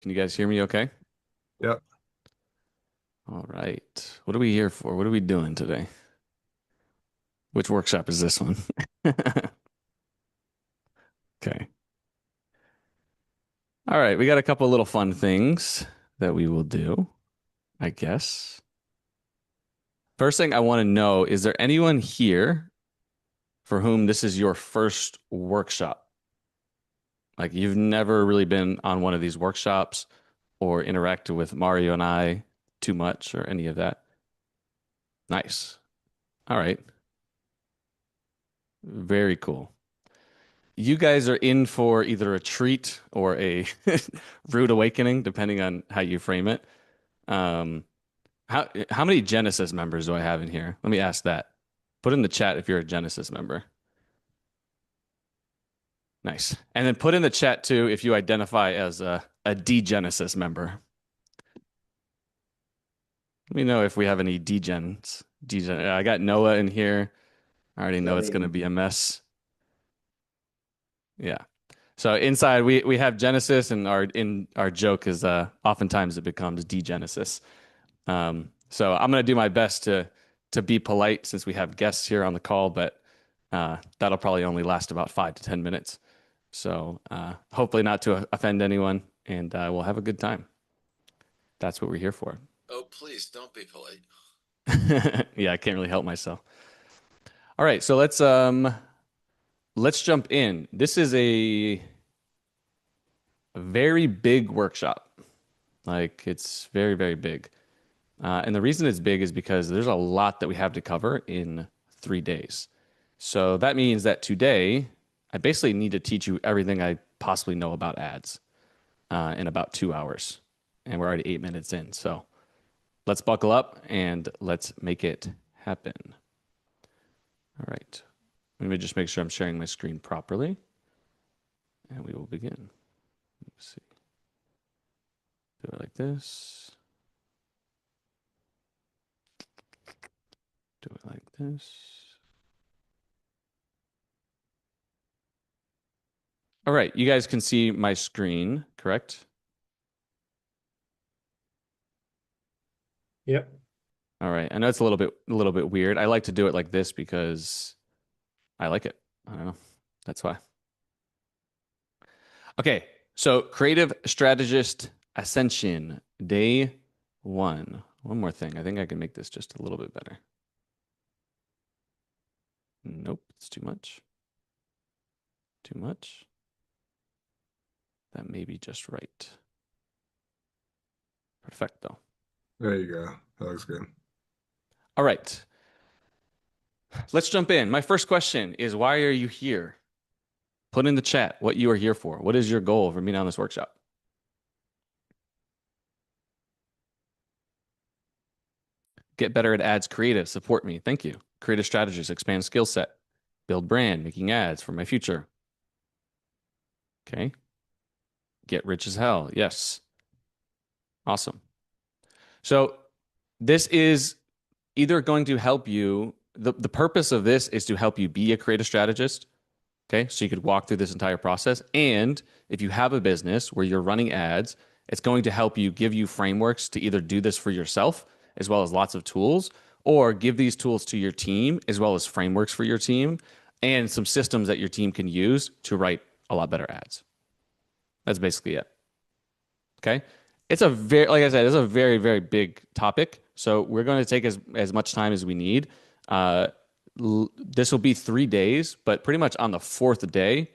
Can you guys hear me okay? Yep. All right. What are we here for? What are we doing today? Which workshop is this one? Okay. All right. We got a couple little fun things that we will do, I guess. First thing I want to know, is there anyone here for whom this is your first workshop? Like you've never really been on one of these workshops or interacted with Mario and I too much or any of that? Nice. All right. Very cool. You guys are in for either a treat or a rude awakening, depending on how you frame it. Um, how many Genesis members do I have in here? Let me ask that. Put in the chat if you're a Genesis member. Nice. And then put in the chat too if you identify as a D-Genesis member. Let me know if we have any D-Gens. D-Gen. I got Noah in here. I already know it's going to Same. be a mess. Yeah. So inside we have Genesis, and our joke is oftentimes it becomes degenesis. So I'm gonna do my best to be polite since we have guests here on the call, but that'll probably only last about 5 to 10 minutes. So hopefully not to offend anyone, and we'll have a good time. That's what we're here for. Oh, please don't be polite. Yeah, I can't really help myself. All right, so let's jump in. This is a very big workshop. Like it's very, very big. And the reason it's big is because there's a lot that we have to cover in 3 days. So that means that today, I basically need to teach you everything I possibly know about ads in about 2 hours. And we're already 8 minutes in. So let's buckle up and let's make it happen. All right. Let me just make sure I'm sharing my screen properly. And we will begin. Let's see. Do it like this. Do it like this. All right. You guys can see my screen, correct? Yep. All right. I know it's a little bit weird. I like to do it like this because I like it. I don't know. That's why. Okay. So creative strategist ascension, day one. One more thing. I think I can make this just a little bit better. Nope, it's too much. Too much. That may be just right. Perfecto. There you go. That looks good. All right. Let's jump in. My first question is, why are you here? Put in the chat what you are here for. What is your goal for being on this workshop? Get better at ads creative. Support me. Thank you. Creative strategies, expand skill set, build brand, making ads for my future. Okay. Get rich as hell. Yes. Awesome. So this is either going to help you. The purpose of this is to help you be a creative strategist. Okay. So you could walk through this entire process. And if you have a business where you're running ads, it's going to help you give you frameworks to either do this for yourself, as well as lots of tools, or give these tools to your team, as well as frameworks for your team and some systems that your team can use to write a lot better ads. That's basically it. Okay. It's a very, like I said, it's a very, very big topic. So we're going to take as much time as we need. Uh, this will be 3 days, but pretty much on the fourth day,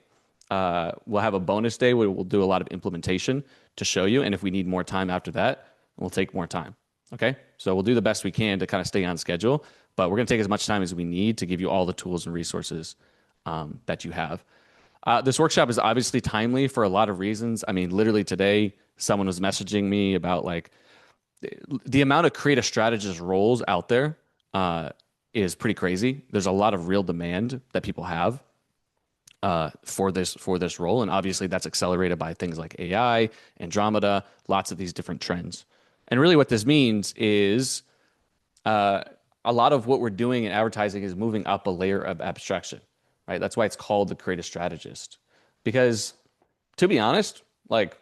we'll have a bonus day where we'll do a lot of implementation to show you. And if we need more time after that, we'll take more time. Okay. So we'll do the best we can to kind of stay on schedule, but we're going to take as much time as we need to give you all the tools and resources that you have. This workshop is obviously timely for a lot of reasons. I mean, literally today, someone was messaging me about like the amount of creative strategist roles out there is pretty crazy. There's a lot of real demand that people have for this role, and obviously that's accelerated by things like AI, Andromeda, lots of these different trends. And really, what this means is a lot of what we're doing in advertising is moving up a layer of abstraction, right? That's why it's called the creative strategist. Because to be honest, like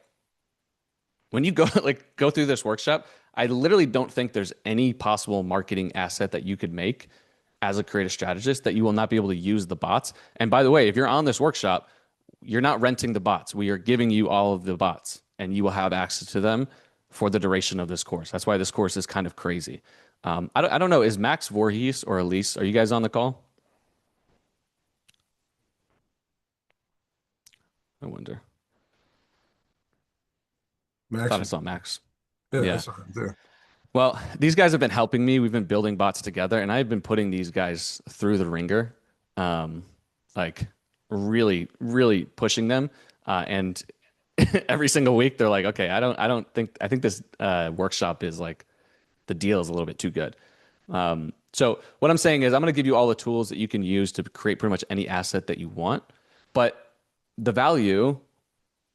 when you go like go through this workshop, I literally don't think there's any possible marketing asset that you could make as a creative strategist that you will not be able to use the bots. And by the way, if you're on this workshop, you're not renting the bots. We are giving you all of the bots and you will have access to them for the duration of this course. That's why this course is kind of crazy. I don't know. Is Max Voorhees or Elise, are you guys on the call? I wonder. Max. Thought I saw Max. Yeah, Yeah. I saw him too. Well, these guys have been helping me. We've been building bots together, and I've been putting these guys through the ringer, like really, really pushing them. And every single week, they're like, "Okay, I think this workshop is like the deal is a little bit too good." So what I'm saying is, I'm going to give you all the tools that you can use to create pretty much any asset that you want, but the value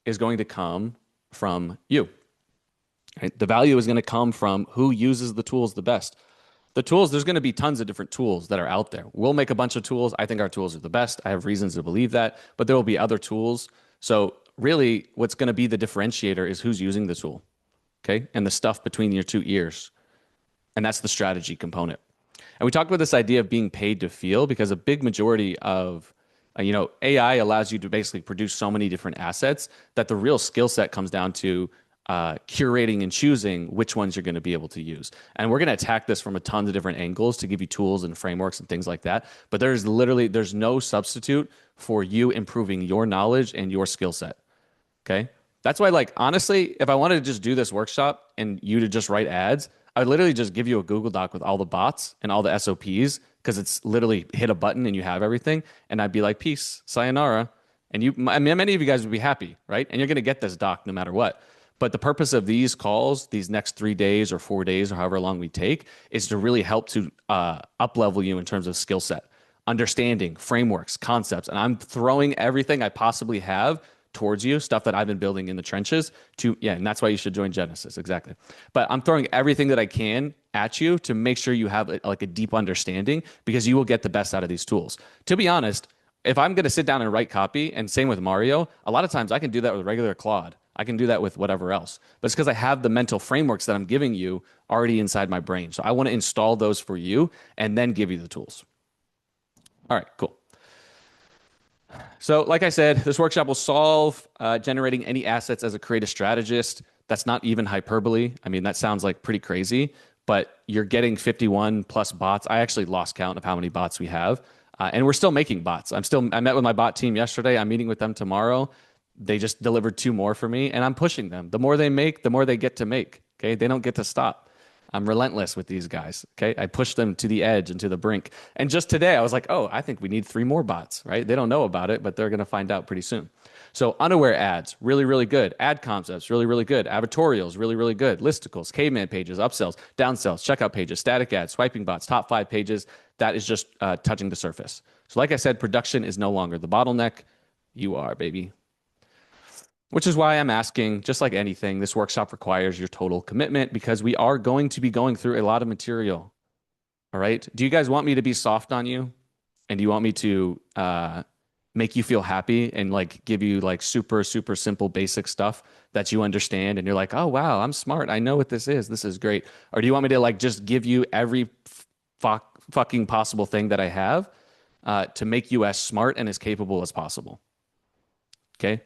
is going to come from you. Right? The value is going to come from who uses the tools the best. The tools, there's going to be tons of different tools that are out there. We'll make a bunch of tools. I think our tools are the best. I have reasons to believe that, but there will be other tools. So really what's going to be the differentiator is who's using the tool. Okay. And the stuff between your two ears. And that's the strategy component. And we talked about this idea of being paid to feel because a big majority of AI allows you to basically produce so many different assets that the real skill set comes down to curating and choosing which ones you're going to be able to use. And we're going to attack this from a ton of different angles to give you tools and frameworks and things like that. But there's no substitute for you improving your knowledge and your skill set. Okay. That's why, like, honestly, if I wanted to just do this workshop and you to just write ads, I would literally just give you a Google Doc with all the bots and all the SOPs because it's literally hit a button and you have everything. And I'd be like, peace, sayonara. And many of you guys would be happy, right? And you're going to get this doc no matter what. But the purpose of these calls, these next 3 days or 4 days or however long we take, is to really help to up level you in terms of skill set, understanding, frameworks, concepts. And I'm throwing everything I possibly have towards you, stuff that I've been building in the trenches and that's why you should join Genesis. Exactly. But I'm throwing everything that I can at you to make sure you have like a deep understanding because you will get the best out of these tools. To be honest, if I'm going to sit down and write copy, and same with Mario, a lot of times I can do that with regular Claude. I can do that with whatever else. But it's because I have the mental frameworks that I'm giving you already inside my brain. So I want to install those for you and then give you the tools. All right, cool. So like I said, this workshop will solve generating any assets as a creative strategist. That's not even hyperbole. I mean, that sounds like pretty crazy, but you're getting 51 plus bots. I actually lost count of how many bots we have. And we're still making bots. I met with my bot team yesterday. I'm meeting with them tomorrow. They just delivered 2 more for me and I'm pushing them. The more they make, the more they get to make. Okay. They don't get to stop. I'm relentless with these guys. Okay. I push them to the edge and to the brink. And just today I was like, oh, I think we need 3 more bots, right? They don't know about it, but they're going to find out pretty soon. So unaware ads, really, really good. Ad concepts, really, really good. Advertorials, really, really good. Listicles, caveman pages, upsells, downsells, checkout pages, static ads, swiping bots, top 5 pages. That is just touching the surface. So like I said, production is no longer the bottleneck. You are, baby. Which is why I'm asking, just like anything, this workshop requires your total commitment because we are going to be going through a lot of material. All right. Do you guys want me to be soft on you? And do you want me to make you feel happy and like give you like super, super simple, basic stuff that you understand? And you're like, oh, wow, I'm smart. I know what this is. This is great. Or do you want me to like just give you every fucking possible thing that I have to make you as smart and as capable as possible? Okay.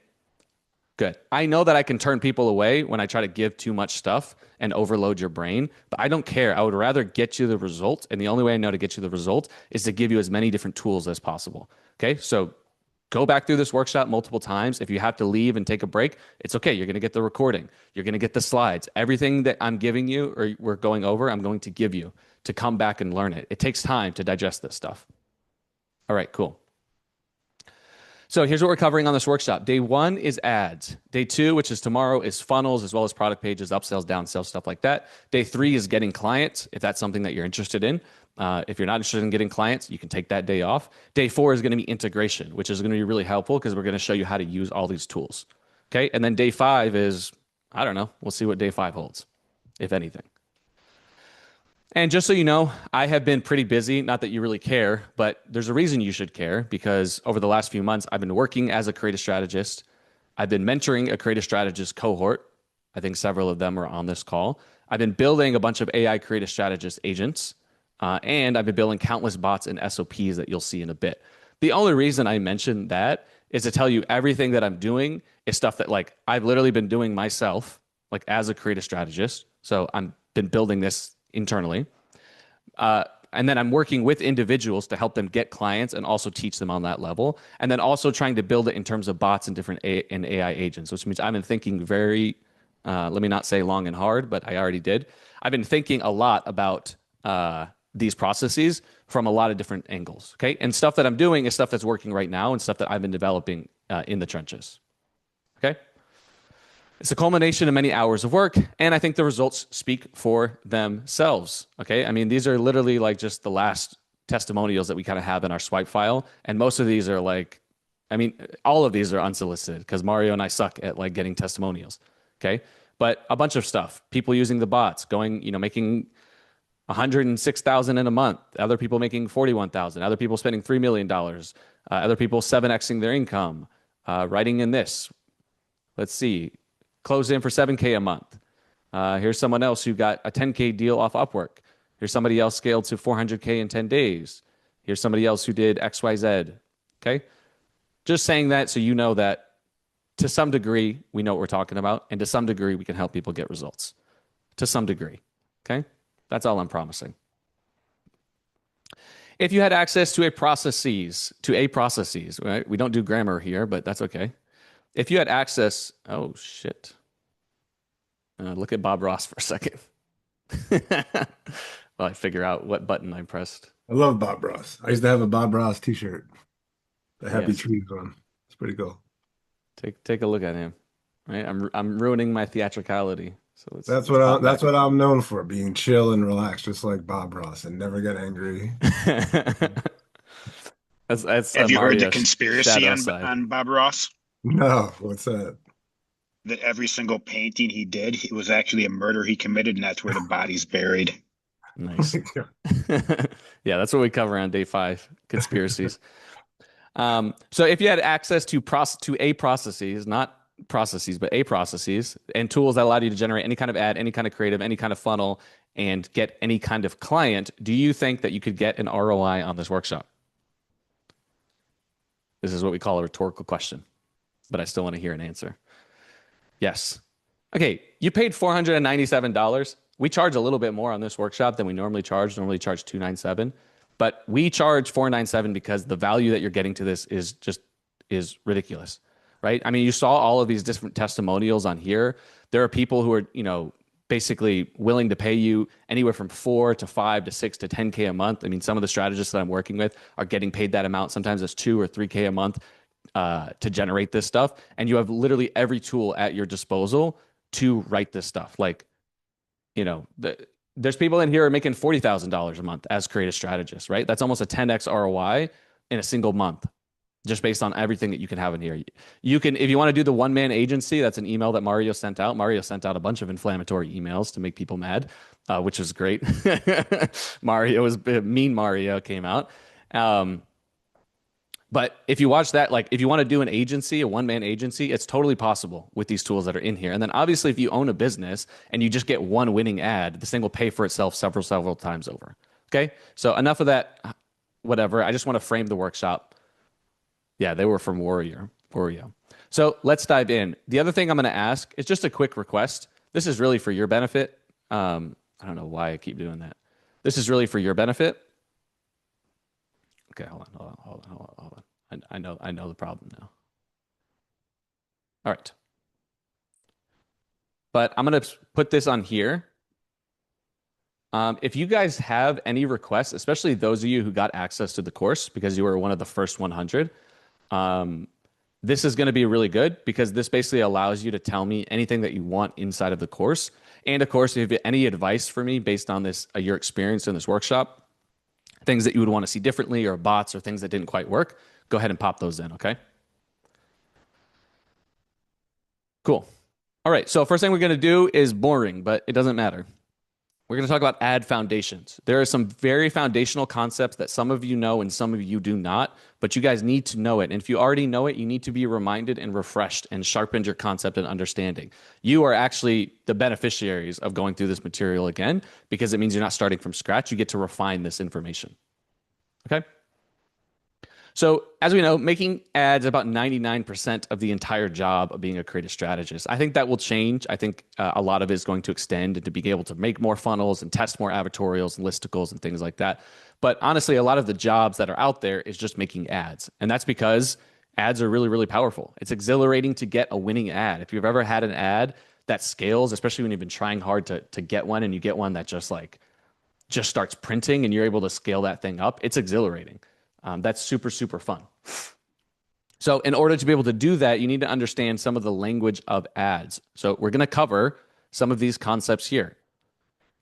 Good. I know that I can turn people away when I try to give too much stuff and overload your brain, but I don't care. I would rather get you the result. And the only way I know to get you the result is to give you as many different tools as possible. Okay. So go back through this workshop multiple times. If you have to leave and take a break, it's okay. You're going to get the recording. You're going to get the slides. Everything that I'm giving you or we're going over, I'm going to give you to come back and learn it. It takes time to digest this stuff. All right, cool. So here's what we're covering on this workshop. Day 1 is ads. Day 2, which is tomorrow, is funnels as well as product pages, upsells, downsells, stuff like that. Day 3 is getting clients, if that's something that you're interested in. If you're not interested in getting clients, you can take that day off. Day 4 is going to be integration, which is going to be really helpful because we're going to show you how to use all these tools. Okay. And then day 5 is, I don't know, we'll see what day 5 holds, if anything. And just so you know, I have been pretty busy. Not that you really care, but there's a reason you should care because over the last few months, I've been working as a creative strategist. I've been mentoring a creative strategist cohort. I think several of them are on this call. I've been building a bunch of AI creative strategist agents, and I've been building countless bots and SOPs that you'll see in a bit. The only reason I mentioned that is to tell you everything that I'm doing is stuff that like I've literally been doing myself, like as a creative strategist. So I'm been building this internally. And then I'm working with individuals to help them get clients and also teach them on that level. And then also trying to build it in terms of bots and different and AI agents, which means I've been thinking very, let me not say long and hard, but I already did. I've been thinking a lot about these processes from a lot of different angles. Okay. And stuff that I'm doing is stuff that's working right now and stuff that I've been developing in the trenches. Okay. It's a culmination of many hours of work, and I think the results speak for themselves. Okay. I mean, these are literally like just the last testimonials that we kind of have in our swipe file. And most of these are like, I mean, all of these are unsolicited because Mario and I suck at like getting testimonials. Okay. But a bunch of stuff, people using the bots, going, making 106,000 in a month, other people making 41,000, other people spending $3 million, other people 7xing their income, writing in this. Let's see, closed in for 7K a month. Here's someone else who got a 10K deal off Upwork. Here's somebody else scaled to 400K in 10 days. Here's somebody else who did XYZ. Okay. Just saying that so you know that to some degree, we know what we're talking about. And to some degree, we can help people get results. To some degree. Okay. That's all I'm promising. If you had access to processes, right? We don't do grammar here, but that's okay. If you had access, oh shit. Look at Bob Ross for a second. While I figure out what button I pressed. I love Bob Ross. I used to have a Bob Ross t-shirt. The happy Yes. trees one. It's pretty cool. Take a look at him. Right? I'm ruining my theatricality. So That's let's what I'm known for, being chill and relaxed, just like Bob Ross, and never get angry. that's Have you heard the Mario's conspiracy shadow on side. Bob Ross? No, what's that? That every single painting he did, it was actually a murder he committed, and that's where the body's buried. Nice. Yeah, that's what we cover on day 5, conspiracies. So if you had access to a processes, not processes, but a processes and tools that allowed you to generate any kind of ad, any kind of creative, any kind of funnel, and get any kind of client, do you think that you could get an ROI on this workshop? This is what we call a rhetorical question, but I still want to hear an answer. Yes. Okay, you paid $497. We charge a little bit more on this workshop than we normally charge. Normally charge $297, but we charge $497 because the value that you're getting to this is ridiculous, right? I mean, you saw all of these different testimonials on here. There are people who are, basically willing to pay you anywhere from 4 to 5 to 6 to 10K a month. I mean, some of the strategists that I'm working with are getting paid that amount. Sometimes it's 2 or 3K a month to generate this stuff. And you have literally every tool at your disposal to write this stuff. Like, there's people in here who are making $40,000 a month as creative strategists, right? That's almost a 10x ROI in a single month, just based on everything that you can have in here. You can, if you want to do the one-man agency, that's an email that Mario sent out. Mario sent out a bunch of inflammatory emails to make people mad, which was great. Mean Mario came out. But if you watch that, like if you want to do an agency, a one-man agency, it's totally possible with these tools that are in here. And then obviously if you own a business and you just get one winning ad, this thing will pay for itself several times over. Okay. So enough of that, whatever. I just want to frame the workshop. Yeah, they were from Wario. So let's dive in. The other thing I'm going to ask is just a quick request. This is really for your benefit. I don't know why I keep doing that. This is really for your benefit. Okay, hold on. I know the problem now. All right. But I'm going to put this on here. If you guys have any requests, especially those of you who got access to the course because you were one of the first 100, this is going to be really good because this basically allows you to tell me anything that you want inside of the course. And of course, if you have any advice for me based on this, your experience in this workshop, things that you would want to see differently or bots or things that didn't quite work, go ahead and pop those in, okay? Cool. All right, so first thing we're going to do is boring, but it doesn't matter. We're going to talk about ad foundations. There are some very foundational concepts that some of you know and some of you do not, but you guys need to know it. And if you already know it, you need to be reminded and refreshed and sharpened your concept and understanding. You are actually the beneficiaries of going through this material again, because it means you're not starting from scratch. You get to refine this information. Okay? So, as we know, making ads about 99% of the entire job of being a creative strategist. I think that will change. I think a lot of it is going to extend into being able to make more funnels and test more advertorials and listicles and things like that. But honestly, a lot of the jobs that are out there is just making ads. And that's because ads are really, really powerful. It's exhilarating to get a winning ad. If you've ever had an ad that scales, especially when you've been trying hard to get one and you get one that just starts printing and you're able to scale that thing up, it's exhilarating. That's super, super fun. So in order to be able to do that, you need to understand some of the language of ads. So we're going to cover some of these concepts here.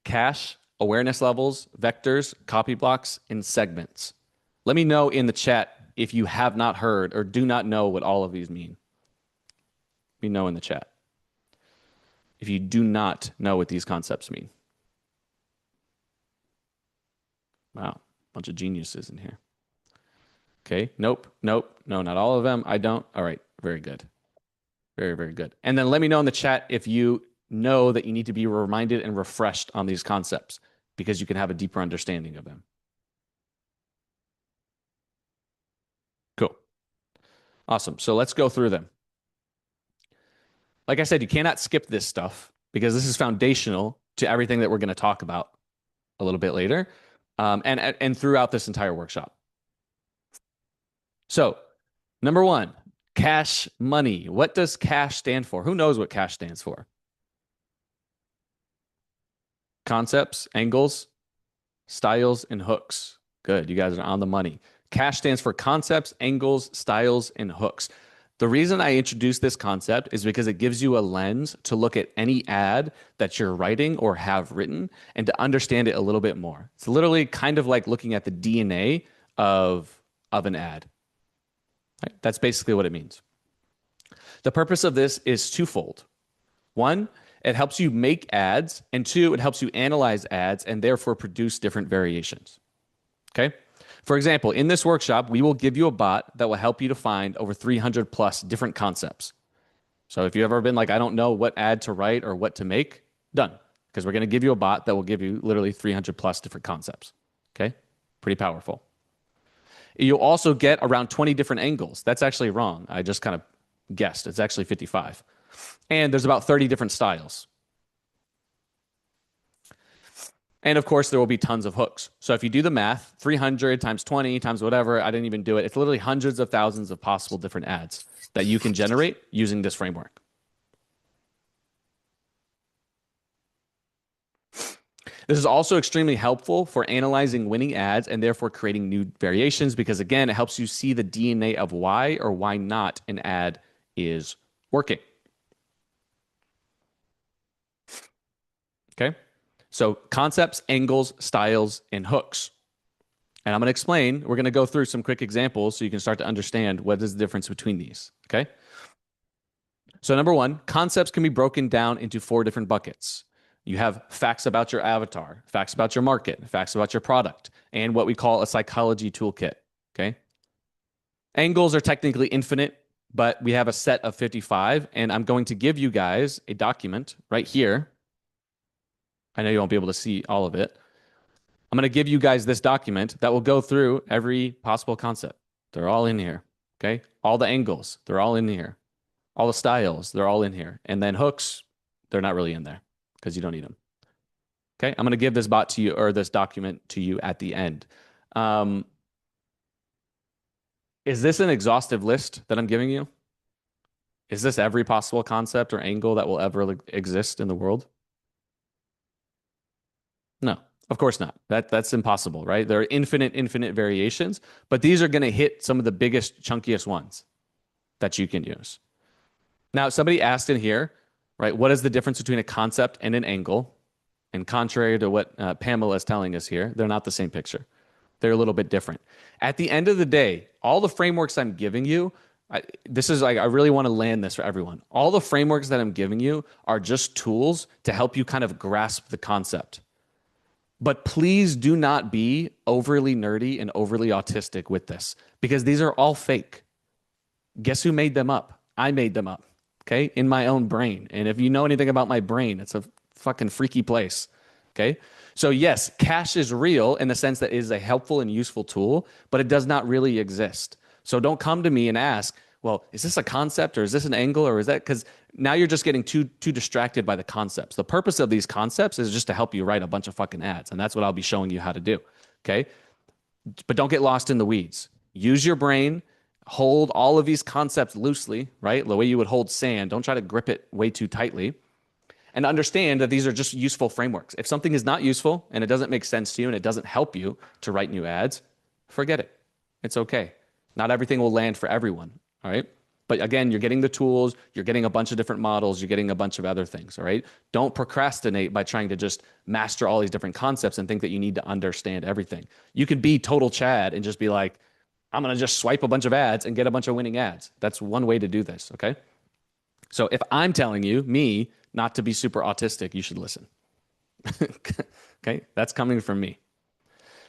Cache, awareness levels, vectors, copy blocks, and segments. Let me know in the chat if you have not heard or do not know what all of these mean. Let me know in the chat if you do not know what these concepts mean. Wow, bunch of geniuses in here. Okay, nope, no, not all of them. I don't. All right, very good. Very, very good. And then let me know in the chat if you know that you need to be reminded and refreshed on these concepts, because you can have a deeper understanding of them. Cool. Awesome. So let's go through them. Like I said, you cannot skip this stuff because this is foundational to everything that we're going to talk about a little bit later, and throughout this entire workshop. So, number one, cache money. What does cache stand for? Who knows what cache stands for? Concepts, angles, styles, and hooks. Good. You guys are on the money. Cache stands for concepts, angles, styles, and hooks. The reason I introduced this concept is because it gives you a lens to look at any ad that you're writing or have written and to understand it a little bit more. It's literally kind of like looking at the DNA of an ad. Right? That's basically what it means. The purpose of this is twofold. One, it helps you make ads, and two, it helps you analyze ads and therefore produce different variations. Okay? For example, in this workshop, we will give you a bot that will help you to find over 300 plus different concepts. So if you've ever been like, I don't know what ad to write or what to make, done. Because we're going to give you a bot that will give you literally 300 plus different concepts. Okay? Pretty powerful. You'll also get around 20 different angles. That's actually wrong. I just kind of guessed. It's actually 55. And there's about 30 different styles. And of course, there will be tons of hooks. So if you do the math, 300 times 20 times whatever, I didn't even do it. It's literally hundreds of thousands of possible different ads that you can generate using this framework. This is also extremely helpful for analyzing winning ads and therefore creating new variations, because again, it helps you see the DNA of why or why not an ad is working. Okay? So concepts, angles, styles, and hooks. And I'm going to explain, we're going to go through some quick examples so you can start to understand what is the difference between these. Okay? So number one, concepts can be broken down into 4 different buckets. You have facts about your avatar, facts about your market, facts about your product, and what we call a psychology toolkit. Okay? Angles are technically infinite, but we have a set of 55, and I'm going to give you guys a document right here. I know you won't be able to see all of it. I'm going to give you guys this document that will go through every possible concept. They're all in here. Okay? All the angles, they're all in here. All the styles, they're all in here. And then hooks, they're not really in there because you don't need them. Okay? I'm going to give this bot to you, or this document to you at the end. Is this an exhaustive list that I'm giving you? Is this every possible concept or angle that will ever exist in the world? No, of course not. That's impossible, right? There are infinite variations, but these are going to hit some of the biggest, chunkiest ones that you can use. Now, somebody asked in here, right, what is the difference between a concept and an angle? And contrary to what Pamela is telling us here, they're not the same picture. They're a little bit different. At the end of the day, all the frameworks I'm giving you, I really want to land this for everyone. All the frameworks that I'm giving you are just tools to help you kind of grasp the concept. But please do not be overly nerdy and overly autistic with this because these are all fake. Guess who made them up? I made them up, okay, in my own brain. And if you know anything about my brain, it's a fucking freaky place, okay? So, yes, cash is real in the sense that it is a helpful and useful tool, but it does not really exist. So, don't come to me and ask, well, is this a concept or is this an angle or is that? Because now you're just getting too distracted by the concepts. The purpose of these concepts is just to help you write a bunch of fucking ads. And that's what I'll be showing you how to do, okay? But don't get lost in the weeds. Use your brain. Hold all of these concepts loosely, right? The way you would hold sand. Don't try to grip it way too tightly. And understand that these are just useful frameworks. If something is not useful and it doesn't make sense to you and it doesn't help you to write new ads, forget it. It's okay. Not everything will land for everyone, all right? But again, you're getting the tools, you're getting a bunch of different models, you're getting a bunch of other things, all right? Don't procrastinate by trying to just master all these different concepts and think that you need to understand everything. You could be total Chad and just be like, I'm going to just swipe a bunch of ads and get a bunch of winning ads. That's one way to do this, okay? So if I'm telling you, me, not to be super autistic, you should listen. Okay? That's coming from me.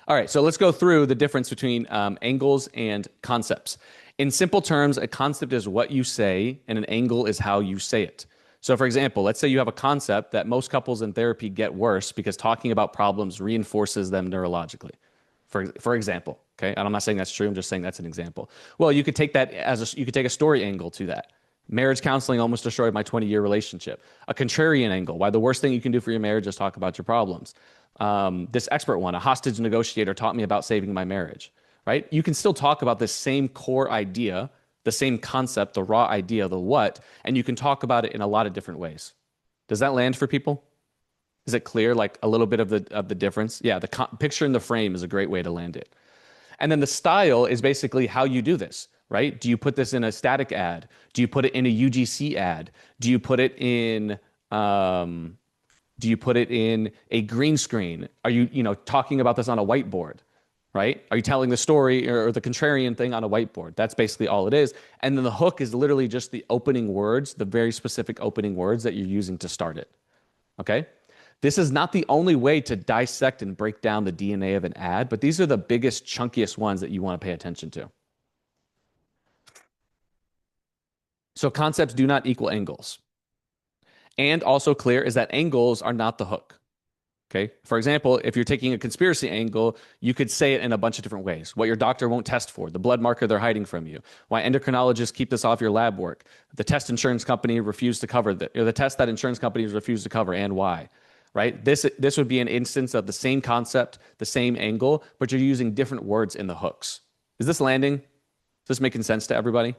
All right, so let's go through the difference between angles and concepts. In simple terms, a concept is what you say, and an angle is how you say it. So for example, let's say you have a concept that most couples in therapy get worse because talking about problems reinforces them neurologically. For example, okay? And I'm not saying that's true, I'm just saying that's an example. Well, you could take that you could take a story angle to that. Marriage counseling almost destroyed my 20-year relationship. A contrarian angle, why the worst thing you can do for your marriage is talk about your problems. This expert one, a hostage negotiator taught me about saving my marriage, right? You can still talk about this same core idea, the same concept, the raw idea, the what, and you can talk about it in a lot of different ways. Does that land for people? Is it clear, like a little bit of the difference? Yeah, the picture in the frame is a great way to land it. And then the style is basically how you do this, right? Do you put this in a static ad? Do you put it in a UGC ad? Do you put it in a green screen? Are you talking about this on a whiteboard, right? Are you telling the story or the contrarian thing on a whiteboard? That's basically all it is. And then the hook is literally just the opening words, the very specific opening words that you're using to start it, okay? This is not the only way to dissect and break down the DNA of an ad, but these are the biggest, chunkiest ones that you want to pay attention to. So concepts do not equal angles. And also clear is that angles are not the hook. Okay. For example, if you're taking a conspiracy angle, you could say it in a bunch of different ways. What your doctor won't test for, the blood marker they're hiding from you, why endocrinologists keep this off your lab work, the test insurance company refused to cover, the test that insurance companies refuse to cover, and why. Right? This would be an instance of the same concept, the same angle, but you're using different words in the hooks. Is this landing? Is this making sense to everybody?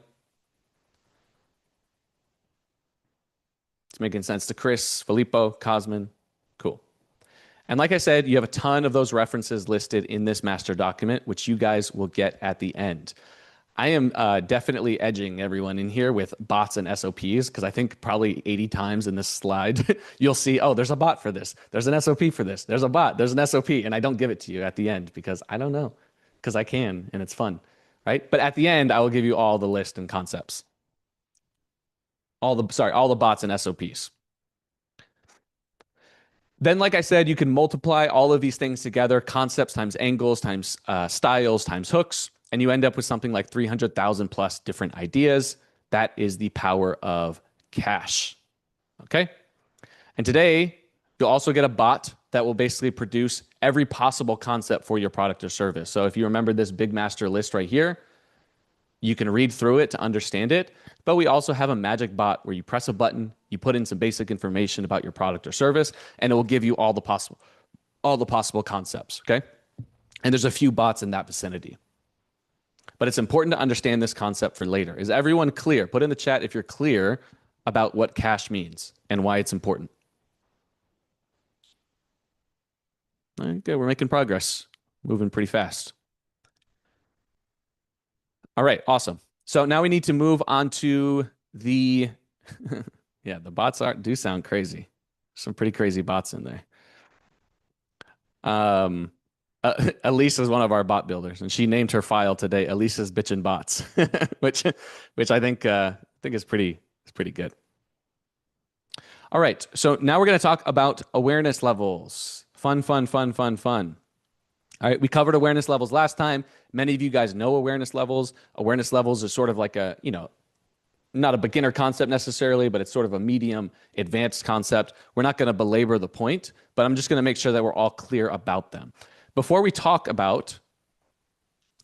It's making sense to Chris, Filippo, Cosmin. Cool. And like I said, you have a ton of those references listed in this master document, which you guys will get at the end. I am definitely edging everyone in here with bots and SOPs because I think probably 80 times in this slide, you'll see, oh, there's a bot for this. There's an SOP for this. There's a bot. There's an SOP. And I don't give it to you at the end because I don't know, because I can and it's fun, right? But at the end, I will give you all the list and concepts. All the bots and SOPs. Then, like I said, you can multiply all of these things together, concepts times angles times styles times hooks, and you end up with something like 300,000 plus different ideas. That is the power of cash. Okay? And today, you'll also get a bot that will basically produce every possible concept for your product or service. So if you remember this big master list right here, you can read through it to understand it. But we also have a magic bot where you press a button, you put in some basic information about your product or service, and it will give you all the possible concepts, okay? And there's a few bots in that vicinity. But it's important to understand this concept for later. Is everyone clear? Put in the chat if you're clear about what cash means and why it's important. Okay, we're making progress, moving pretty fast. All right, awesome. So now we need to move on to the, yeah, the bots do sound crazy. Some pretty crazy bots in there. Elise is one of our bot builders, and she named her file today "Elisa's Bitchin' Bots," which I think is pretty good. All right, so now we're going to talk about awareness levels. Fun, fun, fun, fun, fun. All right, we covered awareness levels last time. Many of you guys know awareness levels. Awareness levels are sort of like a, not a beginner concept necessarily, but it's sort of a medium advanced concept. We're not going to belabor the point, but I'm just going to make sure that we're all clear about them. Before we talk about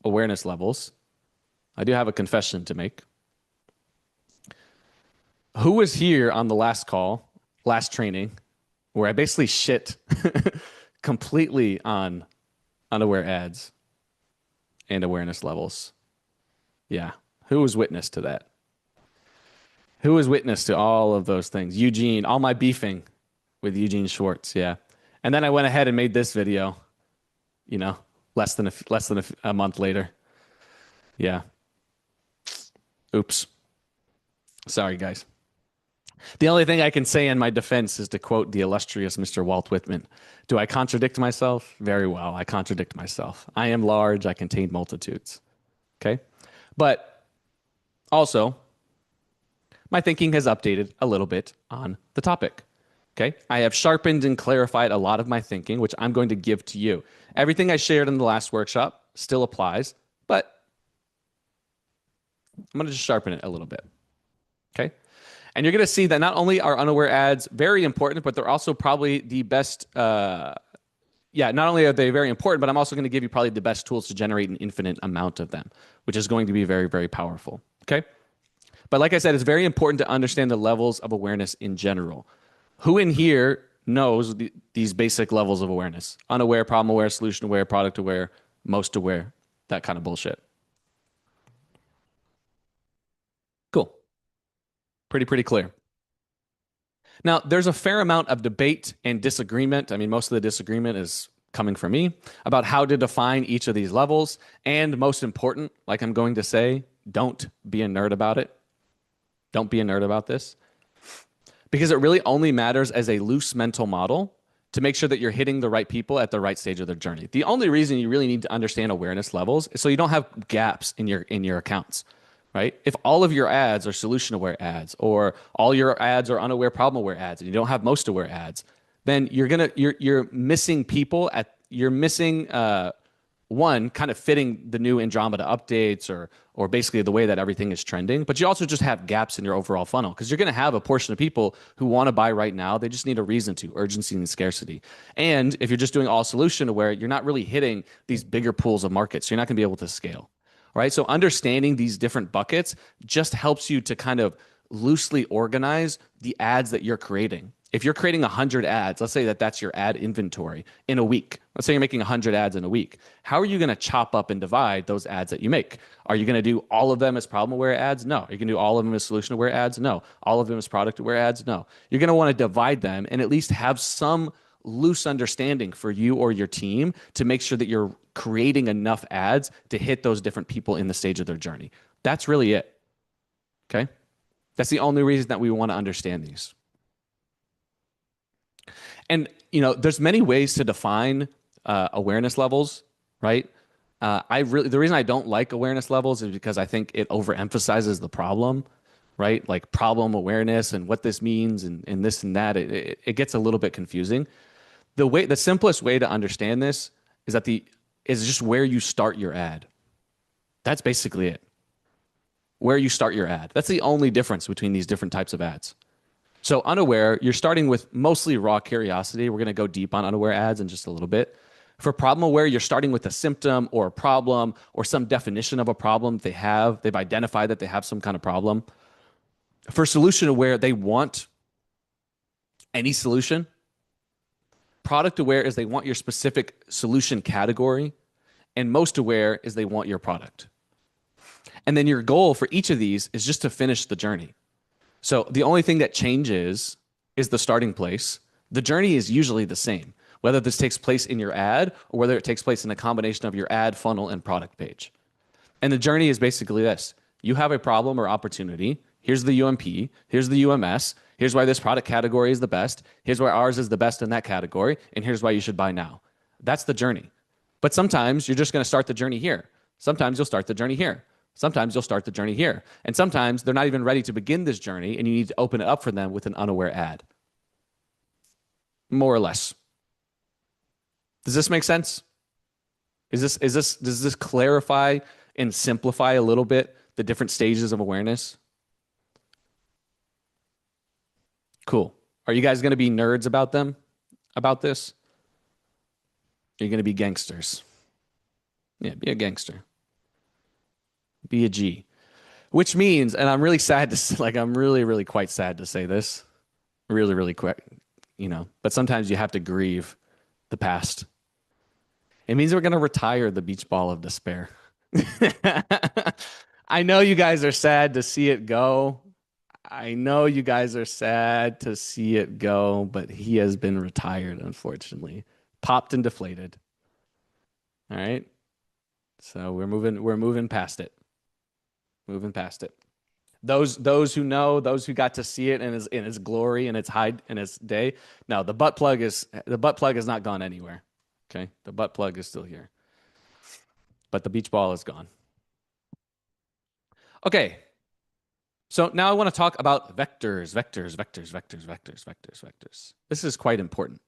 awareness levels, I do have a confession to make. Who was here on the last call, last training, where I basically shit completely on unaware ads and awareness levels? Yeah. Who was witness to that? Who was witness to all of those things? Eugene, all my beefing with Eugene Schwartz. Yeah. And then I went ahead and made this video, less than a month later. Yeah. Oops. Sorry, guys. The only thing I can say in my defense is to quote the illustrious Mr. Walt Whitman. Do I contradict myself? Very well. I contradict myself. I am large. I contain multitudes. Okay. But also, my thinking has updated a little bit on the topic. Okay. I have sharpened and clarified a lot of my thinking, which I'm going to give to you. Everything I shared in the last workshop still applies, but I'm going to just sharpen it a little bit. Okay. And you're going to see that not only are unaware ads very important, but they're also probably the best. Not only are they very important, but I'm also going to give you probably the best tools to generate an infinite amount of them, which is going to be very, very powerful. Okay. But like I said, it's very important to understand the levels of awareness in general. Who in here knows these basic levels of awareness? Unaware, problem aware, solution aware, product aware, most aware, that kind of bullshit. Cool. Pretty clear. Now, there's a fair amount of debate and disagreement. I mean, most of the disagreement is coming from me about how to define each of these levels. And most important, like I'm going to say, don't be a nerd about it. Don't be a nerd about this. Because it really only matters as a loose mental model to make sure that you're hitting the right people at the right stage of their journey. The only reason you really need to understand awareness levels is so you don't have gaps in your accounts. Right? If all of your ads are solution aware ads, or all your ads are unaware problem aware ads, and you don't have most aware ads, then you're missing people you're missing one, kind of fitting the new Andromeda updates or basically the way that everything is trending. But you also just have gaps in your overall funnel, because you're going to have a portion of people who want to buy right now. They just need a reason to, urgency and scarcity. And if you're just doing all solution aware, you're not really hitting these bigger pools of markets. So you're not going to be able to scale. Right? So understanding these different buckets just helps you to kind of loosely organize the ads that you're creating. If you're creating 100 ads, let's say that's your ad inventory in a week. Let's say you're making 100 ads in a week. How are you going to chop up and divide those ads that you make? Are you going to do all of them as problem aware ads? No. Are you going to do all of them as solution aware ads? No. All of them as product aware ads? No. You're going to want to divide them and at least have some loose understanding for you or your team to make sure that you're creating enough ads to hit those different people in the stage of their journey. That's really it. Okay? That's the only reason that we want to understand these. And, there's many ways to define awareness levels, right? The reason I don't like awareness levels is because I think it overemphasizes the problem, right? Like problem awareness and what this means and this and that. It gets a little bit confusing. The simplest way to understand this is just where you start your ad. That's basically it. Where you start your ad. That's the only difference between these different types of ads. So unaware, you're starting with mostly raw curiosity. We're going to go deep on unaware ads in just a little bit. For problem aware, you're starting with a symptom or a problem or some definition of a problem they have. They've identified that they have some kind of problem. For solution aware, they want any solution. Product aware is they want your specific solution category. And most aware is they want your product. And then your goal for each of these is just to finish the journey. So the only thing that changes is the starting place. The journey is usually the same, whether this takes place in your ad or whether it takes place in a combination of your ad, funnel, and product page. And the journey is basically this. You have a problem or opportunity. Here's the UMP. Here's the UMS. Here's why this product category is the best. Here's why ours is the best in that category. And here's why you should buy now. That's the journey. But sometimes you're just going to start the journey here. Sometimes you'll start the journey here. Sometimes you'll start the journey here. And sometimes they're not even ready to begin this journey and you need to open it up for them with an unaware ad. More or less. Does this make sense? Does this clarify and simplify a little bit the different stages of awareness? Cool. Are you guys going to be nerds about them, about this? Are you going to be gangsters? Yeah, be a gangster. Be a G. Which means, and I'm really sad to, like, I'm really, really quite sad to say this. Really, really quick, but sometimes you have to grieve the past. It means we're going to retire the beach ball of despair. I know you guys are sad to see it go. I know you guys are sad to see it go, but he has been retired, unfortunately. Popped and deflated. All right. So we're moving past it. Moving past it. Those who know, those who got to see it in its glory and its high in its day. No, the butt plug is not gone anywhere. Okay? The butt plug is still here. But the beach ball is gone. Okay. So now I want to talk about vectors. This is quite important.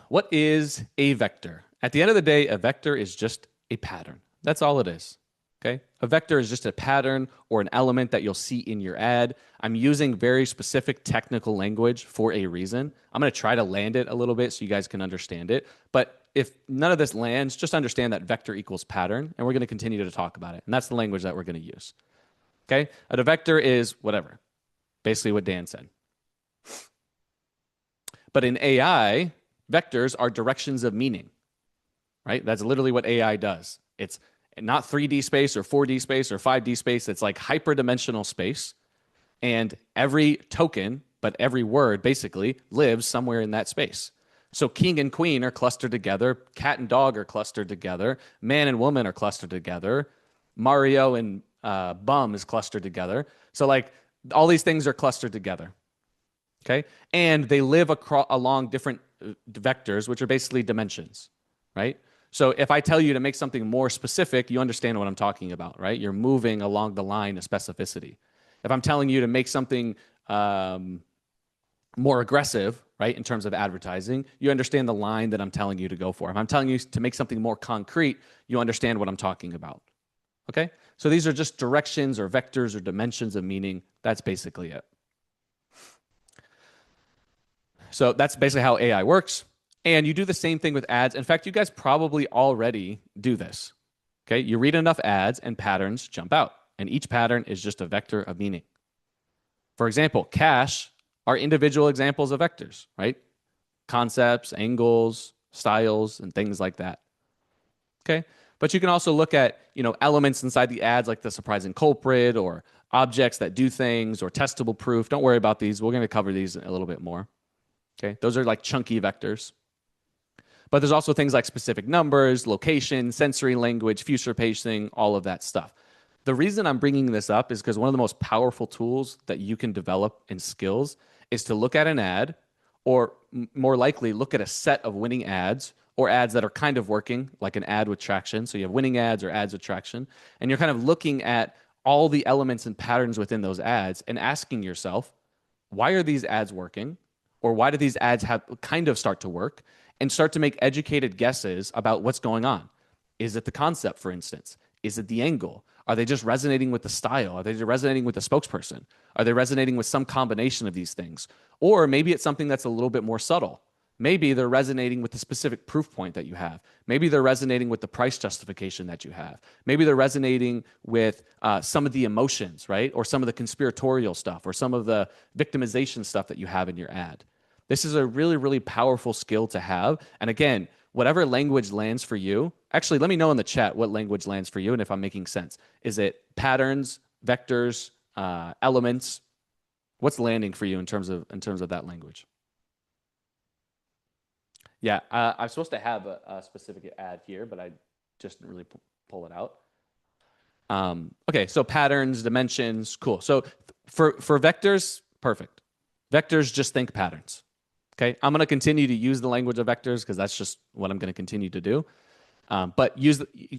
What is a vector? At the end of the day, a vector is just a pattern. That's all it is. Okay? A vector is just a pattern or an element that you'll see in your ad. I'm using very specific technical language for a reason. I'm going to try to land it a little bit so you guys can understand it. But if none of this lands, just understand that vector equals pattern, and we're going to continue to talk about it. And that's the language that we're going to use. Okay? A vector is whatever. Basically what Dan said. But in AI, vectors are directions of meaning. Right? That's literally what AI does. It's not 3D space or 4D space or 5D space. It's like hyperdimensional space. And every token, but every word basically lives somewhere in that space. So king and queen are clustered together. Cat and dog are clustered together. Man and woman are clustered together. Mario and bum is clustered together. So like all these things are clustered together. Okay. And they live along different vectors, which are basically dimensions, right? So if I tell you to make something more specific, you understand what I'm talking about, right? You're moving along the line of specificity. If I'm telling you to make something more aggressive, right, in terms of advertising, you understand the line that I'm telling you to go for. If I'm telling you to make something more concrete, you understand what I'm talking about. Okay? So these are just directions or vectors or dimensions of meaning. That's basically it. So that's basically how AI works. And you do the same thing with ads. In fact, you guys probably already do this. Okay? You read enough ads and patterns jump out. And each pattern is just a vector of meaning. For example, cash are individual examples of vectors, right? Concepts, angles, styles, and things like that. Okay? But you can also look at, elements inside the ads like the surprising culprit or objects that do things or testable proof. Don't worry about these. We're going to cover these a little bit more. Okay? Those are like chunky vectors. But there's also things like specific numbers, location, sensory language, future pacing, all of that stuff. The reason I'm bringing this up is because one of the most powerful tools that you can develop in skills is to look at an ad, or more likely look at a set of winning ads or ads that are kind of working, like an ad with traction. So you have winning ads or ads with traction, and you're kind of looking at all the elements and patterns within those ads and asking yourself, why are these ads working? Or why do these ads have kind of start to work? And start to make educated guesses about what's going on. Is it the concept, for instance? Is it the angle? Are they just resonating with the style? Are they resonating with the spokesperson? Are they resonating with some combination of these things? Or maybe it's something that's a little bit more subtle. Maybe they're resonating with the specific proof point that you have. Maybe they're resonating with the price justification that you have. Maybe they're resonating with some of the emotions, right? Or some of the conspiratorial stuff or some of the victimization stuff that you have in your ad. This is a really, really powerful skill to have. And again, whatever language lands for you, actually, let me know in the chat what language lands for you and if I'm making sense. Is it patterns, vectors, elements? What's landing for you in terms of that language? Yeah, I'm supposed to have a specific ad here, but I just didn't really pull it out. Okay, so patterns, dimensions, cool. So for vectors, perfect. Vectors, just think patterns. Okay, I'm going to continue to use the language of vectors because that's just what I'm going to continue to do. But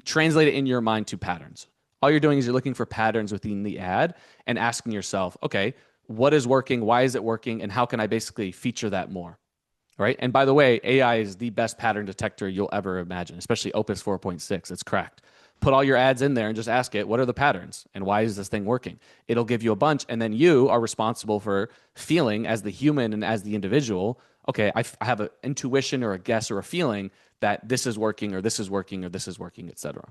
translate it in your mind to patterns. All you're doing is you're looking for patterns within the ad and asking yourself, okay, what is working? Why is it working? And how can I basically feature that more? right? And by the way, AI is the best pattern detector you'll ever imagine, especially Opus 4.6. It's cracked. Put all your ads in there and just ask it, what are the patterns and why is this thing working? It'll give you a bunch. And then you are responsible for feeling as the human and as the individual, okay, I have an intuition or a guess or a feeling that this is working or this is working or this is working, etc.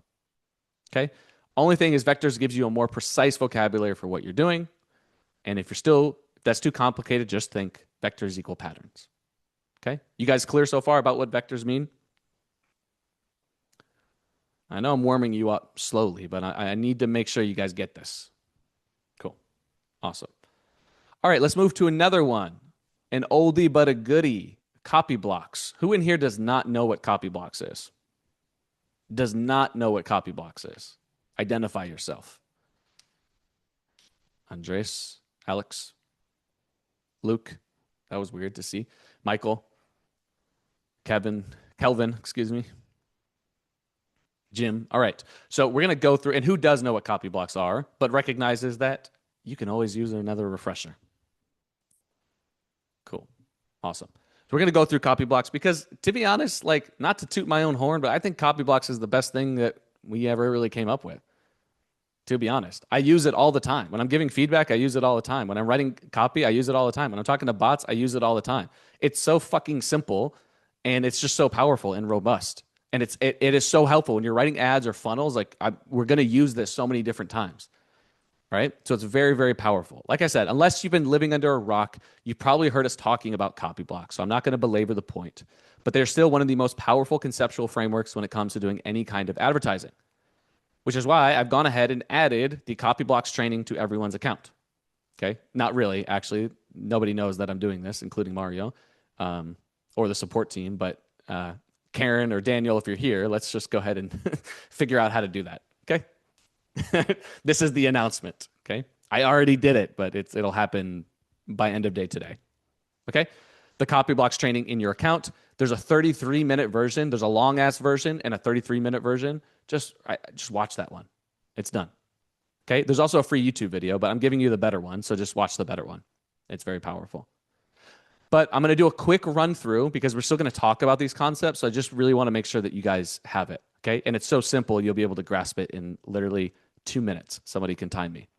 Okay. Only thing is vectors gives you a more precise vocabulary for what you're doing. And if that's too complicated, just think vectors equal patterns. Okay. You guys clear so far about what vectors mean? I know I'm warming you up slowly, but I need to make sure you guys get this. Cool. Awesome. All right, let's move to another one. An oldie but a goodie. Copy blocks. Who in here does not know what copy blocks is? Does not know what copy blocks is? Identify yourself. Andres, Alex, Luke. That was weird to see. Michael, Kelvin, excuse me. Jim. All right. So we're going to go through, and who does know what copy blocks are, but recognizes that you can always use another refresher. Cool. Awesome. So we're going to go through copy blocks because, to be honest, like, not to toot my own horn, but I think copy blocks is the best thing that we ever really came up with. To be honest, I use it all the time. When I'm giving feedback, I use it all the time. When I'm writing copy, I use it all the time. When I'm talking to bots, I use it all the time. It's so fucking simple, and it's just so powerful and robust. And it is so helpful when you're writing ads or funnels. Like, we're going to use this so many different times, right? So it's very, very powerful. Like I said, unless you've been living under a rock, you've probably heard us talking about copy blocks. So I'm not going to belabor the point, but they're still one of the most powerful conceptual frameworks when it comes to doing any kind of advertising, which is why I've gone ahead and added the copy blocks training to everyone's account. Okay. Not really, actually. Nobody knows that I'm doing this, including Mario, or the support team, but, Karen or Daniel, if you're here, let's just go ahead and figure out how to do that. Okay. This is the announcement. Okay. I already did it, but it'll happen by end of day today. Okay. The copy blocks training in your account. There's a 33-minute version. There's a long ass version and a 33-minute version. Just watch that one. It's done. Okay. There's also a free YouTube video, but I'm giving you the better one. So just watch the better one. It's very powerful. But I'm going to do a quick run through because we're still going to talk about these concepts. So I just really want to make sure that you guys have it. Okay. And it's so simple. You'll be able to grasp it in literally 2 minutes. Somebody can time me.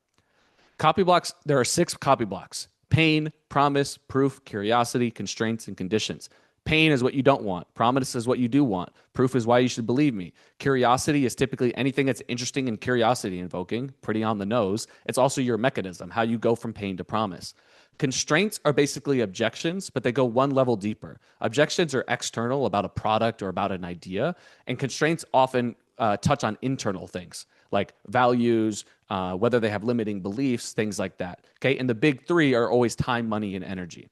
Copy blocks. There are 6 copy blocks: pain, promise, proof, curiosity, constraints, and conditions. Pain is what you don't want. Promise is what you do want. Proof is why you should believe me. Curiosity is typically anything that's interesting and curiosity invoking, pretty on the nose. It's also your mechanism, how you go from pain to promise. Constraints are basically objections, but they go one level deeper. Objections are external, about a product or about an idea, and constraints often touch on internal things like values, whether they have limiting beliefs, things like that. Okay, and the big 3 are always time, money, and energy.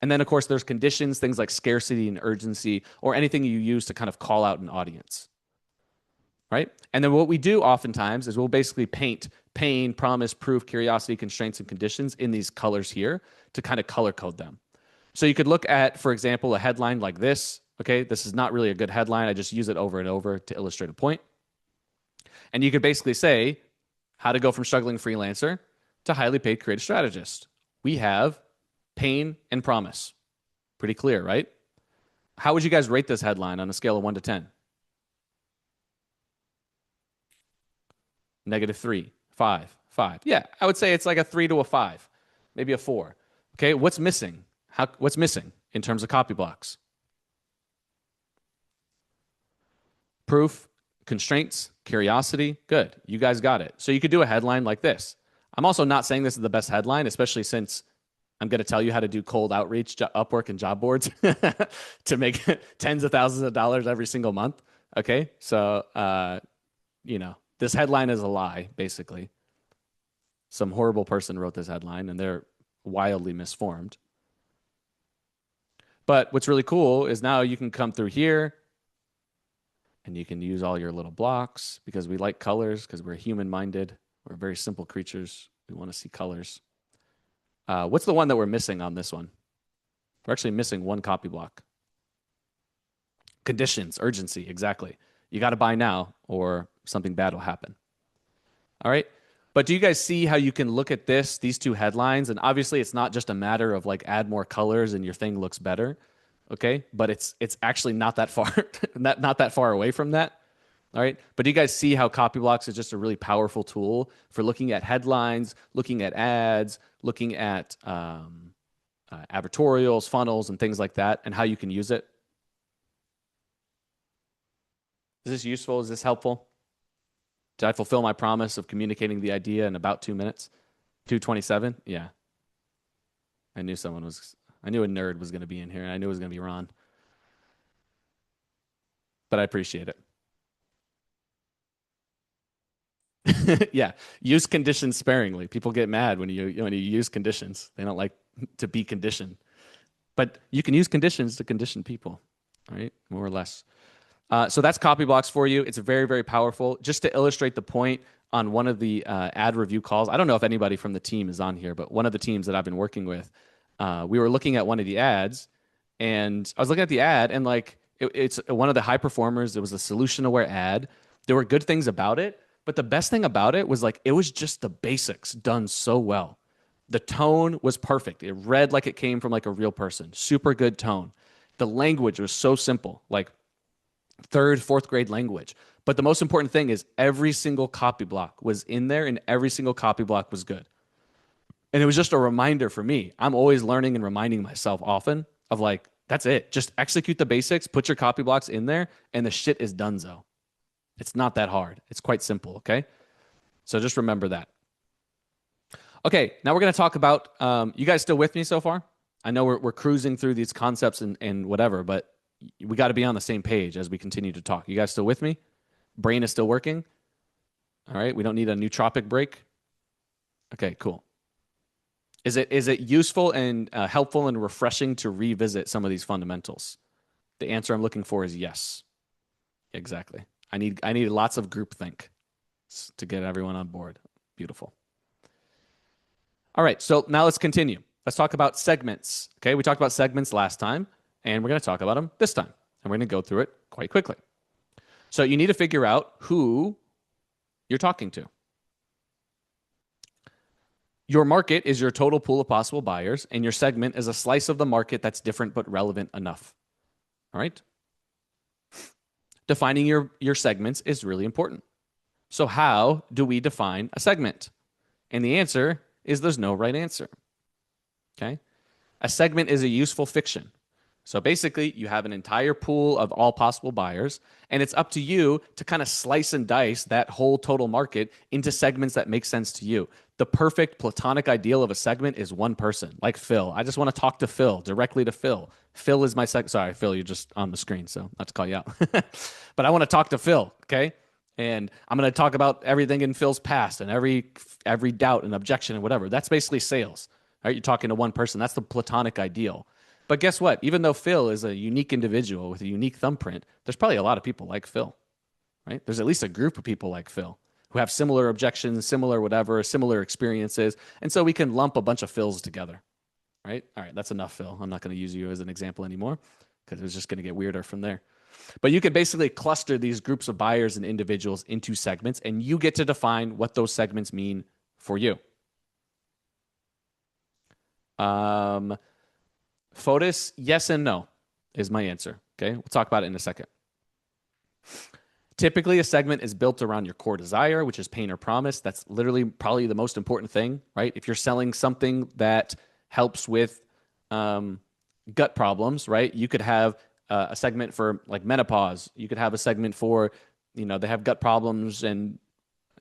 And then, of course, there's conditions, things like scarcity and urgency, or anything you use to kind of call out an audience, right? And then what we do oftentimes is we'll basically paint pain, promise, proof, curiosity, constraints, and conditions in these colors here to kind of color code them. So you could look at, for example, a headline like this. Okay, this is not really a good headline. I just use it over and over to illustrate a point. And you could basically say, how to go from struggling freelancer to highly paid creative strategist. We have pain and promise. Pretty clear, right? How would you guys rate this headline on a scale of 1 to 10? -3, 5, 5. Yeah, I would say it's like a 3 to a 5, maybe a 4. Okay, what's missing? What's missing in terms of copy blocks? Proof, constraints, curiosity. Good, you guys got it. So you could do a headline like this. I'm also not saying this is the best headline, especially since I'm going to tell you how to do cold outreach, Upwork, and job boards to make tens of thousands of dollars every single month. Okay, so this headline is a lie, basically. Some horrible person wrote this headline, and they're wildly misformed. But what's really cool is now you can come through here, and you can use all your little blocks because we like colors because we're human-minded. We're very simple creatures. We want to see colors. What's the one that we're missing on this one? We're actually missing one copy block. Conditions, urgency, exactly. You got to buy now or something bad will happen. All right. But do you guys see how you can look at these 2 headlines? And obviously it's not just a matter of like add more colors and your thing looks better. okay? But it's actually not that far, not that far away from that. All right. But do you guys see how Copyblocks is just a really powerful tool for looking at headlines, looking at ads, looking at advertorials, funnels, and things like that, and how you can use it? Is this useful? Is this helpful? Did I fulfill my promise of communicating the idea in about 2 minutes? 2:27? Yeah. I knew a nerd was going to be in here, and I knew it was going to be Ron. But I appreciate it. Yeah, use conditions sparingly. People get mad when you use conditions. They don't like to be conditioned. But you can use conditions to condition people, right? More or less. So that's Copyblocks for you. It's very, very powerful. Just to illustrate the point, on one of the ad review calls, I don't know if anybody from the team is on here, but one of the teams that I've been working with, we were looking at one of the ads, and I was looking at the ad, and like it's one of the high performers. It was a solution-aware ad. There were good things about it, but the best thing about it was like it was just the basics done so well. The tone was perfect. It read like it came from like a real person. Super good tone. The language was so simple, like third, fourth grade language. But the most important thing is every single copy block was in there, and every single copy block was good. And it was just a reminder for me. I'm always learning and reminding myself often of like, that's it. Just execute the basics, put your copy blocks in there, and the shit is donezo. It's not that hard. It's quite simple, okay? So just remember that. Okay, now we're going to talk about, you guys still with me so far? I know we're cruising through these concepts and whatever, but we got to be on the same page as we continue to talk. You guys still with me? Brain is still working? All right, we don't need a nootropic break? Okay, cool. Is it useful and helpful and refreshing to revisit some of these fundamentals? The answer I'm looking for is yes. Exactly. I need lots of groupthink to get everyone on board. Beautiful. All right, so now let's continue. Let's talk about segments. Okay, we talked about segments last time, and we're going to talk about them this time. And we're going to go through it quite quickly. So you need to figure out who you're talking to. Your market is your total pool of possible buyers, and your segment is a slice of the market that's different but relevant enough. All right? Defining your segments is really important. So how do we define a segment? And the answer is there's no right answer. Okay? A segment is a useful fiction. So basically, you have an entire pool of all possible buyers, and it's up to you to kind of slice and dice that whole total market into segments that make sense to you. The perfect platonic ideal of a segment is one person, like Phil. I just want to talk to Phil, directly to Phil. Phil is my Sorry, Phil, you're just on the screen, so not to call you out. But I want to talk to Phil, okay? And I'm going to talk about everything in Phil's past and every doubt and objection and whatever. That's basically sales. Right? You're talking to one person. That's the platonic ideal. But guess what? Even though Phil is a unique individual with a unique thumbprint, there's probably a lot of people like Phil, right? There's at least a group of people like Phil who have similar objections, similar whatever, similar experiences. And so we can lump a bunch of Phils together, right? All right, that's enough, Phil. I'm not going to use you as an example anymore because it's just going to get weirder from there. But you can basically cluster these groups of buyers and individuals into segments, and you get to define what those segments mean for you. Fotis, yes and no is my answer. Okay, we'll talk about it in a second. Typically, a segment is built around your core desire, which is pain or promise. That's literally probably the most important thing, right? If you're selling something that helps with gut problems, right? You could have a segment for like menopause. You could have a segment for, they have gut problems, and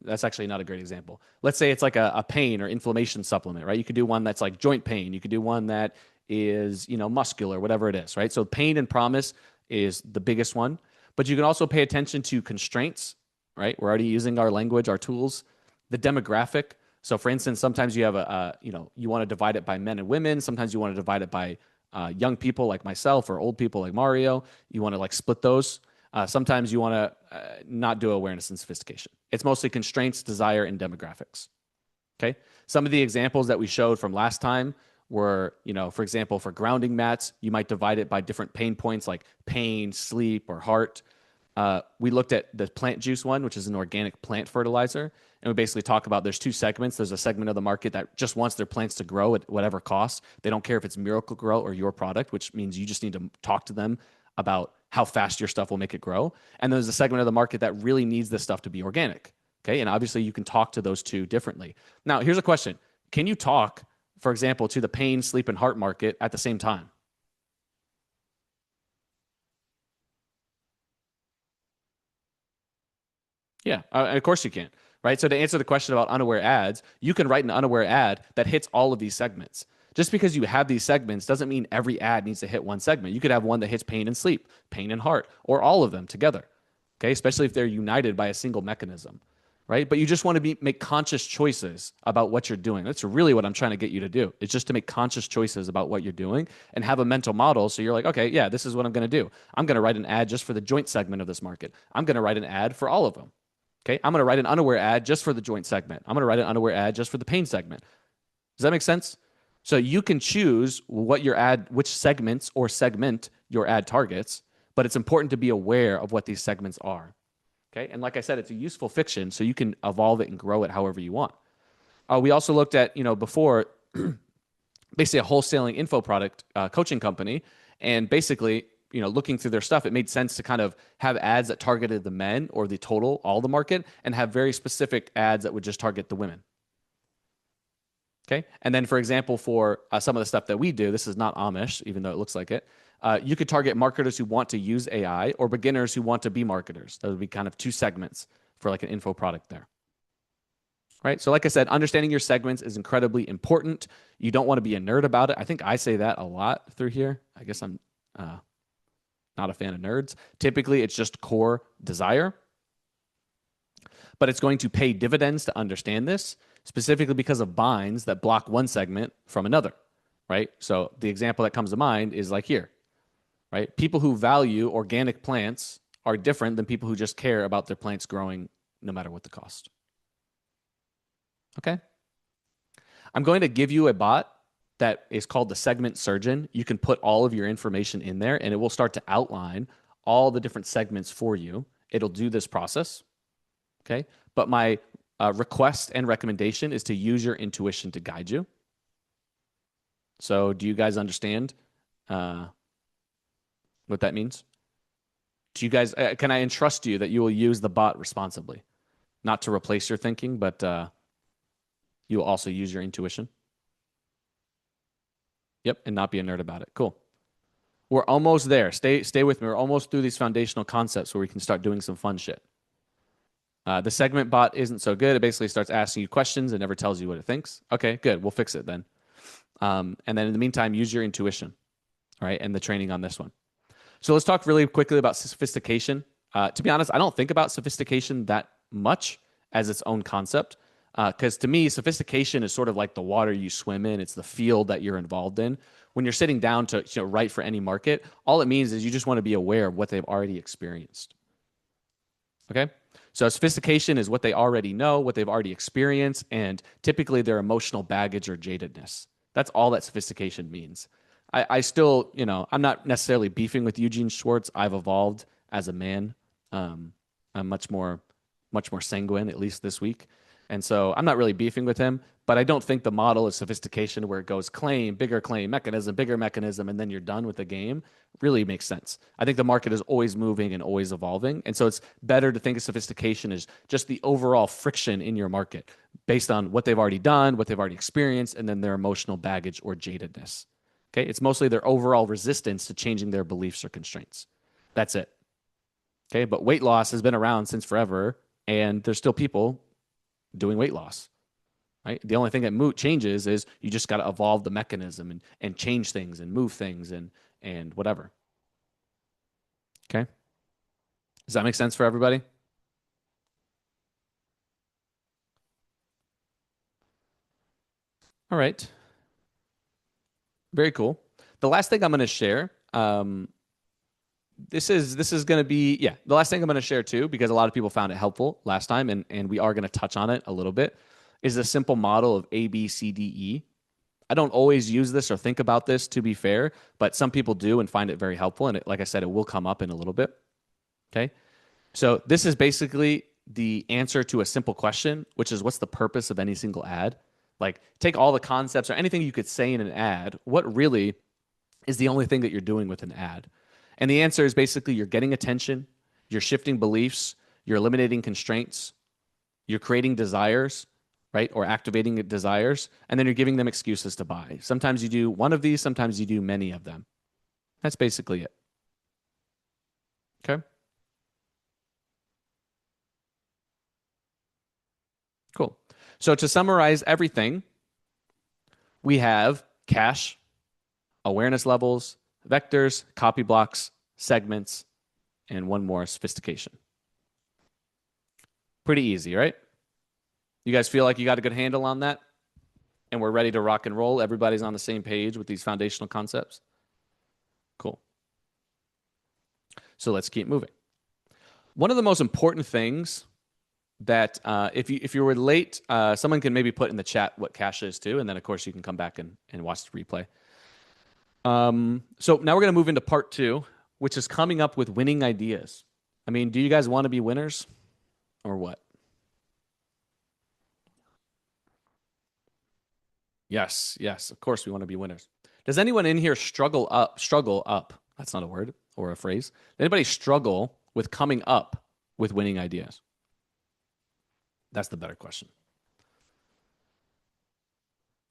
that's actually not a great example. Let's say it's like a pain or inflammation supplement, right? You could do one that's like joint pain. You could do one that is, muscular, whatever it is, right? So pain and promise is the biggest one, but you can also pay attention to constraints, right? We're already using our language, our tools, the demographic. So for instance, sometimes you have you want to divide it by men and women. Sometimes you want to divide it by young people like myself or old people like Mario. You want to like split those. Sometimes you want to not do awareness and sophistication. It's mostly constraints, desire, and demographics. Okay. Some of the examples that we showed from last time were, for example, for grounding mats, you might divide it by different pain points like pain, sleep, or heart. We looked at the plant juice one, which is an organic plant fertilizer. And we basically talk about there's two segments. There's a segment of the market that just wants their plants to grow at whatever cost. They don't care if it's Miracle-Gro or your product, which means you just need to talk to them about how fast your stuff will make it grow. And there's a segment of the market that really needs this stuff to be organic. Okay. And obviously you can talk to those two differently. Now, here's a question. Can you talk, for example, to the pain, sleep, and heart market at the same time? Yeah, of course you can, right? So to answer the question about unaware ads, you can write an unaware ad that hits all of these segments. Just because you have these segments doesn't mean every ad needs to hit one segment. You could have one that hits pain and sleep, pain and heart, or all of them together. Okay, especially if they're united by a single mechanism, right? But you just want to make conscious choices about what you're doing. That's really what I'm trying to get you to do. It's just to make conscious choices about what you're doing and have a mental model. So you're like, okay, yeah, this is what I'm going to do. I'm going to write an ad just for the joint segment of this market. I'm going to write an ad for all of them. Okay, I'm going to write an unaware ad just for the joint segment. I'm going to write an unaware ad just for the pain segment. Does that make sense? So you can choose what your ad, which segments or segment your ad targets, but it's important to be aware of what these segments are. Okay, and like I said, it's a useful fiction, so you can evolve it and grow it however you want. We also looked at, before, basically a wholesaling info product coaching company, and basically, looking through their stuff, it made sense to kind of have ads that targeted the men or the total, all the market, and have very specific ads that would just target the women. Okay. And then, for example, for some of the stuff that we do, this is not Amish, even though it looks like it. You could target marketers who want to use AI or beginners who want to be marketers. That would be kind of two segments for like an info product there. Right. So like I said, understanding your segments is incredibly important. You don't want to be a nerd about it. I think I say that a lot through here. I guess I'm not a fan of nerds. Typically, it's just core desire. But it's going to pay dividends to understand this, specifically because of binds that block one segment from another, right? So the example that comes to mind is like here, right? People who value organic plants are different than people who just care about their plants growing no matter what the cost. Okay? I'm going to give you a bot that is called the Segment Surgeon. You can put all of your information in there and it will start to outline all the different segments for you. It'll do this process. Okay. But my request and recommendation is to use your intuition to guide you. So do you guys understand what that means? Do you guys, can I entrust you that you will use the bot responsibly? Not to replace your thinking, but you will also use your intuition. Yep, and not be a nerd about it. Cool. We're almost there. Stay with me. We're almost through these foundational concepts where we can start doing some fun shit. The segment bot isn't so good. It basically starts asking you questions and never tells you what it thinks. Okay, good. We'll fix it then. And then in the meantime, use your intuition, right? And the training on this one. So let's talk really quickly about sophistication. To be honest, I don't think about sophistication that much as its own concept. Because to me, sophistication is sort of like the water you swim in. It's the field that you're involved in. When you're sitting down to write for any market, all it means is you just want to be aware of what they've already experienced. Okay? So sophistication is what they already know, what they've already experienced, and typically their emotional baggage or jadedness. That's all that sophistication means. I still, I'm not necessarily beefing with Eugene Schwartz. I've evolved as a man. I'm much more sanguine, at least this week. And so I'm not really beefing with him, but I don't think the model is sophistication where it goes claim, bigger mechanism, and then you're done with the game really makes sense. I think the market is always moving and always evolving. And so it's better to think of sophistication as just the overall friction in your market based on what they've already done, what they've already experienced, and then their emotional baggage or jadedness. Okay. It's mostly their overall resistance to changing their beliefs or constraints. That's it. Okay. But weight loss has been around since forever, and there's still people doing weight loss, right? The only thing that changes is you just got to evolve the mechanism and change things and move things and whatever. Okay. Does that make sense for everybody? All right. Very cool. The last thing I'm going to share, this is going to be, the last thing I'm going to share too, because a lot of people found it helpful last time, and we are going to touch on it a little bit, is a simple model of A, B, C, D, E. I don't always use this or think about this, to be fair, but some people do and find it very helpful. And like I said, it will come up in a little bit. Okay. So this is basically the answer to a simple question, which is what's the purpose of any single ad? Like take all the concepts or anything you could say in an ad. What really is the only thing that you're doing with an ad? And the answer is basically you're getting attention, you're shifting beliefs, you're eliminating constraints, you're creating desires, right? Or activating desires, and then you're giving them excuses to buy. Sometimes you do one of these, sometimes you do many of them. That's basically it. Okay. Cool. So to summarize everything, we have cache, awareness levels, vectors, copy blocks, segments, and one more, sophistication. Pretty easy, right? You guys feel like you got a good handle on that? And we're ready to rock and roll? Everybody's on the same page with these foundational concepts? Cool. So let's keep moving. One of the most important things that if you were late, someone can maybe put in the chat what cache is too, and then of course you can come back and watch the replay. So now we're going to move into part 2, which is coming up with winning ideas. I mean, do you guys want to be winners or what? Yes, yes, of course we want to be winners. Does anyone in here struggle up? That's not a word or a phrase. Anybody struggle with coming up with winning ideas? That's the better question.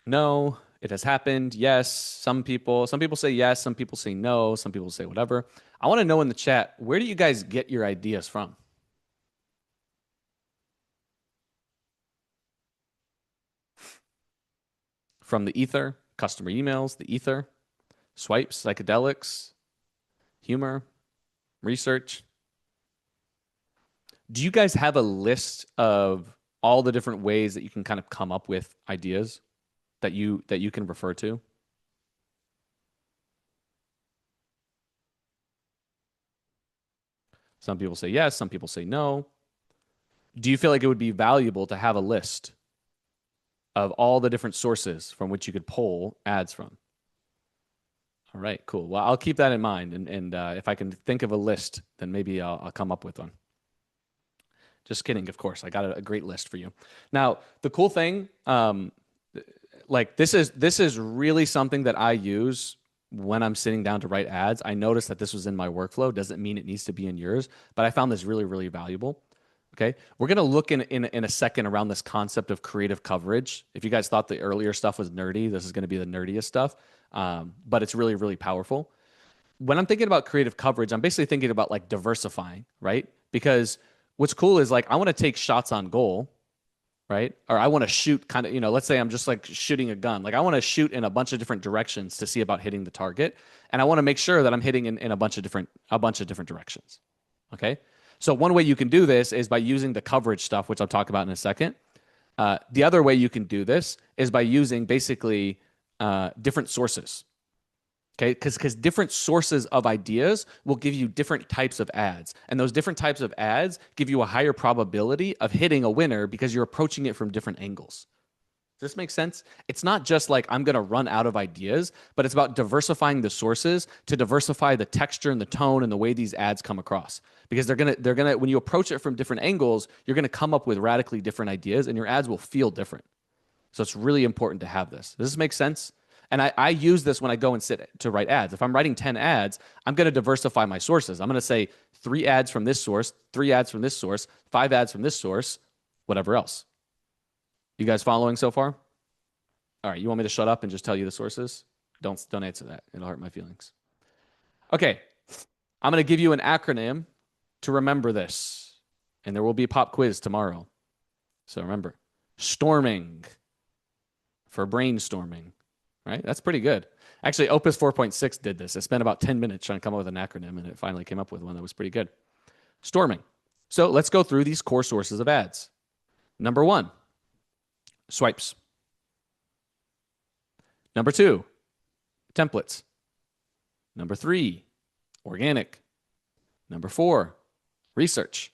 No, it has happened. Yes, some people say yes, some people say no, some people say whatever. I want to know in the chat, where do you guys get your ideas from? From the ether, customer emails, the ether, swipes, psychedelics, humor, research. Do you guys have a list of all the different ways that you can kind of come up with ideas that you can refer to? Some people say yes, some people say no. Do you feel like it would be valuable to have a list of all the different sources from which you could pull ads from? All right, cool. Well, I'll keep that in mind, and if I can think of a list, then maybe I'll come up with one. Just kidding, of course. I got a great list for you. Now, the cool thing, like this is really something that I use when I'm sitting down to write ads. I noticed that this was in my workflow. Doesn't mean it needs to be in yours, but I found this really, really valuable. Okay, we're gonna look in a second around this concept of creative coverage. If you guys thought the earlier stuff was nerdy, this is gonna be the nerdiest stuff, but it's really, really powerful. When I'm thinking about creative coverage, I'm basically thinking about like diversifying, right? Because what's cool is like I want to take shots on goal, right? Or I want to shoot kind of, let's say I'm just like shooting a gun. Like I want to shoot in a bunch of different directions to see about hitting the target. And I want to make sure that I'm hitting in a bunch of different directions. Okay. So one way you can do this is by using the coverage stuff, which I'll talk about in a second. The other way you can do this is by using basically different sources. Okay, because different sources of ideas will give you different types of ads. And those different types of ads give you a higher probability of hitting a winner because you're approaching it from different angles. Does this make sense? It's not just like I'm going to run out of ideas, but it's about diversifying the sources to diversify the texture and the tone and the way these ads come across. Because they're gonna when you approach it from different angles, you're gonna come up with radically different ideas and your ads will feel different. So it's really important to have this. Does this make sense? And I use this when I go and sit to write ads. If I'm writing 10 ads, I'm going to diversify my sources. I'm going to say 3 ads from this source, 3 ads from this source, 5 ads from this source, whatever else. You guys following so far? All right, you want me to shut up and just tell you the sources? Don't answer that. It'll hurt my feelings. Okay, I'm going to give you an acronym to remember this. And there will be a pop quiz tomorrow. So remember, storming for brainstorming. Right? That's pretty good. Actually, Opus 4.6 did this. It spent about 10 minutes trying to come up with an acronym, and it finally came up with one that was pretty good. Storming. So let's go through these core sources of ads. Number 1, swipes. Number 2, templates. Number 3, organic. Number 4, research.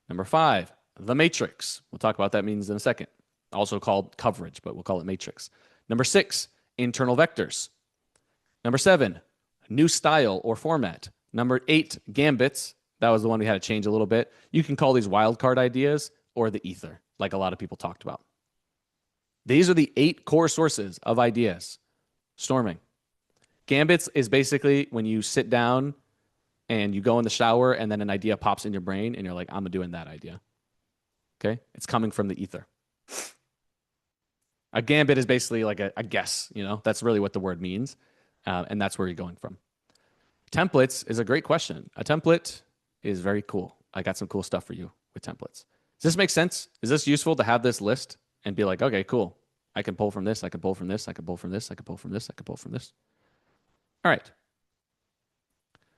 Number 5, the matrix. We'll talk about what that means in a second. Also called coverage, but we'll call it matrix. Number 6, internal vectors. Number 7, new style or format. Number 8, gambits. That was the one we had to change a little bit. You can call these wildcard ideas or the ether, like a lot of people talked about. These are the 8 core sources of ideas. Storming. Gambits is basically when you sit down and you go in the shower and then an idea pops in your brain and you're like, I'm doing that idea. Okay? It's coming from the ether. A gambit is basically like a guess, you know? That's really what the word means. And that's where you're going from. Templates is a great question. A template is very cool. I got some cool stuff for you with templates. Does this make sense? Is this useful to have this list and be like, okay, cool. I can pull from this. I can pull from this. I can pull from this. I can pull from this. I can pull from this. All right.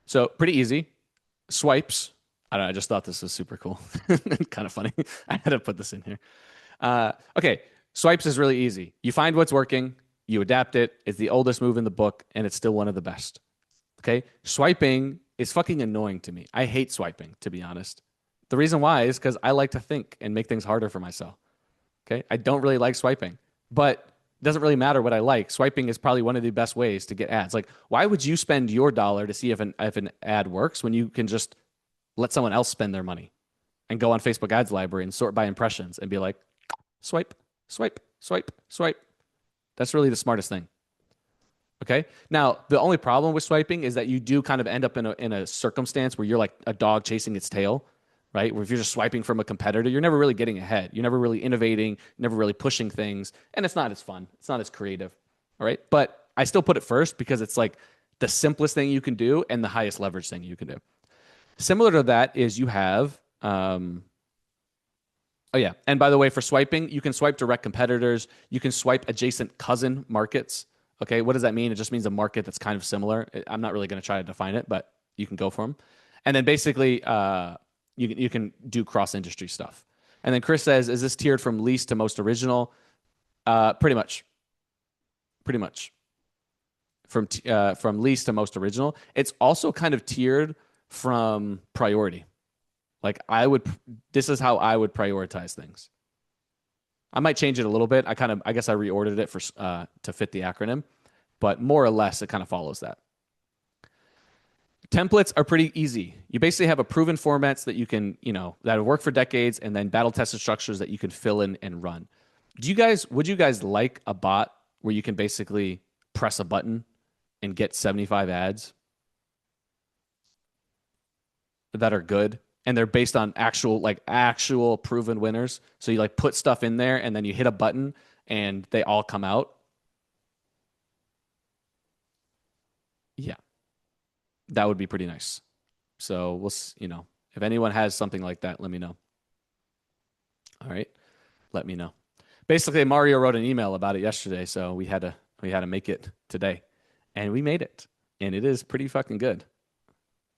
So pretty easy. Swipes. I don't know. I just thought this was super cool. Kind of funny. I had to put this in here. Okay. Swipes is really easy. You find what's working. You adapt it. It's the oldest move in the book, and it's still one of the best. Okay. Swiping is fucking annoying to me. I hate swiping, to be honest. The reason why is because I like to think and make things harder for myself. Okay. I don't really like swiping, but it doesn't really matter what I like. Swiping is probably one of the best ways to get ads. Like, why would you spend your dollar to see if an ad works when you can just let someone else spend their money and go on Facebook ads library and sort by impressions and be like, swipe, swipe, swipe, swipe. That's really the smartest thing. Okay. Now, the only problem with swiping is that you do kind of end up in a circumstance where you're like a dog chasing its tail, right? Where if you're just swiping from a competitor, you're never really getting ahead. You're never really innovating, never really pushing things. And it's not as fun. It's not as creative. All right. But I still put it first because it's like the simplest thing you can do and the highest leverage thing you can do. Similar to that is you have, oh yeah. And by the way, for swiping, you can swipe direct competitors. You can swipe adjacent cousin markets. Okay. What does that mean? It just means a market that's kind of similar. I'm not really going to try to define it, but you can go for them. And then basically, you can do cross-industry stuff. And then Chris says, is this tiered from least to most original? Pretty much. Pretty much. From least to most original. It's also kind of tiered from priority. Like this is how I would prioritize things. I might change it a little bit. I guess I reordered it to fit the acronym, but more or less it kind of follows that. Templates are pretty easy. You basically have a proven formats that you can, that have worked for decades, and then battle tested structures that you can fill in and run. Would you guys like a bot where you can basically press a button and get 75 ads that are good? And they're based on actual proven winners. So you put stuff in there and then you hit a button and they all come out. Yeah. That would be pretty nice. So we'll, if anyone has something like that, let me know. All right. Let me know. Basically, Mario wrote an email about it yesterday. So we had to make it today, and we made it, and it is pretty fucking good.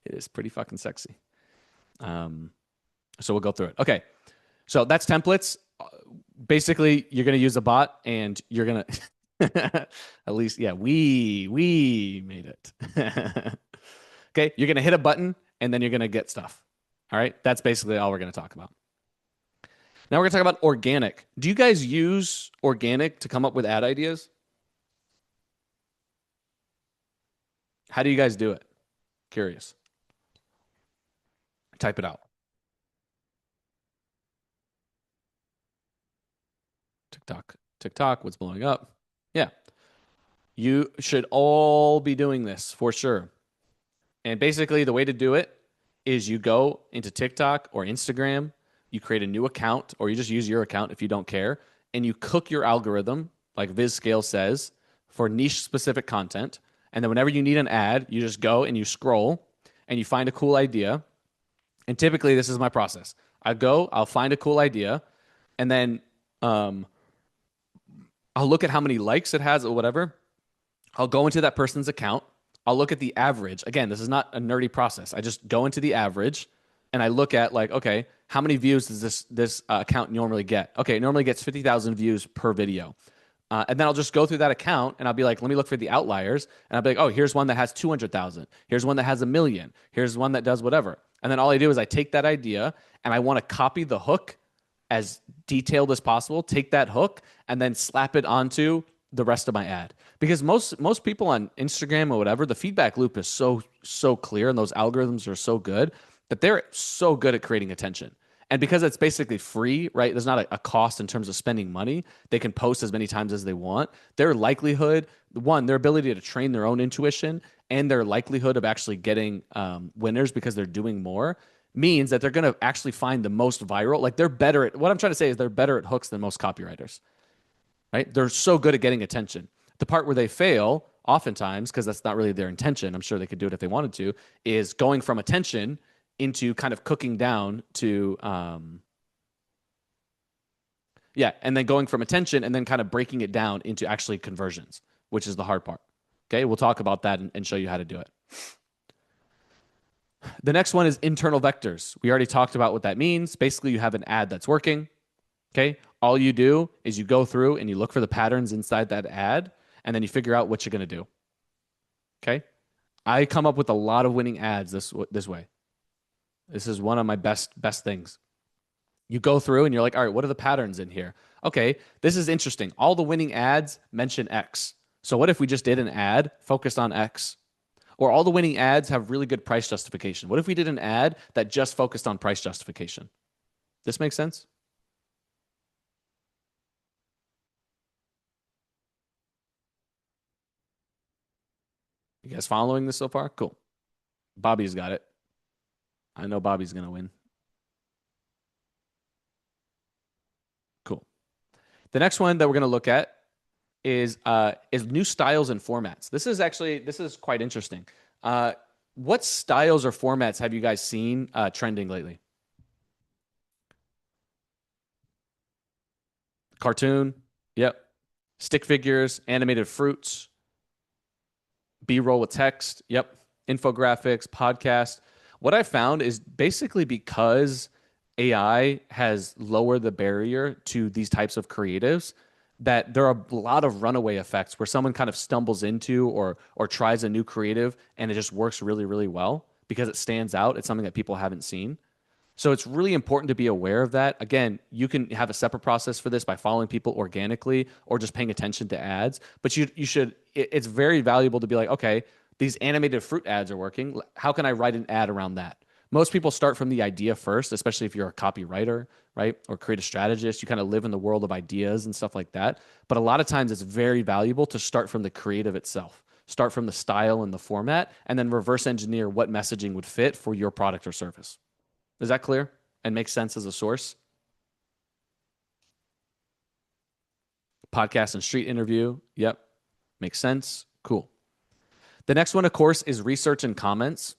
It is pretty fucking sexy. So we'll go through it. Okay. So that's templates. Basically, you're going to use a bot and you're going to, at least, yeah, we made it. Okay. You're going to hit a button and then you're going to get stuff. All right. That's basically all we're going to talk about. Now we're going to talk about organic. Do you guys use organic to come up with ad ideas? How do you guys do it? Curious. Type it out. TikTok, what's blowing up? Yeah. You should all be doing this for sure. And basically the way to do it is you go into TikTok or Instagram, you create a new account, or you just use your account if you don't care, and you cook your algorithm, like VizScale says, for niche specific content. And then whenever you need an ad, you just go and you scroll and you find a cool idea. And typically this is my process. I'll find a cool idea, and then I'll look at how many likes it has or whatever. I'll go into that person's account. I'll look at the average. Again, this is not a nerdy process. I just go into the average and I look at okay, how many views does this account normally get? Okay, it normally gets 50,000 views per video. And then I'll just go through that account and I'll be like, let me look for the outliers. And I'll be like, oh, here's one that has 200,000. Here's one that has 1 million. Here's one that does whatever. And then all I do is I take that idea and I want to copy the hook as detailed as possible, take that hook and then slap it onto the rest of my ad. Because most people on Instagram or whatever, the feedback loop is so clear and those algorithms are so good but they're so good at creating attention. And because it's basically free, right? There's not a cost in terms of spending money. They can post as many times as they want. Their likelihood, one, their ability to train their own intuition and their likelihood of actually getting winners because they're doing more means that they're going to actually find the most viral. Like they're better at what I'm trying to say is they're better at hooks than most copywriters, right? They're so good at getting attention. The part where they fail, oftentimes, because that's not really their intention, I'm sure they could do it if they wanted to, is going from attention into kind of cooking down to and then going from attention and then kind of breaking it down into actually conversions, which is the hard part. Okay, we'll talk about that and show you how to do it. The next one is internal vectors. We already talked about what that means. Basically, you have an ad that's working. Okay, all you do is you go through and you look for the patterns inside that ad, and then you figure out what you're going to do. Okay, I come up with a lot of winning ads this way. This is one of my best things. You go through and you're like, all right, what are the patterns in here? Okay, this is interesting. All the winning ads mention X. So what if we just did an ad focused on X? Or all the winning ads have really good price justification. What if we did an ad that just focused on price justification? This makes sense? You guys following this so far? Cool. Bobby's got it. I know Bobby's going to win. Cool. The next one that we're going to look at is new styles and formats. This is quite interesting. What styles or formats have you guys seen trending lately? Cartoon. Yep. Stick figures, animated fruits, B-roll with text. Yep. Infographics, podcast. What I found is basically because AI has lowered the barrier to these types of creatives, that there are a lot of runaway effects where someone kind of stumbles into or tries a new creative and it just works really, really well because it stands out. It's something that people haven't seen. So it's really important to be aware of that. Again, you can have a separate process for this by following people organically or just paying attention to ads. But it's very valuable to be like, okay, these animated fruit ads are working. How can I write an ad around that? Most people start from the idea first, especially if you're a copywriter, right? Or creative strategist. You kind of live in the world of ideas and stuff like that. But a lot of times it's very valuable to start from the creative itself. Start from the style and the format, and then reverse engineer what messaging would fit for your product or service. Is that clear and makes sense as a source? Podcast and street interview. Yep. Makes sense. Cool. The next one, of course, is research and comments.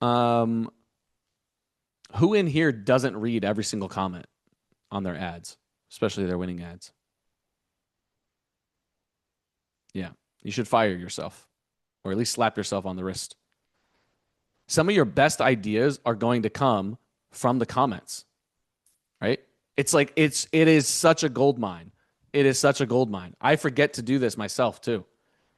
Who in here doesn't read every single comment on their ads, especially their winning ads? Yeah. You should fire yourself or at least slap yourself on the wrist. Some of your best ideas are going to come from the comments, right? It's like, it is such a gold mine. It is such a gold mine. I forget to do this myself too.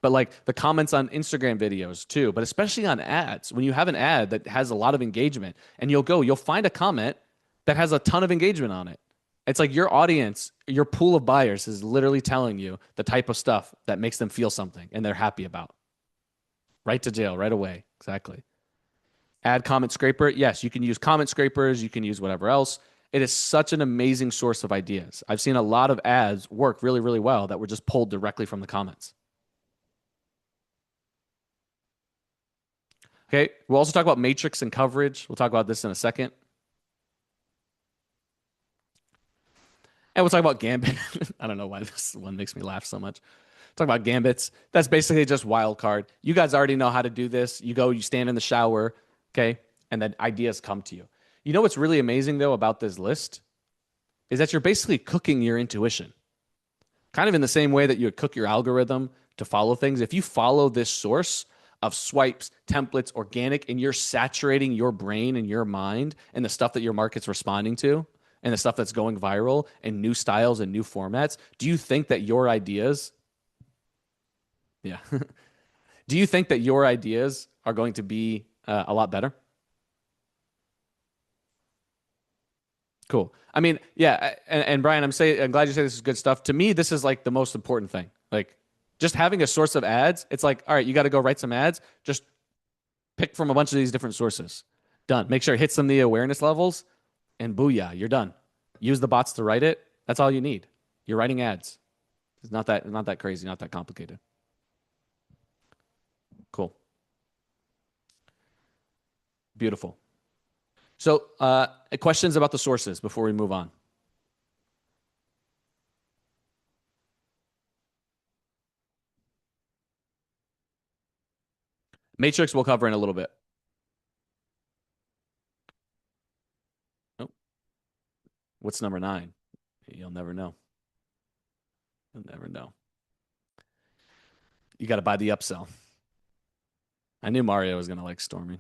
But like the comments on Instagram videos too, but especially on ads, when you have an ad that has a lot of engagement and you'll find a comment that has a ton of engagement on it. It's like your audience, your pool of buyers is literally telling you the type of stuff that makes them feel something and they're happy about. Right to jail, right away. Exactly. Ad comment scraper. Yes, you can use comment scrapers. You can use whatever else. It is such an amazing source of ideas. I've seen a lot of ads work really, really well that were just pulled directly from the comments. Okay, we'll also talk about matrix and coverage. We'll talk about this in a second. And we'll talk about Gambit. I don't know why this one makes me laugh so much. Talk about Gambits. That's basically just wildcard. You guys already know how to do this. You stand in the shower, okay, and then ideas come to you. You know what's really amazing, though, about this list is that you're basically cooking your intuition. Kind of in the same way that you would cook your algorithm to follow things. If you follow this source of swipes, templates, organic, and you're saturating your brain and your mind and the stuff that your market's responding to and the stuff that's going viral and new styles and new formats, do you think that your ideas... Yeah. Do you think that your ideas are going to be a lot better? Cool. I mean, yeah. And Brian, I'm glad you say this is good stuff. To me, this is like the most important thing. Like just having a source of ads. It's like, all right, you got to go write some ads. Just pick from a bunch of these different sources. Done. Make sure it hits some of the awareness levels, and booyah, you're done. Use the bots to write it. That's all you need. You're writing ads. It's not that crazy, not that complicated. Cool. Beautiful. So, questions about the sources before we move on? Matrix we'll cover in a little bit. Oh, what's number 9? You'll never know. You'll never know. You got to buy the upsell. I knew Mario was going to like storming.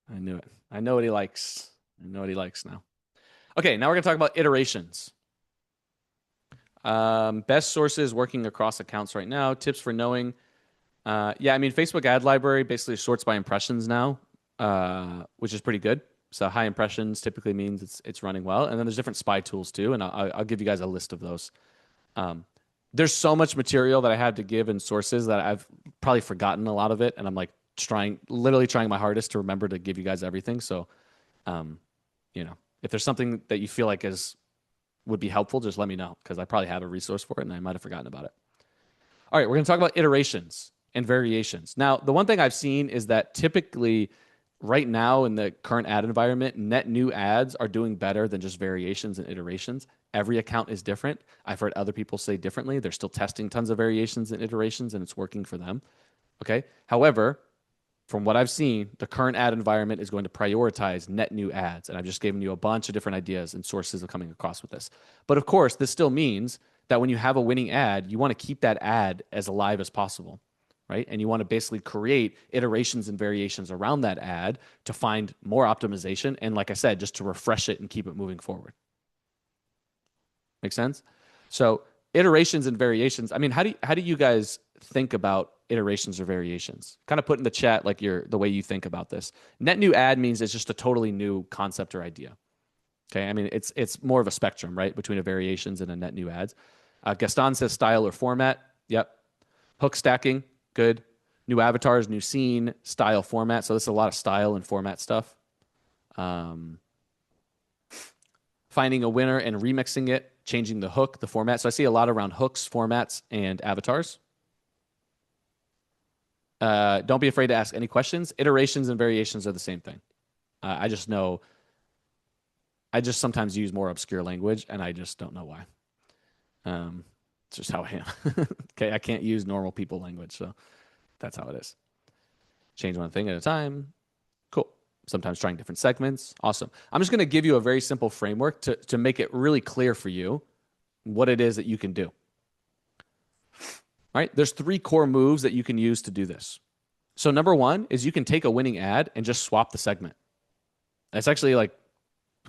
I knew it. I know what he likes. I know what he likes now. Okay, now we're going to talk about iterations. Best sources working across accounts right now. Tips for knowing. Yeah, I mean, Facebook ad library basically sorts by impressions now, which is pretty good. So high impressions typically means it's running well. And then there's different spy tools too, and I'll give you guys a list of those. There's so much material that I had to give in sources that I've probably forgotten a lot of it, and I'm like literally trying my hardest to remember to give you guys everything. So, if there's something that you feel like would be helpful, just let me know, because I probably have a resource for it and I might have forgotten about it. All right, we're going to talk about iterations and variations. Now, the one thing I've seen is that typically right now in the current ad environment, net new ads are doing better than just variations and iterations. Every account is different. I've heard other people say differently. They're still testing tons of variations and iterations, and it's working for them. Okay. However, from what I've seen, the current ad environment is going to prioritize net new ads. And I've just given you a bunch of different ideas and sources of coming across with this. But of course, this still means that when you have a winning ad, you want to keep that ad as alive as possible, right? And you want to basically create iterations and variations around that ad to find more optimization. And like I said, just to refresh it and keep it moving forward. Make sense? So iterations and variations. I mean, how do you guys think about iterations or variations? Kind of put in the chat like the way you think about this. Net new ad means it's just a totally new concept or idea. Okay, I mean it's more of a spectrum, right, between a variations and a net new ads. Gaston says style or format. Yep. Hook stacking, good. New avatars, new scene, style, format. So this is a lot of style and format stuff. Finding a winner and remixing it, changing the hook, the format. So I see a lot around hooks, formats, and avatars. Don't be afraid to ask any questions. Iterations and variations are the same thing. I just sometimes use more obscure language, and I just don't know why. It's just how I am. Okay, I can't use normal people language, so that's how it is. Change one thing at a time. Cool. Sometimes trying different segments. Awesome. I'm just going to give you a very simple framework to make it really clear for you what it is that you can do. All right, there's 3 core moves that you can use to do this. So number 1 is you can take a winning ad and just swap the segment. That's actually like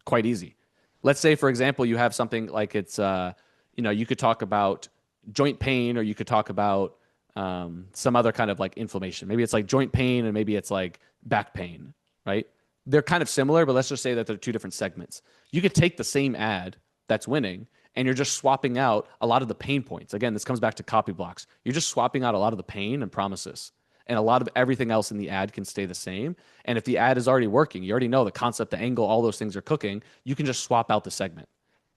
quite easy. Let's say, for example, you have something like it's, you could talk about joint pain, or you could talk about some other kind of like inflammation. Maybe it's like joint pain, and maybe it's like back pain, right? They're kind of similar, but let's just say that they're 2 different segments. You could take the same ad that's winning, and you're just swapping out a lot of the pain points. Again, this comes back to copy blocks. You're just swapping out a lot of the pain and promises. And a lot of everything else in the ad can stay the same. And if the ad is already working, you already know the concept, the angle, all those things are cooking, you can just swap out the segment,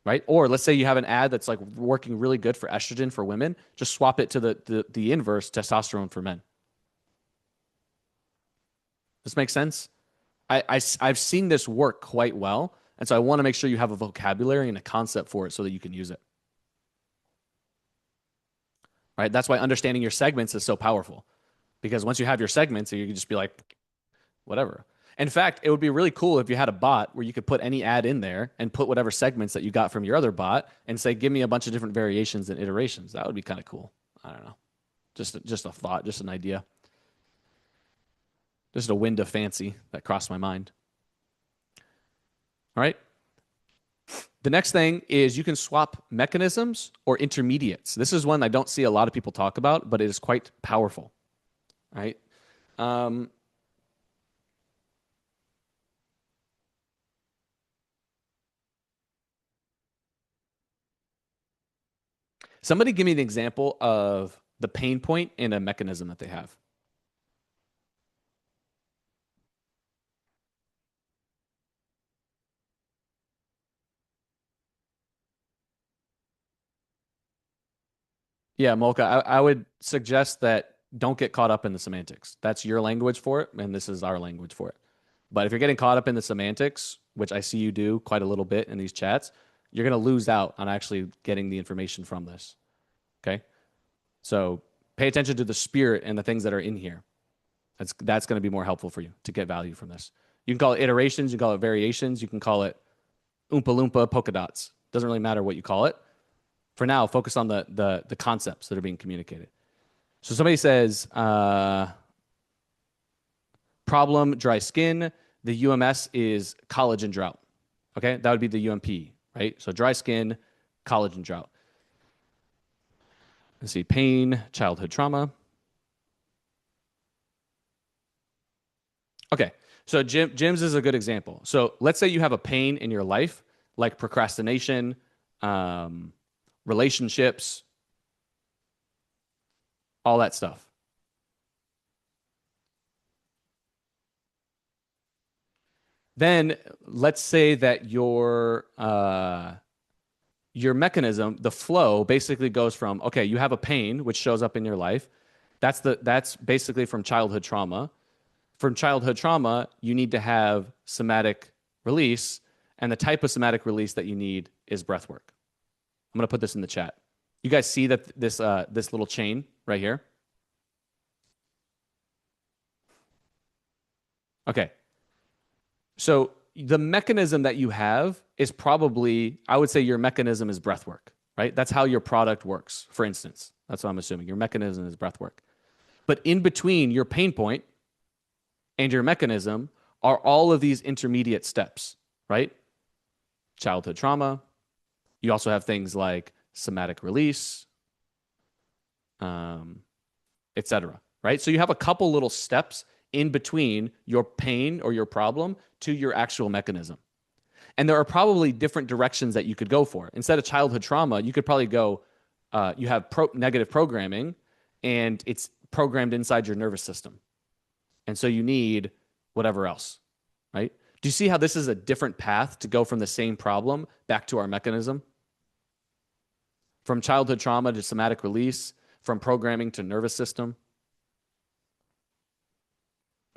right? Or let's say you have an ad that's like working really good for estrogen for women, just swap it to the inverse, testosterone for men. This makes sense? I've seen this work quite well. And so I want to make sure you have a vocabulary and a concept for it so that you can use it. Right? That's why understanding your segments is so powerful. Because once you have your segments, you can just be like, whatever. In fact, it would be really cool if you had a bot where you could put any ad in there and put whatever segments that you got from your other bot and say, give me a bunch of different variations and iterations. That would be kind of cool. I don't know. Just a thought, just an idea. Just a wind of fancy that crossed my mind. All right. The next thing is you can swap mechanisms or intermediates. This is one I don't see a lot of people talk about, but it is quite powerful. All right. Somebody give me an example of the pain point in a mechanism that they have. Yeah, Molka, I would suggest that don't get caught up in the semantics. That's your language for it, and this is our language for it. But if you're getting caught up in the semantics, which I see you do quite a little bit in these chats, you're going to lose out on actually getting the information from this. Okay? So pay attention to the spirit and the things that are in here. That's going to be more helpful for you to get value from this. You can call it iterations, you can call it variations, you can call it Oompa Loompa polka dots. Doesn't really matter what you call it. For now, focus on the concepts that are being communicated. So somebody says, problem, dry skin. The UMS is collagen drought. Okay, that would be the UMP, right? So dry skin, collagen drought. Let's see, pain, childhood trauma. Okay, so gyms is a good example. So let's say you have a pain in your life, like procrastination, relationships, all that stuff. Then let's say that your mechanism, the flow, basically goes from, okay, you have a pain which shows up in your life. That's basically from childhood trauma. From childhood trauma, you need to have somatic release, and the type of somatic release that you need is breath work. I'm going to put this in the chat. You guys see that this little chain right here? Okay. So the mechanism that you have is probably, I would say your mechanism is breath work, right? That's how your product works, for instance. That's what I'm assuming. Your mechanism is breath work. But in between your pain point and your mechanism are all of these intermediate steps, right? Childhood trauma. You also have things like somatic release, etc. Right? So you have a couple little steps in between your pain or your problem to your actual mechanism. And there are probably different directions that you could go for. Instead of childhood trauma, you could probably go, you have negative programming, and it's programmed inside your nervous system. And so you need whatever else, right? Do you see how this is a different path to go from the same problem back to our mechanism? From childhood trauma to somatic release, from programming to nervous system.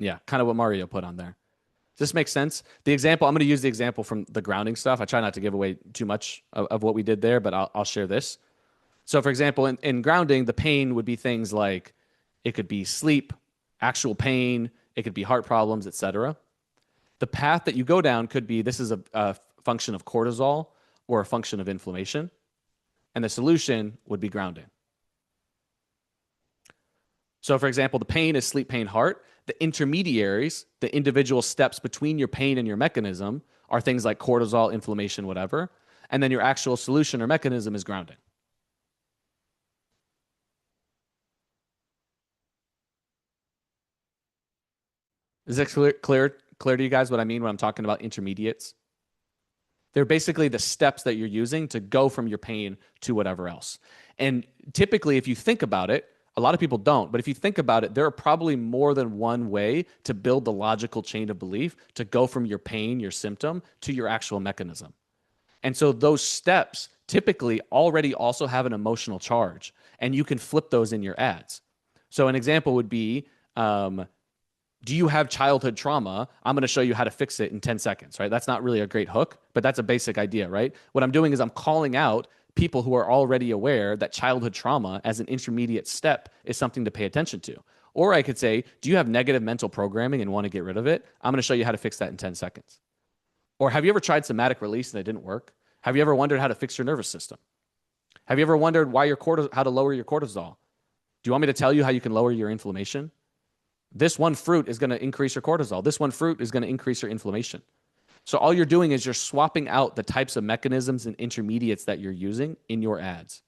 Yeah, kind of what Mario put on there. Does this make sense? The example, I'm going to use the example from the grounding stuff. I try not to give away too much of what we did there, but I'll share this. So for example, in grounding, the pain would be things like, it could be sleep, actual pain, it could be heart problems, etc. The path that you go down could be, this is a function of cortisol or a function of inflammation. And the solution would be grounding. So for example, the pain is sleep, pain, heart. The intermediaries, the individual steps between your pain and your mechanism, are things like cortisol, inflammation, whatever. And then your actual solution or mechanism is grounding. Is it clear to you guys what I mean when I'm talking about intermediates? They're basically the steps that you're using to go from your pain to whatever else. And typically, if you think about it, a lot of people don't, but if you think about it, there are probably more than one way to build the logical chain of belief to go from your pain, your symptom, to your actual mechanism. And so those steps typically already also have an emotional charge, and you can flip those in your ads. So an example would be, do you have childhood trauma? I'm going to show you how to fix it in 10 seconds, right? That's not really a great hook, but that's a basic idea, right? What I'm doing is I'm calling out people who are already aware that childhood trauma as an intermediate step is something to pay attention to. Or I could say, do you have negative mental programming and want to get rid of it? I'm going to show you how to fix that in 10 seconds. Or have you ever tried somatic release and it didn't work? Have you ever wondered how to fix your nervous system? Have you ever wondered how to lower your cortisol? Do you want me to tell you how you can lower your inflammation? This one fruit is going to increase your cortisol. This one fruit is going to increase your inflammation. So all you're doing is you're swapping out the types of mechanisms and intermediates that you're using in your ads.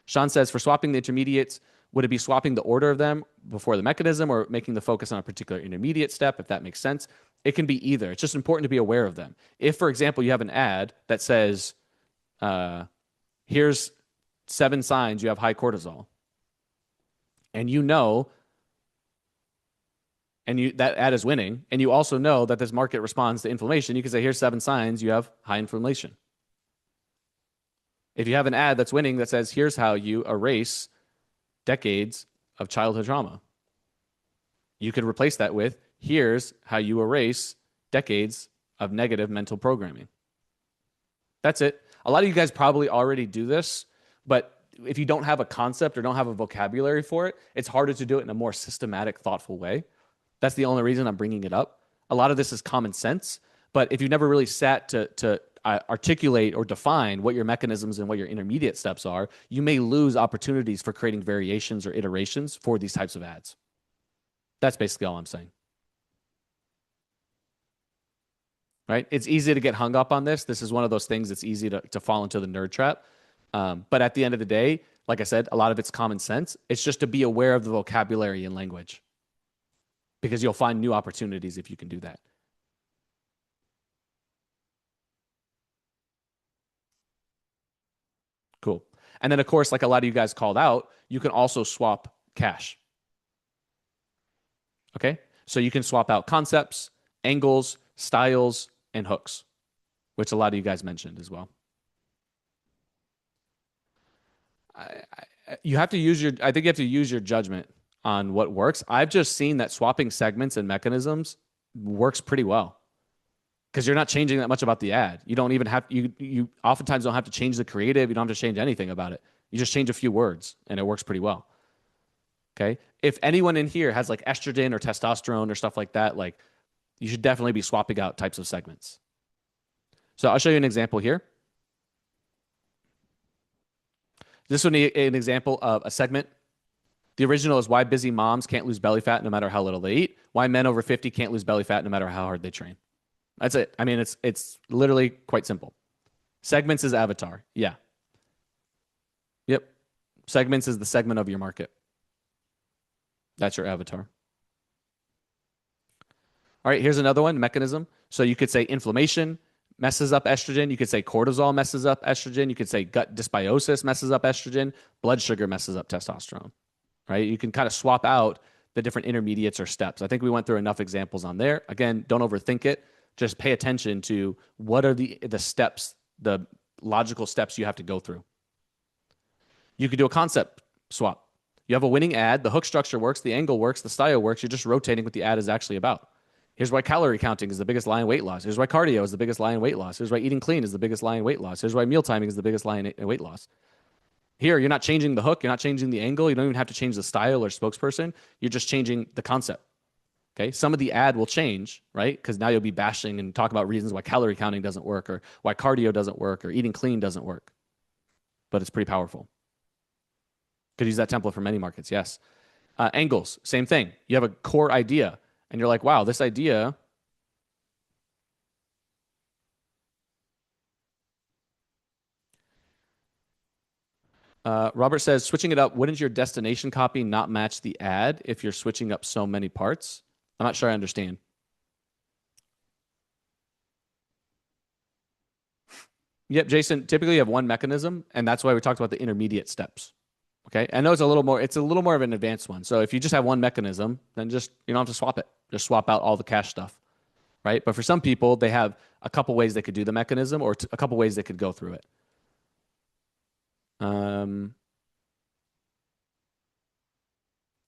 Sean says, for swapping the intermediates, would it be swapping the order of them before the mechanism or making the focus on a particular intermediate step, if that makes sense? It can be either. It's just important to be aware of them. If, for example, you have an ad that says, here's 7 signs you have high cortisol, and you know, and that ad is winning, and you also know that this market responds to inflammation, you can say, here's 7 signs you have high inflammation. If you have an ad that's winning that says, here's how you erase decades of childhood trauma. You could replace that with, here's how you erase decades of negative mental programming. That's it. A lot of you guys probably already do this, but if you don't have a concept or don't have a vocabulary for it, it's harder to do it in a more systematic, thoughtful way. That's the only reason I'm bringing it up. A lot of this is common sense, but if you've never really sat to articulate or define what your mechanisms and what your intermediate steps are, you may lose opportunities for creating variations or iterations for these types of ads. That's basically all I'm saying. Right? It's easy to get hung up on this. This is one of those things that's easy to fall into the nerd trap. But at the end of the day, like I said, a lot of it's common sense. It's just to be aware of the vocabulary and language, because you'll find new opportunities if you can do that. Cool. And then, of course, like a lot of you guys called out, you can also swap cash. Okay? So you can swap out concepts, angles, styles, and hooks, which a lot of you guys mentioned as well. You have to use your, I think you have to use your judgment on what works. I've just seen that swapping segments and mechanisms works pretty well, because you're not changing that much about the ad. You don't even have, you oftentimes don't have to change the creative. You don't have to change anything about it. You just change a few words and it works pretty well. Okay. If anyone in here has like estrogen or testosterone or stuff like that, like, you should definitely be swapping out types of segments. So I'll show you an example here. This would be an example of a segment. The original is why busy moms can't lose belly fat no matter how little they eat. Why men over 50 can't lose belly fat no matter how hard they train. That's it. I mean, it's literally quite simple. Segments is avatar. Yeah. Yep. Segments is the segment of your market. That's your avatar. All right, here's another one, mechanism. So you could say inflammation messes up estrogen. You could say cortisol messes up estrogen. You could say gut dysbiosis messes up estrogen. Blood sugar messes up testosterone, right? You can kind of swap out the different intermediates or steps. I think we went through enough examples on there. Again, don't overthink it. Just pay attention to what are the steps, the logical steps you have to go through. You could do a concept swap. You have a winning ad. The hook structure works. The angle works. The style works. You're just rotating what the ad is actually about. Here's why calorie counting is the biggest lie in weight loss. Here's why cardio is the biggest lie in weight loss. Here's why eating clean is the biggest lie in weight loss. Here's why meal timing is the biggest lie in weight loss. Here, you're not changing the hook. You're not changing the angle. You don't even have to change the style or spokesperson. You're just changing the concept. Okay. Some of the ad will change, right? Because now you'll be bashing and talk about reasons why calorie counting doesn't work, or why cardio doesn't work, or eating clean doesn't work. But it's pretty powerful. Could use that template for many markets. Yes. Angles, same thing. You have a core idea and you're like, wow, this idea Robert says, switching it up, wouldn't your destination copy not match the ad if you're switching up so many parts? I'm not sure I understand. Yep, Jason, typically you have one mechanism, and that's why we talked about the intermediate steps. Okay, I know it's a little more of an advanced one. So if you just have one mechanism, then just, you don't have to swap it. Just swap out all the cache stuff, right? But for some people, they have a couple ways they could do the mechanism, or a couple ways they could go through it.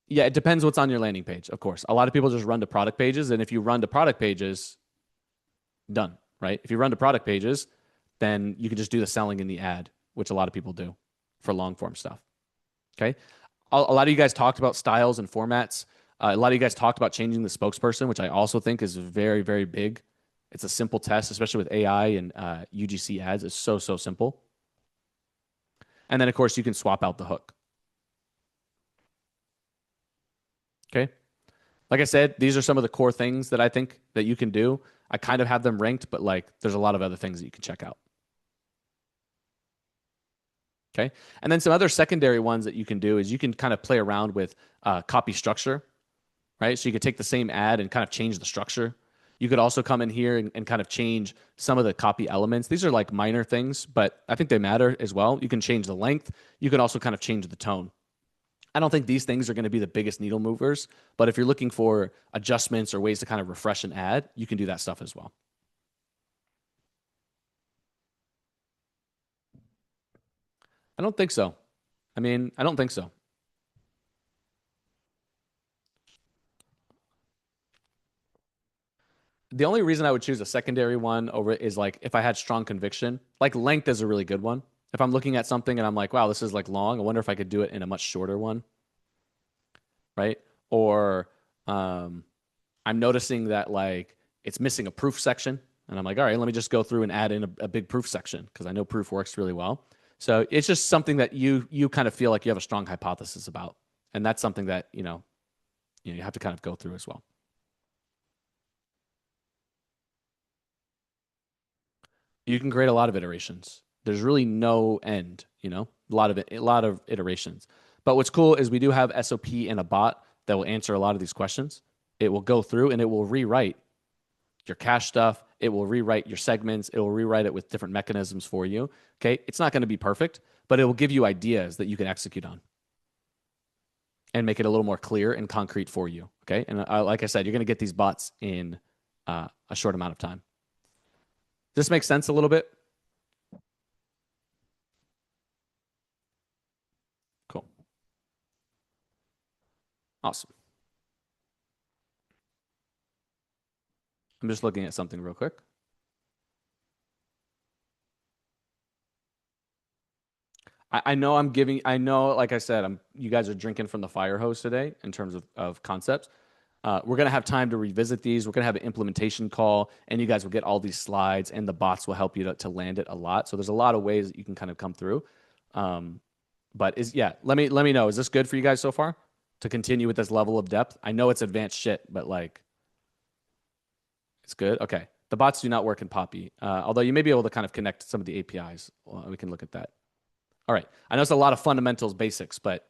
Yeah, it depends what's on your landing page, of course. A lot of people just run to product pages, and if you run to product pages, done, right? If you run to product pages, then you can just do the selling in the ad, which a lot of people do for long form stuff. Okay. A lot of you guys talked about styles and formats. A lot of you guys talked about changing the spokesperson, which I also think is very, very big. It's a simple test, especially with AI and UGC ads. It's so, so simple. And then, of course, you can swap out the hook. Okay. Like I said, these are some of the core things that I think that you can do. I kind of have them ranked, but like there's a lot of other things that you can check out. Okay. And then some other secondary ones that you can do is you can kind of play around with copy structure, right? So you could take the same ad and kind of change the structure. You could also come in here and kind of change some of the copy elements. These are like minor things, but I think they matter as well. You can change the length. You can also kind of change the tone. I don't think these things are going to be the biggest needle movers, but if you're looking for adjustments or ways to kind of refresh an ad, you can do that stuff as well. I don't think so. I mean, I don't think so. The only reason I would choose a secondary one over it is like if I had strong conviction. Like length is a really good one. If I'm looking at something and I'm like, wow, this is like long, I wonder if I could do it in a much shorter one, right? Or um, I'm noticing that like it's missing a proof section, and I'm like, all right, let me just go through and add in a big proof section because I know proof works really well. So it's just something that you kind of feel like you have a strong hypothesis about, and that's something that you have to kind of go through as well. You can create a lot of iterations. There's really no end, a lot of iterations. But what's cool is we do have SOP and a bot that will answer a lot of these questions. It will go through and it will rewrite your cache stuff. It will rewrite your segments. It will rewrite it with different mechanisms for you. Okay. It's not going to be perfect, but it will give you ideas that you can execute on and make it a little more clear and concrete for you. Okay. And like I said, you're going to get these bots in a short amount of time. Does this make sense a little bit? Cool. Awesome. I'm just looking at something real quick. I know like I said, you guys are drinking from the fire hose today in terms of concepts. We're going to have time to revisit these. We're going to have an implementation call, and you guys will get all these slides, and the bots will help you to land it a lot. So there's a lot of ways that you can kind of come through. But let me know. Is this good for you guys so far to continue with this level of depth? I know it's advanced shit, but like, it's good. Okay. The bots do not work in Poppy, although you may be able to kind of connect some of the APIs. Well, we can look at that. All right. I know it's a lot of fundamentals, basics, but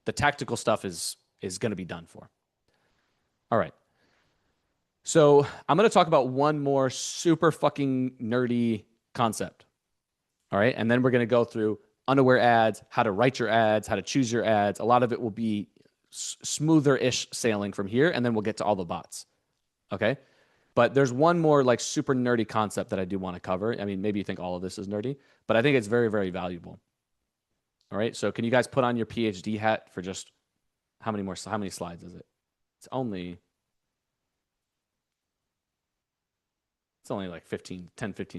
the tactical stuff is going to be done for. All right. So I'm going to talk about one more super fucking nerdy concept. All right. And then we're going to go through unaware ads, how to write your ads, how to choose your ads. A lot of it will be smoother-ish sailing from here, and then we'll get to all the bots. Okay. But there's one more like super nerdy concept that I do want to cover. I mean, maybe you think all of this is nerdy, but I think it's very, very valuable. All right. So can you guys put on your PhD hat for just how many slides is it? It's only like 15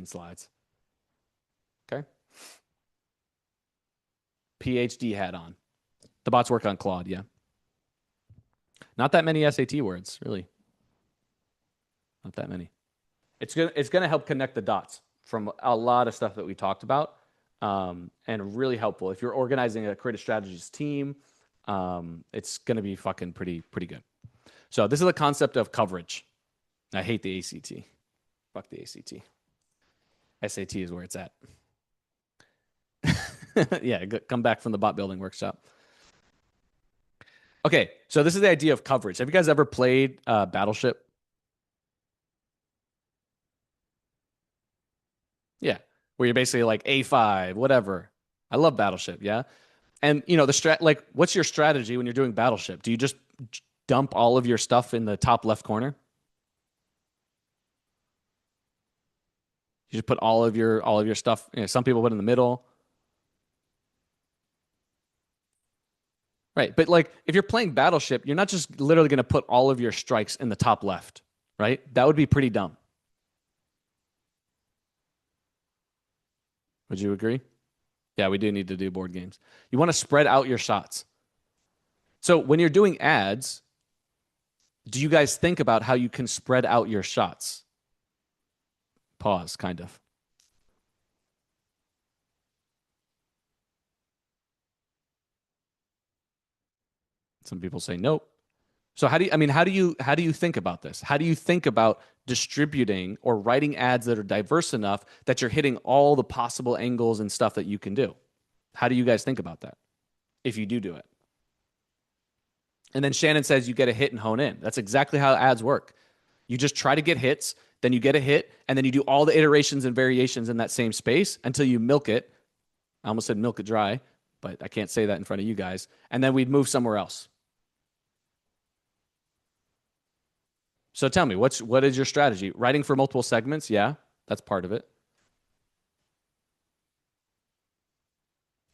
slides. Okay. PhD hat on. The bots work on Claude, yeah. Not that many SAT words, really. Not that many. It's gonna help connect the dots from a lot of stuff that we talked about, and really helpful if you're organizing a creative strategies team. It's gonna be fucking pretty good. So this is the concept of coverage. I hate the ACT. Fuck the ACT. SAT is where it's at. Yeah, come back from the bot building workshop. Okay, so this is the idea of coverage. Have you guys ever played Battleship? Yeah, where you're basically like A5, whatever. I love Battleship, yeah. And what's your strategy when you're doing Battleship? Do you just dump all of your stuff in the top left corner? You just put all of your stuff. Some people put it in the middle. Right. But like if you're playing Battleship, you're not just literally going to put all of your strikes in the top left, right? That would be pretty dumb. Would you agree? Yeah, we do need to do board games. You want to spread out your shots. So when you're doing ads, do you guys think about how you can spread out your shots? Pause, kind of. Some people say nope. So how do you think about this? How do you think about distributing or writing ads that are diverse enough that you're hitting all the possible angles and stuff that you can do? How do you guys think about that if you do it? And then Shannon says you get a hit and hone in. That's exactly how ads work. You just try to get hits, then you get a hit, and then you do all the iterations and variations in that same space until you milk it. I almost said milk it dry, but I can't say that in front of you guys. And then we'd move somewhere else. So tell me, what is your strategy? Writing for multiple segments? Yeah, that's part of it.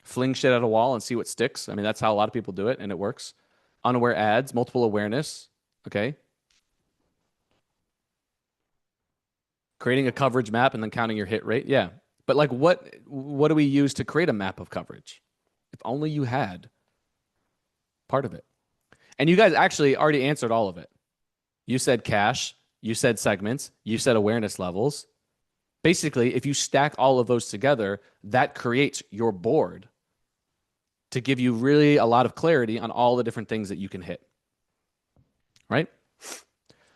Fling shit at a wall and see what sticks. I mean, that's how a lot of people do it, and it works. Unaware ads, multiple awareness. Okay. Creating a coverage map and then counting your hit rate. Yeah. But like what do we use to create a map of coverage? If only you had part of it. And you guys actually already answered all of it. You said cache, you said segments, you said awareness levels. Basically, if you stack all of those together, that creates your board to give you really a lot of clarity on all the different things that you can hit. Right?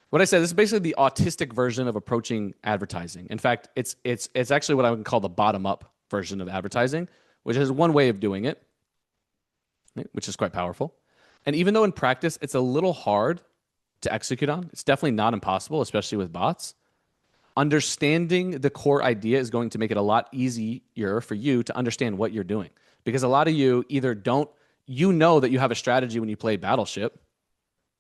What I said, this is basically the autistic version of approaching advertising. In fact, it's actually what I would call the bottom-up version of advertising, which is one way of doing it, which is quite powerful. And even though in practice it's a little hard to execute on, it's definitely not impossible, especially with bots. Understanding the core idea is going to make it a lot easier for you to understand what you're doing. Because a lot of you either don't, you know that you have a strategy when you play Battleship,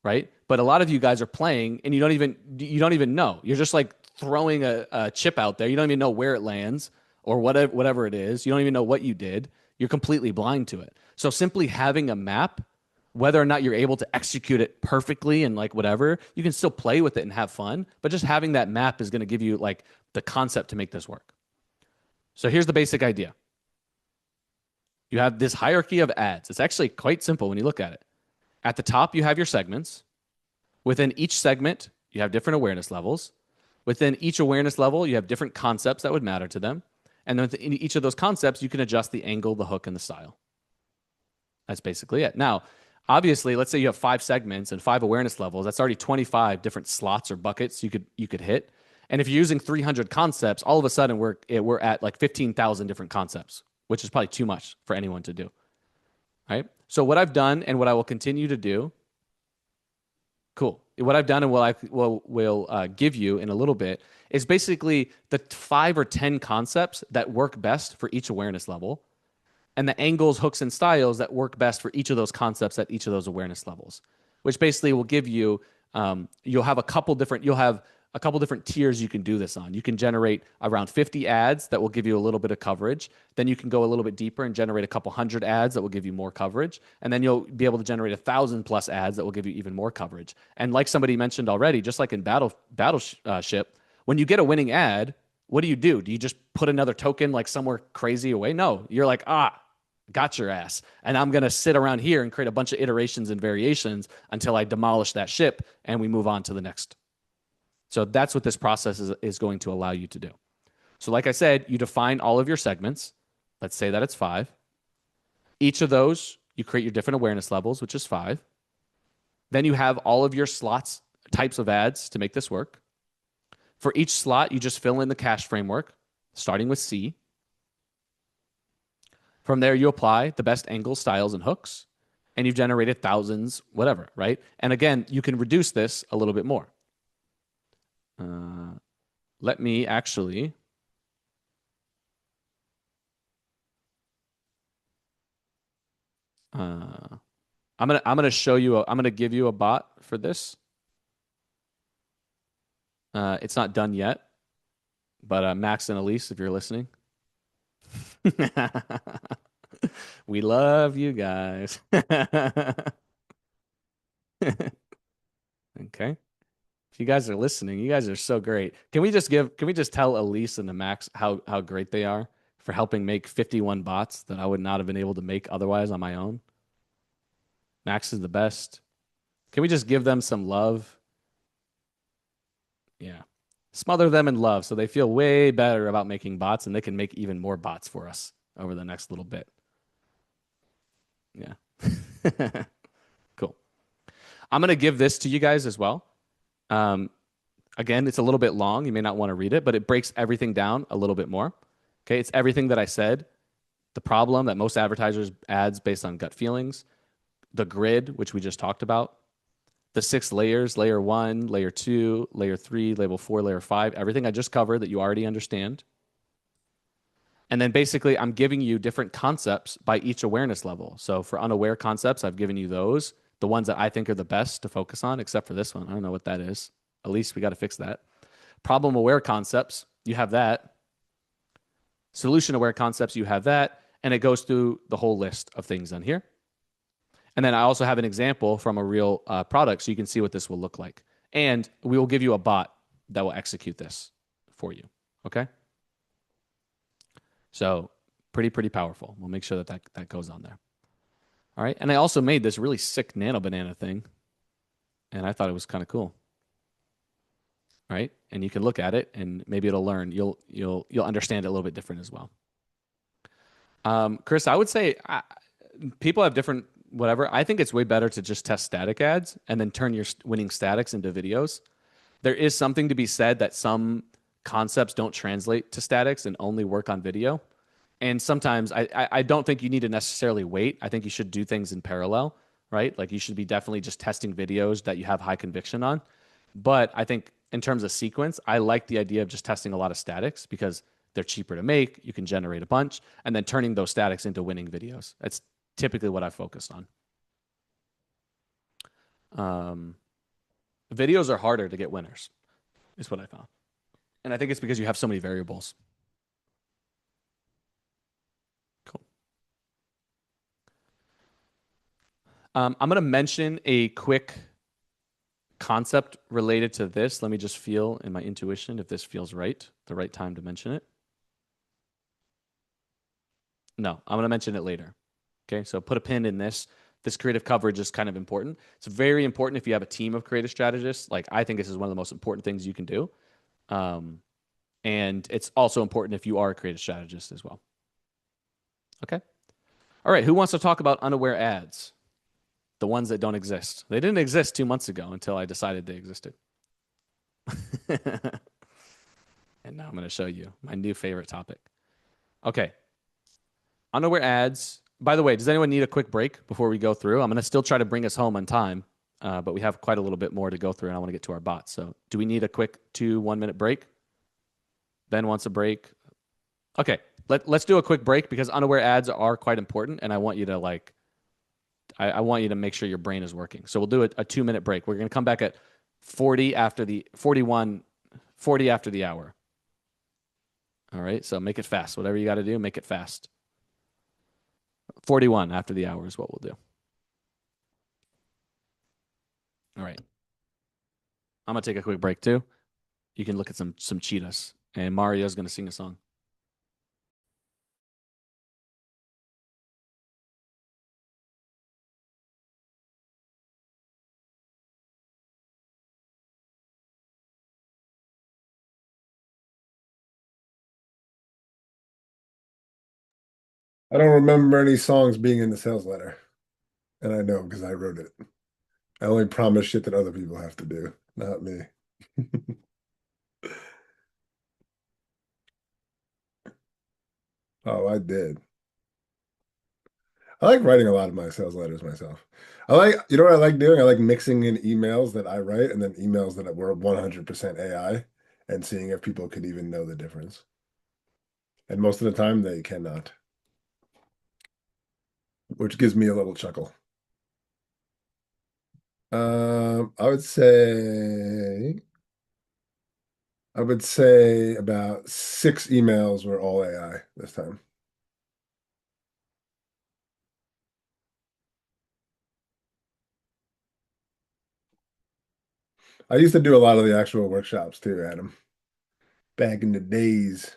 right? But a lot of you guys are playing and you don't even know. You're just like throwing a chip out there. You don't even know where it lands or whatever it is. You don't even know what you did. You're completely blind to it. So simply having a map, whether or not you're able to execute it perfectly and like whatever, you can still play with it and have fun. But just having that map is going to give you like the concept to make this work. So here's the basic idea. You have this hierarchy of ads. It's actually quite simple when you look at it. At the top, you have your segments. Within each segment, you have different awareness levels. Within each awareness level, you have different concepts that would matter to them. And then within each of those concepts, you can adjust the angle, the hook, and the style. That's basically it. Now, obviously, let's say you have 5 segments and 5 awareness levels. That's already 25 different slots or buckets you could hit. And if you're using 300 concepts, all of a sudden we're at like 15,000 different concepts, which is probably too much for anyone to do. Right? So what I've done and what I will continue to do, cool. What I've done and what I will give you in a little bit is basically the 5 or 10 concepts that work best for each awareness level, and the angles, hooks, and styles that work best for each of those concepts at each of those awareness levels, which basically will give you, you'll have a couple different tiers you can do this on. You can generate around 50 ads that will give you a little bit of coverage. Then you can go a little bit deeper and generate a couple hundred ads that will give you more coverage. And then you'll be able to generate 1,000 plus ads that will give you even more coverage. And like somebody mentioned already, just like in Battleship, when you get a winning ad, what do? Do you just put another token like somewhere crazy away? No, you're like, got your ass. And I'm going to sit around here and create a bunch of iterations and variations until I demolish that ship and we move on to the next. So that's what this process is going to allow you to do. So like I said, you define all of your segments. Let's say that it's 5. Each of those, you create your different awareness levels, which is 5. Then you have all of your slots, types of ads to make this work. For each slot, you just fill in the cache framework, starting with C. From there, you apply the best angles, styles, and hooks, and you've generated thousands, whatever, right? And again, you can reduce this a little bit more. Let me actually I'm gonna show you I'm gonna give you a bot for this. It's not done yet, but Max and Elise, if you're listening, we love you guys. Okay. If you guys are listening, you guys are so great. Can we just tell Elise and the Max how great they are for helping make 51 bots that I would not have been able to make otherwise on my own? Max is the best. Can we just give them some love? Yeah. Smother them in love so they feel way better about making bots and they can make even more bots for us over the next little bit. Yeah. Cool. I'm going to give this to you guys as well. Again, it's a little bit long. You may not want to read it, but it breaks everything down a little bit more. Okay, it's everything that I said. The problem that most advertisers ads based on gut feelings, the grid, which we just talked about, the 6 layers, layer 1, layer 2, layer 3, layer 4, layer 5, everything I just covered that you already understand. And then basically I'm giving you different concepts by each awareness level. So for unaware concepts, I've given you those, the ones that I think are the best to focus on, except for this one. I don't know what that is. At least we got to fix that. Problem aware concepts, you have that. Solution aware concepts, you have that. And it goes through the whole list of things on here. And then I also have an example from a real product so you can see what this will look like. And we will give you a bot that will execute this for you. Okay. So pretty powerful. We'll make sure that goes on there. All right. And I also made this really sick nano banana thing, and I thought it was kind of cool. Right. And you can look at it and maybe it'll learn. You'll understand it a little bit different as well. Chris, I would say people have different whatever. I think it's way better to just test static ads and then turn your winning statics into videos. There is something to be said that some concepts don't translate to statics and only work on video. And sometimes I don't think you need to necessarily wait. I think you should do things in parallel, right? Like you should be definitely just testing videos that you have high conviction on. But I think in terms of sequence, I like the idea of just testing a lot of statics because they're cheaper to make. You can generate a bunch and then turning those statics into winning videos. That's typically what I focused on. Videos are harder to get winners, is what I found. And I think it's because you have so many variables. Cool. I'm going to mention a quick concept related to this. Let me just feel in my intuition if this feels right, the right time to mention it. No, I'm going to mention it later. Okay, so put a pin in this. This creative coverage is kind of important. It's very important if you have a team of creative strategists. Like I think this is one of the most important things you can do. And it's also important if you are a creative strategist as well. Okay. All right. Who wants to talk about unaware ads? The ones that don't exist. They didn't exist 2 months ago until I decided they existed. And now I'm going to show you my new favorite topic. Okay. Unaware ads. By the way, does anyone need a quick break before we go through? I'm going to still try to bring us home on time, but we have quite a little bit more to go through, and I want to get to our bots. So do we need a quick 1-minute break? Ben wants a break. Okay, let's do a quick break because unaware ads are quite important, and I want you to I want you to make sure your brain is working. So we'll do a 2-minute break. We're going to come back at 40 after the 40 after the hour. All right, so make it fast. Whatever you got to do, make it fast. 41 after the hour is what we'll do. All right. I'm going to take a quick break too. You can look at some cheetahs. And Mario's going to sing a song. I don't remember any songs being in the sales letter. And I know because I wrote it. I only promise shit that other people have to do, not me. Oh, I did. I like writing a lot of my sales letters myself. You know what I like doing? I like mixing in emails that I write and then emails that were 100% AI and seeing if people could even know the difference. And most of the time they cannot, which gives me a little chuckle. I would say about 6 emails were all AI this time. I used to do a lot of the actual workshops too, Adam, back in the days.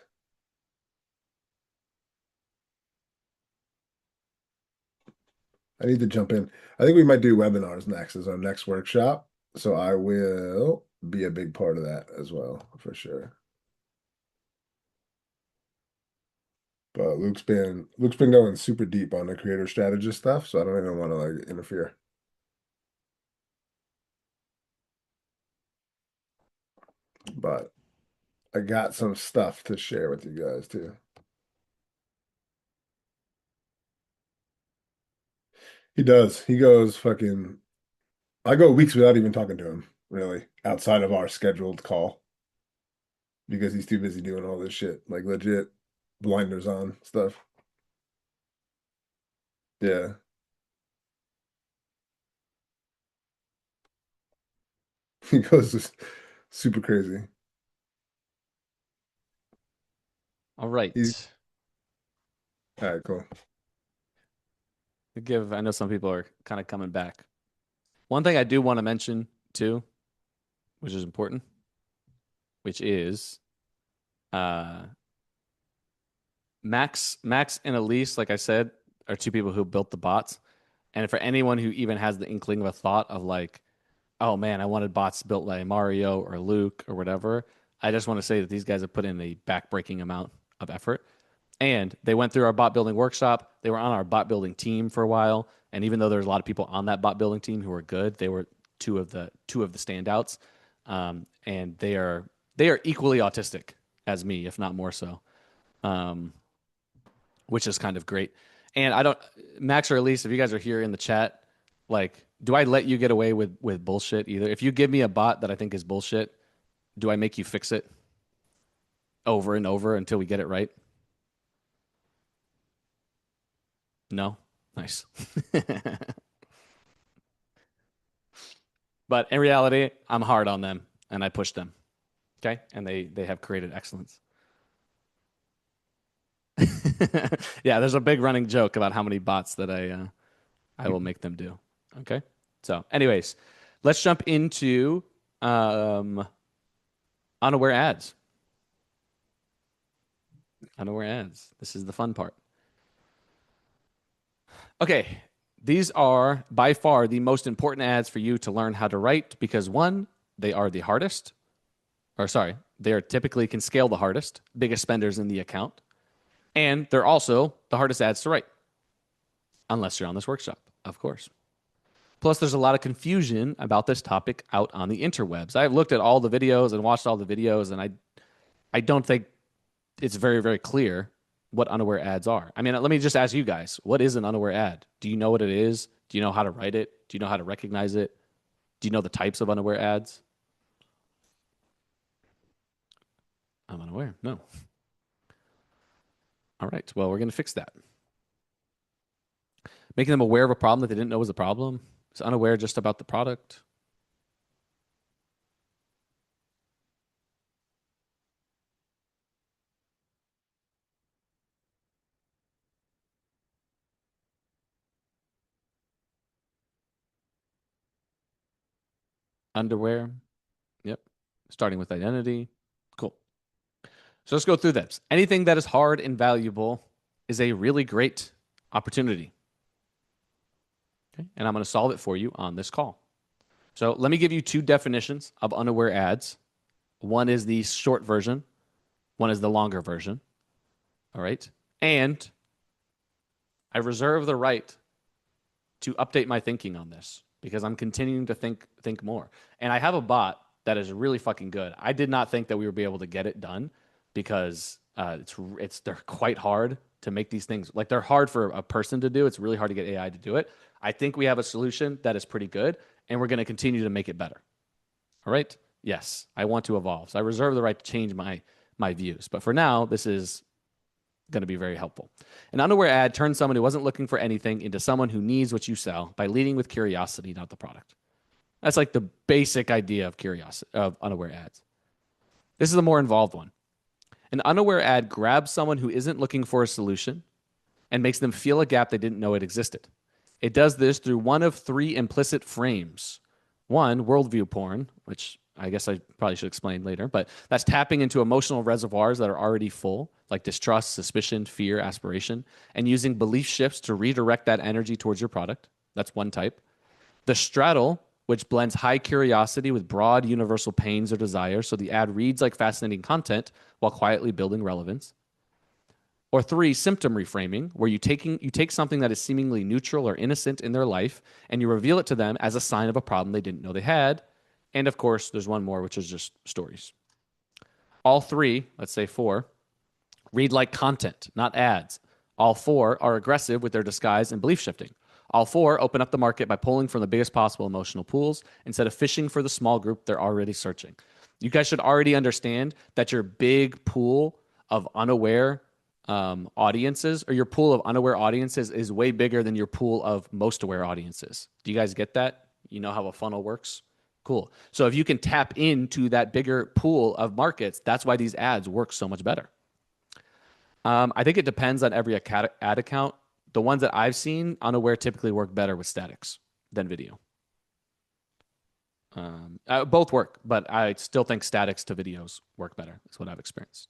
I need to jump in. I think we might do webinars next as our next workshop. So I will be a big part of that as well, for sure. But Luke's been going super deep on the creator strategist stuff, so I don't even want to like interfere. But I got some stuff to share with you guys too. He does. He goes fucking. I go weeks without even talking to him, really, outside of our scheduled call because he's too busy doing all this shit, like legit blinders on stuff. Yeah. He goes just super crazy. All right. All right, cool. I know some people are kind of coming back. One thing I do want to mention too, which is important, which is Uh, Max and Elise, like I said, are two people who built the bots. And for anyone who even has the inkling of a thought of like, oh man, I wanted bots built like Mario or Luke or whatever, I just want to say that these guys have put in a backbreaking amount of effort. And they went through our bot building workshop. They were on our bot building team for a while. And even though there's a lot of people on that bot building team who were good, they were two of the standouts. And they are equally autistic as me, if not more so. Um, which is kind of great. And I don't, Max or Elise, if you guys are here in the chat, like, do I let you get away with bullshit either? If you give me a bot that I think is bullshit, do I make you fix it over and over until we get it right? No? Nice. But in reality, I'm hard on them and I push them. Okay? And they have created excellence. Yeah, there's a big running joke about how many bots that I will make them do. Okay. So, anyways, let's jump into unaware ads. Unaware ads. This is the fun part. Okay. These are by far the most important ads for you to learn how to write because one, they are the hardest, or sorry, they are typically can scale the hardest, biggest spenders in the account, and they're also the hardest ads to write, unless you're on this workshop, of course. Plus, there's a lot of confusion about this topic out on the interwebs. I've looked at all the videos and watched all the videos, and I don't think it's very, very clear what unaware ads are. I mean, let me just ask you guys, what is an unaware ad? Do you know what it is? Do you know how to write it? Do you know how to recognize it? Do you know the types of unaware ads? I'm unaware. No. All right. Well, we're going to fix that. Making them aware of a problem that they didn't know was a problem. Is unaware just about the product? Underwear. Yep. Starting with identity. Cool. So let's go through this. Anything that is hard and valuable is a really great opportunity. Okay. And I'm going to solve it for you on this call. So let me give you two definitions of unaware ads. One is the short version, one is the longer version. All right. And I reserve the right to update my thinking on this because I'm continuing to think more. And I have a bot that is really fucking good. I did not think that we would be able to get it done because they're quite hard to make these things. Like they're hard for a person to do. It's really hard to get AI to do it. I think we have a solution that is pretty good, and we're going to continue to make it better. All right? Yes, I want to evolve. So I reserve the right to change my views. But for now, this is going to be very helpful. An unaware ad turns someone who wasn't looking for anything into someone who needs what you sell by leading with curiosity, not the product. That's like the basic idea of curiosity, of unaware ads. This is a more involved one. An unaware ad grabs someone who isn't looking for a solution and makes them feel a gap they didn't know it existed. It does this through one of three implicit frames. One, worldview porn, which I guess I probably should explain later, but that's tapping into emotional reservoirs that are already full, like distrust, suspicion, fear, aspiration, and using belief shifts to redirect that energy towards your product. That's one type. The straddle, which blends high curiosity with broad universal pains or desires, so the ad reads like fascinating content while quietly building relevance. Or three, symptom reframing, where you take something that is seemingly neutral or innocent in their life and you reveal it to them as a sign of a problem they didn't know they had. And of course, there's one more, which is just stories. All three, let's say four, read like content, not ads. All four are aggressive with their disguise and belief shifting. All four open up the market by pulling from the biggest possible emotional pools instead of fishing for the small group they're already searching. You guys should already understand that your big pool of unaware audiences, or your pool of unaware audiences, is way bigger than your pool of most aware audiences. Do you guys get that? You know how a funnel works? Cool. So if you can tap into that bigger pool of markets, that's why these ads work so much better. I think it depends on every ad account. The ones that I've seen, unaware typically work better with statics than video. Both work, but I still think statics to videos work better. That's what I've experienced.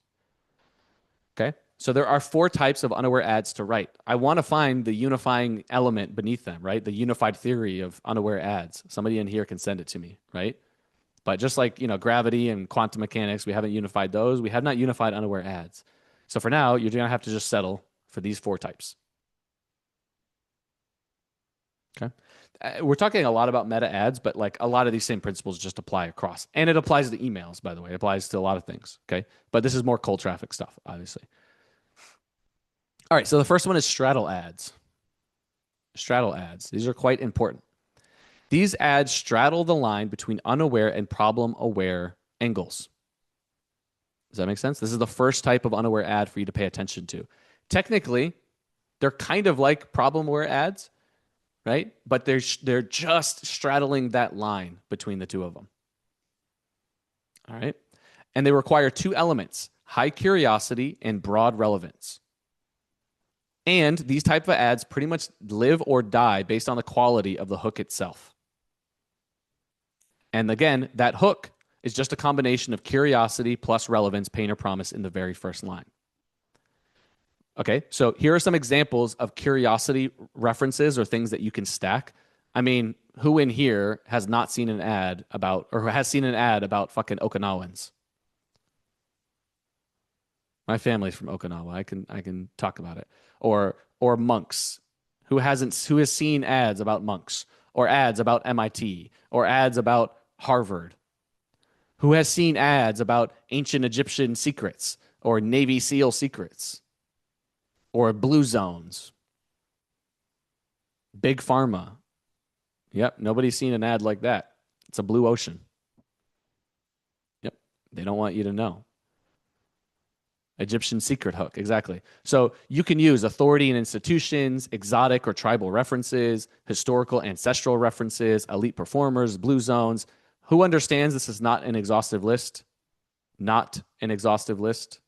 Okay. So there are 4 types of unaware ads to write. I want to find the unifying element beneath them, right? The unified theory of unaware ads. Somebody in here can send it to me, right? But just like, gravity and quantum mechanics, we haven't unified those. We have not unified unaware ads. So for now, you're going to have to just settle for these 4 types. Okay. We're talking a lot about meta ads, but like a lot of these same principles just apply across. And it applies to emails, by the way. It applies to a lot of things. Okay. But this is more cold traffic stuff, obviously. All right. So the first one is straddle ads. Straddle ads. These are quite important. These ads straddle the line between unaware and problem aware angles. Does that make sense? This is the first type of unaware ad for you to pay attention to. Technically, they're kind of like problem aware ads, right? But they're just straddling that line between the two of them. All right. And they require 2 elements, high curiosity and broad relevance. And these type of ads pretty much live or die based on the quality of the hook itself. And again, that hook is just a combination of curiosity plus relevance, pain or promise in the very first line. Okay, so here are some examples of curiosity references or things that you can stack. I mean, who in here has not seen an ad about, or has seen an ad about fucking Okinawans? My family's from Okinawa. I can talk about it. Or monks. Who has seen ads about monks, or ads about MIT, or ads about Harvard? Who has seen ads about ancient Egyptian secrets or Navy SEAL secrets or blue zones? Big pharma. Yep, nobody's seen an ad like that. It's a blue ocean. Yep, they don't want you to know. Egyptian secret hook, exactly. So you can use authority and institutions, exotic or tribal references, historical ancestral references, elite performers, blue zones. Who understands this is not an exhaustive list? Not an exhaustive list.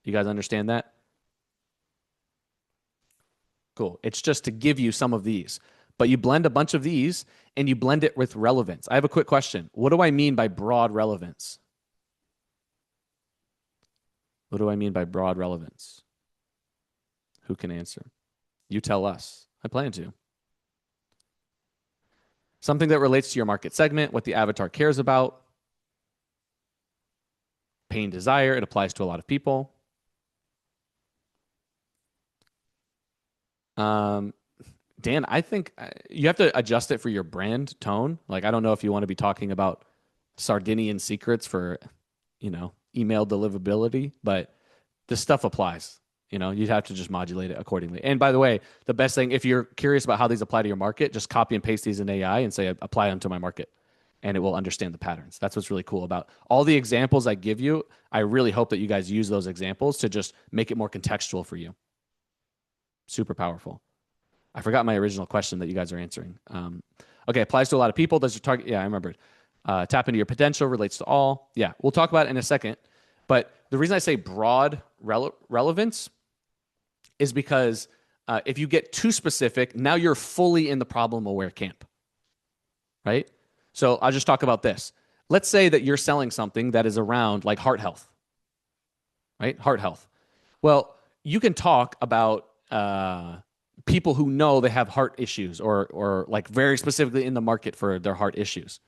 You guys understand that? Cool. It's just to give you some of these. But you blend a bunch of these and you blend it with relevance. I have a quick question. What do I mean by broad relevance? What do I mean by broad relevance? Who can answer? You tell us. I plan to. Something that relates to your market segment, what the avatar cares about. Pain, desire, it applies to a lot of people. Dan, I think you have to adjust it for your brand tone. Like, I don't know if you want to be talking about Sardinian secrets for, email deliverability, but this stuff applies. You'd have to just modulate it accordingly. And by the way, the best thing, if you're curious about how these apply to your market, just copy and paste these in AI and say, apply them to my market, and it will understand the patterns. That's what's really cool about all the examples I give you. I really hope that you guys use those examples to just make it more contextual for you. Super powerful. I forgot my original question that you guys are answering. Okay, applies to a lot of people. Does your target? Yeah, I remembered. Tap into your potential, relates to all. Yeah, we'll talk about it in a second. But the reason I say broad relevance is because if you get too specific, now you're fully in the problem-aware camp, right? So I'll just talk about this. Let's say that you're selling something that is around like heart health, right? Heart health. Well, you can talk about people who know they have heart issues or like very specifically in the market for their heart issues.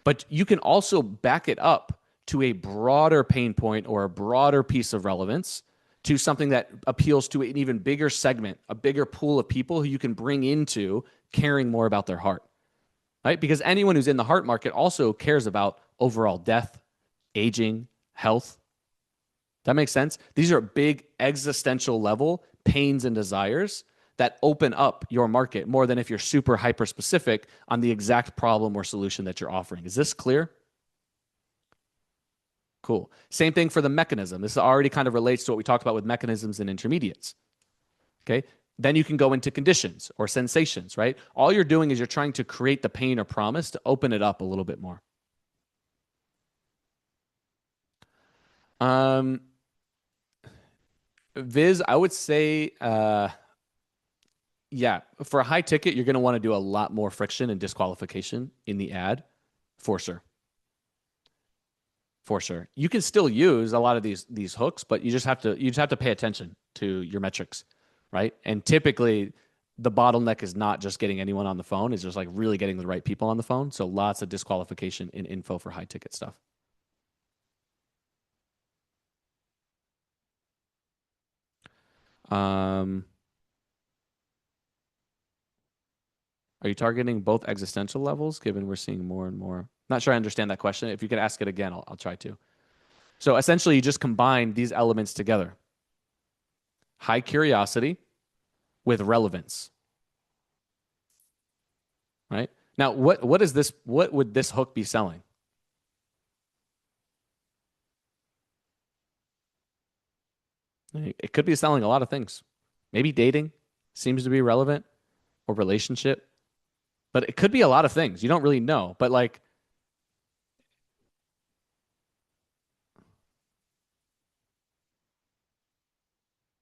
But you can also back it up to a broader pain point or a broader piece of relevance to something that appeals to an even bigger segment, a bigger pool of people who you can bring into caring more about their heart, right? Because anyone who's in the heart market also cares about overall death, aging, health. That makes sense? These are big existential level pains and desires that open up your market more than if you're super hyper specific on the exact problem or solution that you're offering. Is this clear? Cool. Same thing for the mechanism. This already kind of relates to what we talked about with mechanisms and intermediates. Okay. Then you can go into conditions or sensations, right? All you're doing is you're trying to create the pain or promise to open it up a little bit more. Viz, I would say, yeah, for a high ticket, you're going to want to do a lot more friction and disqualification in the ad, for sure. for sure. You can still use a lot of these hooks, but you just have to pay attention to your metrics, right? And typically the bottleneck is not just getting anyone on the phone, it's just like really getting the right people on the phone. So lots of disqualification in info for high ticket stuff. Are you targeting both existential levels, given we're seeing more and more? Not sure I understand that question. If you could ask it again, I'll try to. So essentially, you just combine these elements together. High curiosity with relevance. Right? Now, what would this hook be selling? It could be selling a lot of things. Maybe dating seems to be relevant, or relationship. But it could be a lot of things. You don't really know. But like,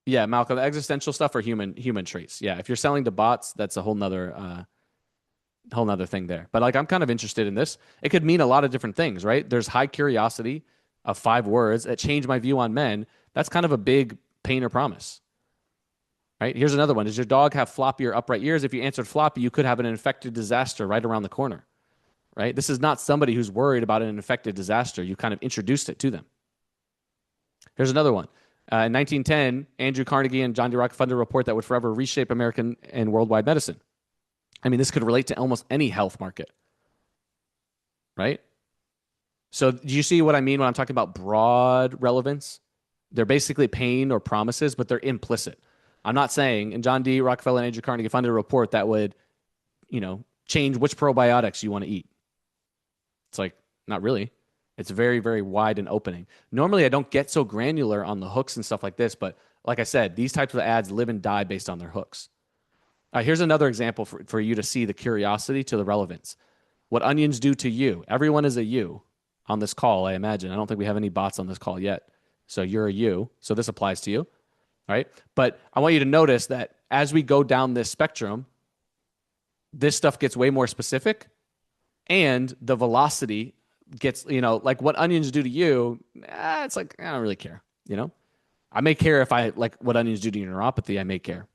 yeah, Malcolm, existential stuff or human traits. Yeah, if you're selling to bots, that's a whole nother thing there. But like, I'm kind of interested in this. It could mean a lot of different things, right? There's high curiosity of 5 words that change my view on men. That's kind of a big pain or promise, right? Here's another one. Does your dog have floppy or upright ears? If you answered floppy, you could have an infected disaster right around the corner, right? This is not somebody who's worried about an infected disaster. You kind of introduced it to them. Here's another one. In 1910, Andrew Carnegie and John D. Rockefeller report that would forever reshape American and worldwide medicine. I mean, this could relate to almost any health market, right? So do you see what I mean when I'm talking about broad relevance? They're basically pain or promises, but they're implicit. I'm not saying, and John D. Rockefeller and Andrew Carnegie funded a report that would, change which probiotics you want to eat. It's like, not really. It's very, very wide and opening. Normally, I don't get so granular on the hooks and stuff like this, but like I said, these types of ads live and die based on their hooks. Here's another example for you to see the curiosity to the relevance. What onions do to you. Everyone is a you on this call, I imagine. I don't think we have any bots on this call yet. So you're a you. So this applies to you, right? But I want you to notice that as we go down this spectrum, this stuff gets way more specific and the velocity gets, like what onions do to you, it's like, I don't really care, I may care if I like what onions do to your neuropathy, I may care,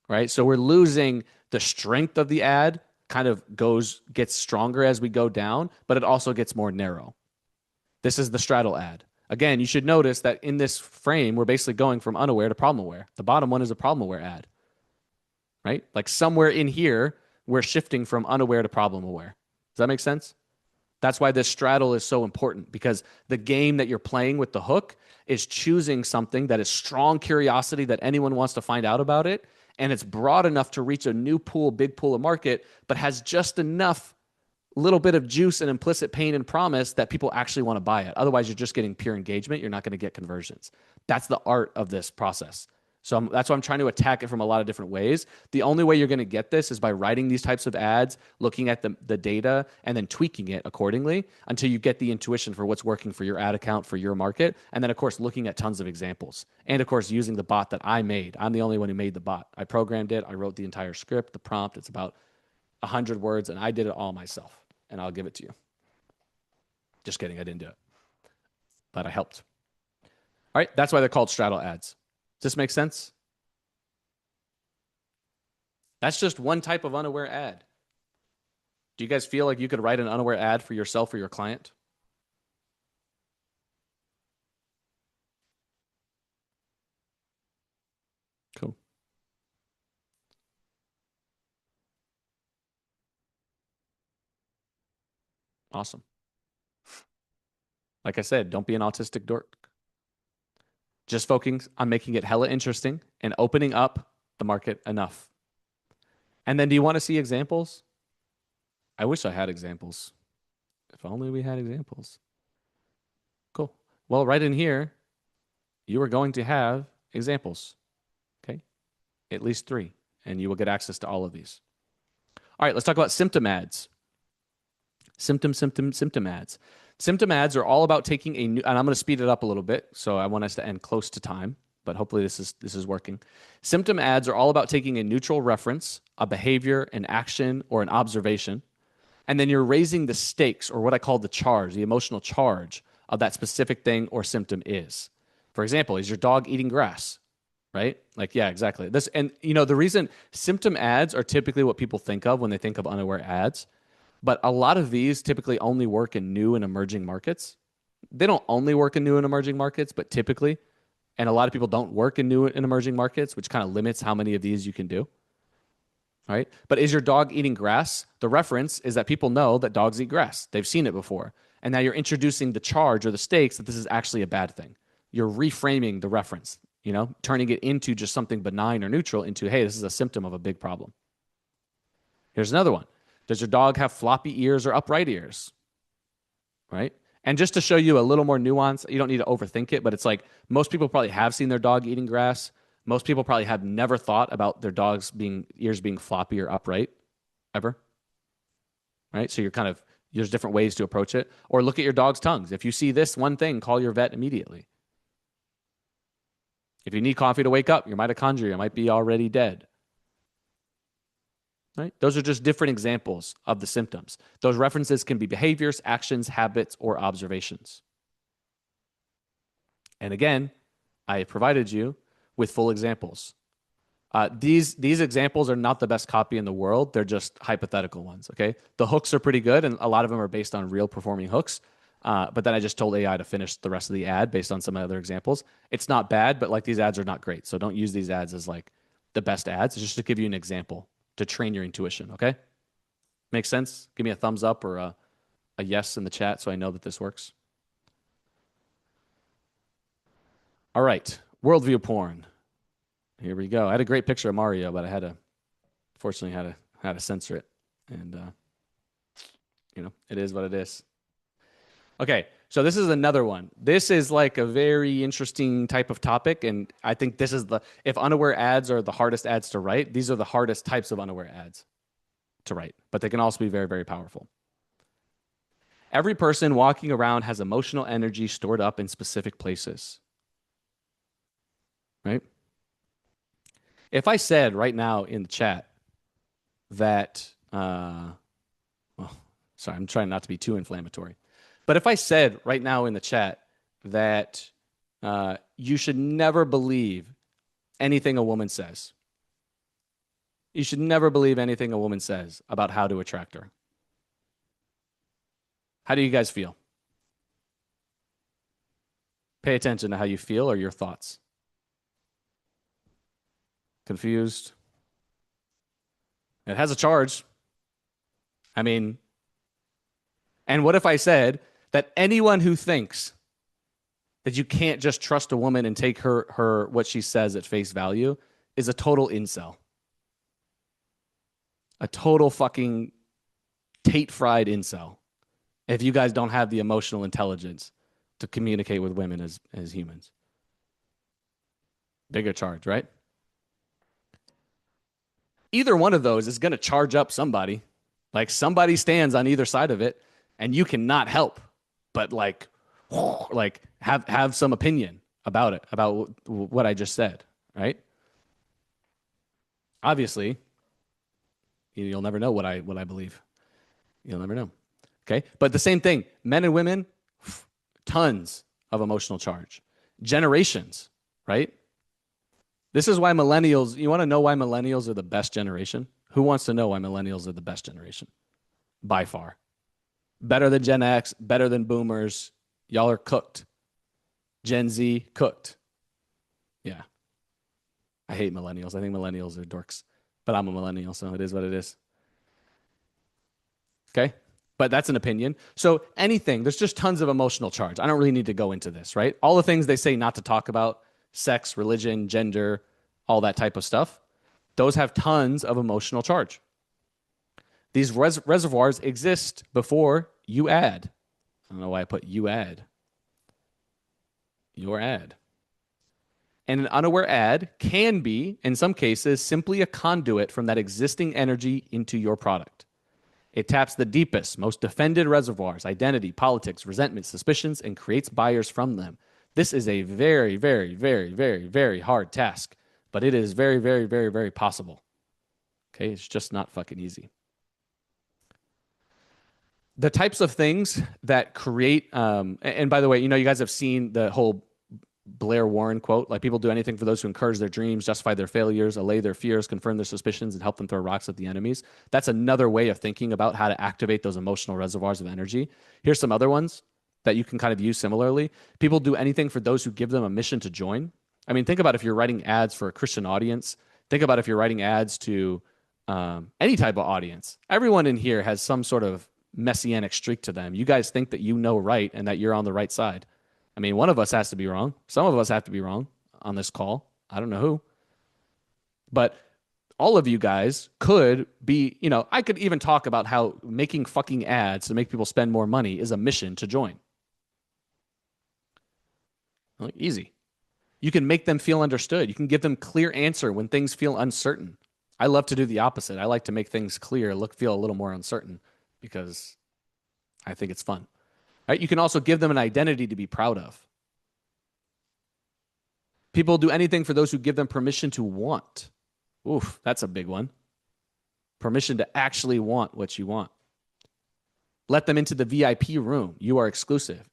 right? So we're losing the strength of the ad, kind of gets stronger as we go down, but it also gets more narrow. This is the straddle ad. Again, you should notice that in this frame, we're basically going from unaware to problem aware. The bottom one is a problem aware ad, right? Like somewhere in here, we're shifting from unaware to problem aware. Does that make sense? That's why this straddle is so important, because the game that you're playing with the hook is choosing something that is strong curiosity that anyone wants to find out about it, and it's broad enough to reach a new pool, big pool of market, but has just enough little bit of juice and implicit pain and promise that people actually want to buy it. Otherwise, you're just getting pure engagement. You're not going to get conversions. That's the art of this process. So that's why I'm trying to attack it from a lot of different ways. The only way you're going to get this is by writing these types of ads, looking at the data, and then tweaking it accordingly until you get the intuition for what's working for your ad account, for your market. And then, of course, looking at tons of examples. And, of course, using the bot that I made. I'm the only one who made the bot. I programmed it. I wrote the entire script, the prompt. It's about 100 words, and I did it all myself. And I'll give it to you. Just kidding. I didn't do it. But I helped. All right. That's why they're called straddle ads. Does this make sense? That's just one type of unaware ad. Do you guys feel like you could write an unaware ad for yourself or your client? Cool. Awesome. Like I said, don't be an autistic dork. Just focusing on making it hella interesting and opening up the market enough. And then do you want to see examples? I wish I had examples. If only we had examples. Cool. Well, right in here, you are going to have examples. Okay? At least 3. And you will get access to all of these. All right, let's talk about symptom ads. Symptom ads. Symptom ads are all about taking and I'm going to speed it up a little bit, so I want us to end close to time, but hopefully this is working. Symptom ads are all about taking a neutral reference, a behavior, an action, or an observation, and then you're raising the stakes, or what I call the charge, the emotional charge of that specific thing or symptom is. For example, is your dog eating grass? Right? Like, yeah, exactly. This, and you know, the reason symptom ads are typically what people think of when they think of unaware ads, but a lot of these typically only work in new and emerging markets. They don't only work in new and emerging markets, but typically, and a lot of people don't work in new and emerging markets, which kind of limits how many of these you can do. Right? But is your dog eating grass? The reference is that people know that dogs eat grass. They've seen it before. And now you're introducing the charge or the stakes that this is actually a bad thing. You're reframing the reference, you know, turning it into just something benign or neutral into, hey, this is a symptom of a big problem. Here's another one. Does your dog have floppy ears or upright ears? Right? And just to show you a little more nuance, you don't need to overthink it, but it's like most people probably have seen their dog eating grass. Most people probably have never thought about their dog's ears being floppy or upright ever. Right? So there's different ways to approach it. Or look at your dog's tongues. If you see this one thing, call your vet immediately. If you need coffee to wake up, your mitochondria might be already dead. Right? Those are just different examples of the symptoms. Those references can be behaviors, actions, habits, or observations. And again, I provided you with full examples. These examples are not the best copy in the world. They're just hypothetical ones, okay? The hooks are pretty good, and a lot of them are based on real performing hooks. But then I just told AI to finish the rest of the ad based on some other examples. It's not bad, but like these ads are not great. So don't use these ads as like the best ads. It's just to give you an example to train your intuition, okay? Makes sense? Give me a thumbs up or a yes in the chat so I know that this works. All right, worldview porn. Here we go. I had a great picture of Mario, but fortunately had to censor it. And, you know, it is what it is. Okay, so this is another one. This is like a very interesting type of topic, and I think this is if unaware ads are the hardest ads to write, these are the hardest types of unaware ads to write, but they can also be very, very powerful. Every person walking around has emotional energy stored up in specific places, right? If I said right now in the chat that, well, sorry, I'm trying not to be too inflammatory. But if I said right now in the chat that you should never believe anything a woman says, you should never believe anything a woman says about how to attract her. How do you guys feel? Pay attention to how you feel or your thoughts. Confused? It has a charge. I mean, and what if I said that anyone who thinks that you can't just trust a woman and take her what she says at face value is a total incel. A total fucking Tate-fried incel. If you guys don't have the emotional intelligence to communicate with women as humans. Bigger charge, right? Either one of those is going to charge up somebody. Like somebody stands on either side of it, and you cannot help but like have some opinion about it, about what I just said, right? Obviously, you'll never know what I believe. You'll never know. Okay? But the same thing, men and women, tons of emotional charge. Generations, right? This is why millennials, you want to know why millennials are the best generation? Who wants to know why millennials are the best generation? By far. Better than Gen X, better than boomers. Y'all are cooked. Gen Z, cooked. Yeah. I hate millennials. I think millennials are dorks. But I'm a millennial, so it is what it is. Okay? But that's an opinion. So anything, there's just tons of emotional charge. I don't really need to go into this, right? All the things they say not to talk about, sex, religion, gender, all that type of stuff, those have tons of emotional charge. These reservoirs exist before you add. I don't know why I put you add. Your ad. And an unaware ad can be, in some cases, simply a conduit from that existing energy into your product. It taps the deepest, most defended reservoirs, identity, politics, resentment, suspicions, and creates buyers from them. This is a very, very, very, very, very hard task, but it is very, very, very, very possible. Okay, it's just not fucking easy. the types of things that create, and by the way, you guys have seen the whole Blair Warren quote, like, people do anything for those who encourage their dreams, justify their failures, allay their fears, confirm their suspicions, and help them throw rocks at the enemies. That's another way of thinking about how to activate those emotional reservoirs of energy. Here's some other ones that you can kind of use similarly. People do anything for those who give them a mission to join. I mean, think about if you're writing ads for a Christian audience. Think about if you're writing ads to any type of audience. Everyone in here has some sort of messianic streak to them. You guys think that you know right and that you're on the right side. I mean, one of us has to be wrong. Some of us have to be wrong on this call. I don't know who. But all of you guys could be, I could even talk about how making fucking ads to make people spend more money is a mission to join. Like, easy. You can make them feel understood. You can give them clear answer when things feel uncertain. I love to do the opposite. I like to make things clear, feel a little more uncertain because I think it's fun. Right? You can also give them an identity to be proud of. People do anything for those who give them permission to want. Oof, that's a big one. Permission to actually want what you want. Let them into the VIP room. You are exclusive.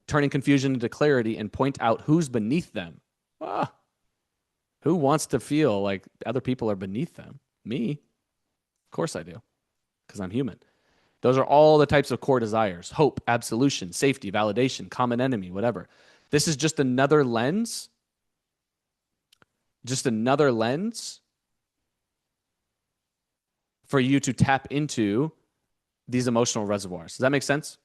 Turning confusion into clarity and point out who's beneath them. Who wants to feel like other people are beneath them? Me. Of course I do, because I'm human. Those are all the types of core desires: hope, absolution, safety, validation, common enemy, whatever. This is just another lens. Just another lens for you to tap into these emotional reservoirs. Does that make sense?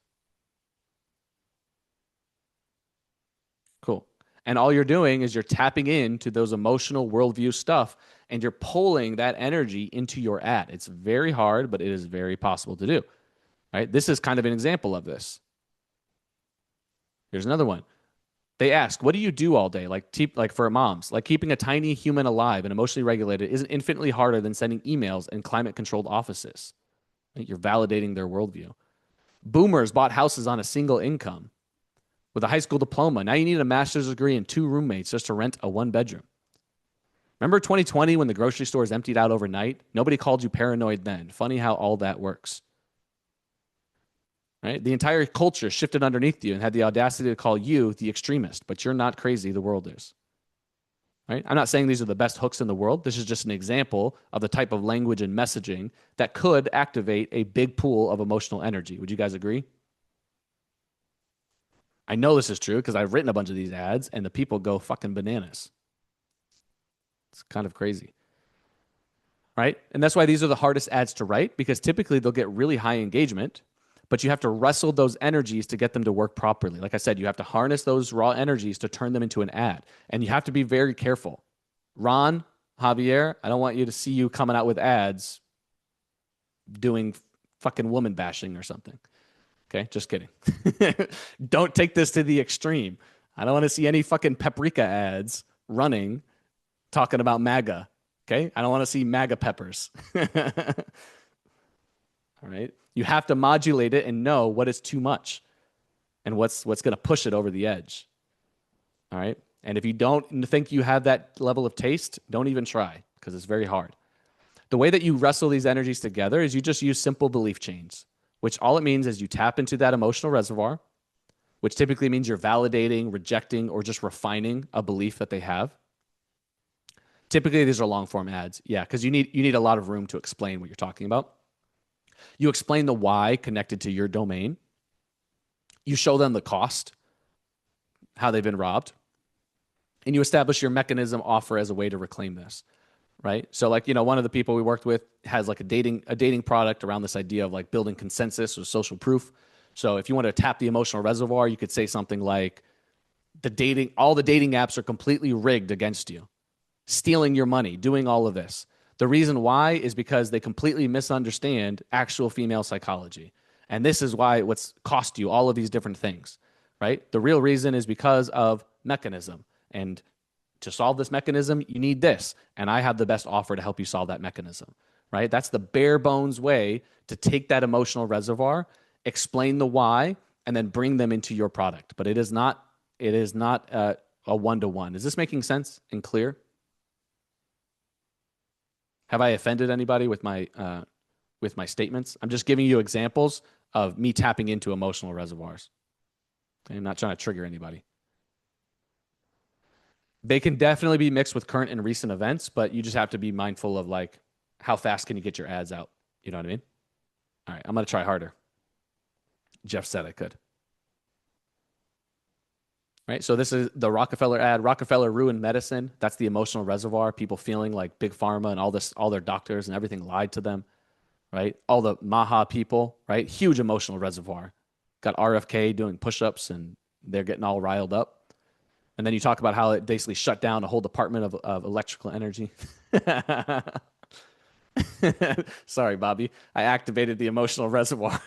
Cool. And all you're doing is you're tapping into those emotional worldview stuff and you're pulling that energy into your ad. It's very hard, but it is very possible to do. Right? This is kind of an example of this. Here's another one. They ask, what do you do all day? Like for moms, like keeping a tiny human alive and emotionally regulated isn't infinitely harder than sending emails and climate-controlled offices. Right? You're validating their worldview. Boomers bought houses on a single income with a high school diploma. Now you need a master's degree and 2 roommates just to rent a 1-bedroom. Remember 2020 when the grocery stores emptied out overnight? Nobody called you paranoid then. Funny how all that works. Right? The entire culture shifted underneath you and had the audacity to call you the extremist, but you're not crazy. The world is. Right? I'm not saying these are the best hooks in the world. This is just an example of the type of language and messaging that could activate a big pool of emotional energy. Would you guys agree? I know this is true because I've written a bunch of these ads and the people go fucking bananas. It's kind of crazy. Right? And that's why these are the hardest ads to write, because typically they'll get really high engagement, but you have to wrestle those energies to get them to work properly. Like I said, you have to harness those raw energies to turn them into an ad. And you have to be very careful. Ron, Javier, I don't want you to see you coming out with ads doing fucking woman bashing or something. Okay, just kidding. Don't take this to the extreme. I don't want to see any fucking paprika ads running talking about MAGA. Okay, I don't want to see MAGA peppers. All right. You have to modulate it and know what is too much and what's going to push it over the edge. All right. And if you don't think you have that level of taste, don't even try, because it's very hard. The way that you wrestle these energies together is you just use simple belief chains, which all it means is you tap into that emotional reservoir, which typically means you're validating, rejecting, or just refining a belief that they have. Typically, these are long form ads. Yeah, because you need a lot of room to explain what you're talking about. You explain the why connected to your domain. You show them the cost, how they've been robbed. And you establish your mechanism offer as a way to reclaim this, right? So like, one of the people we worked with has like a dating product around this idea of like building consensus or social proof. So if you want to tap the emotional reservoir, you could say something like all the dating apps are completely rigged against you, stealing your money, doing all of this. The reason why is because they completely misunderstand actual female psychology. And this is why what's cost you all of these different things, right? The real reason is because of mechanism. And to solve this mechanism, you need this. And I have the best offer to help you solve that mechanism, right? That's the bare bones way to take that emotional reservoir, explain the why, and then bring them into your product. But it is not a one-to-one. Is this making sense and clear? Have I offended anybody with my statements? I'm just giving you examples of me tapping into emotional reservoirs. Okay, I'm not trying to trigger anybody. They can definitely be mixed with current and recent events, but you just have to be mindful of like how fast can you get your ads out? You know what I mean? All right, I'm going to try harder. Jeff said I could. Right? So this is the Rockefeller ad. Rockefeller ruined medicine. That's the emotional reservoir. People feeling like big pharma and all their doctors and everything lied to them, right? All the Maha people, right? Huge emotional reservoir. Got RFK doing push-ups and they're getting all riled up. And then you talk about how it basically shut down a whole department of electrical energy. Sorry, Bobby. I activated the emotional reservoir.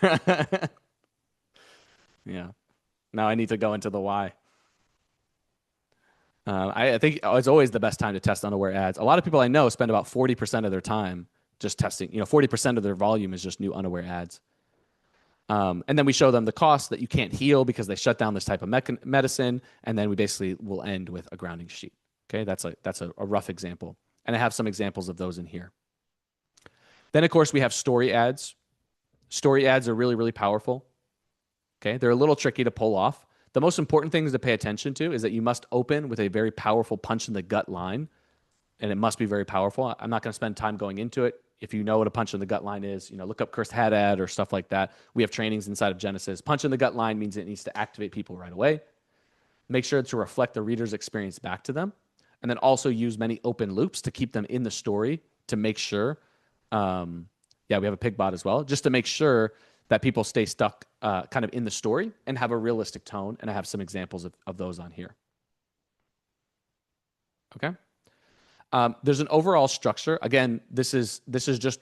Yeah. Now I need to go into the why. I think it's always the best time to test unaware ads. A lot of people I know spend about 40% of their time just testing. 40% of their volume is just new unaware ads. And then we show them the cost that you can't heal because they shut down this type of medicine. And then we basically will end with a grounding sheet. Okay, that's a rough example. And I have some examples of those in here. Then, of course, we have story ads. Story ads are really, really powerful. Okay, they're a little tricky to pull off. The most important things to pay attention to is that you must open with a very powerful punch in the gut line, and it must be very powerful. I'm not going to spend time going into it. If you know what a punch in the gut line is, look up Cursed Hat ad or stuff like that. We have trainings inside of Genesis. Punch in the gut line means it needs to activate people right away. Make sure to reflect the reader's experience back to them, and then also use many open loops to keep them in the story to make sure. We have a pig bot as well, just to make sure that people stay stuck kind of in the story and have a realistic tone. And I have some examples of those on here. Okay. There's an overall structure. Again, this is just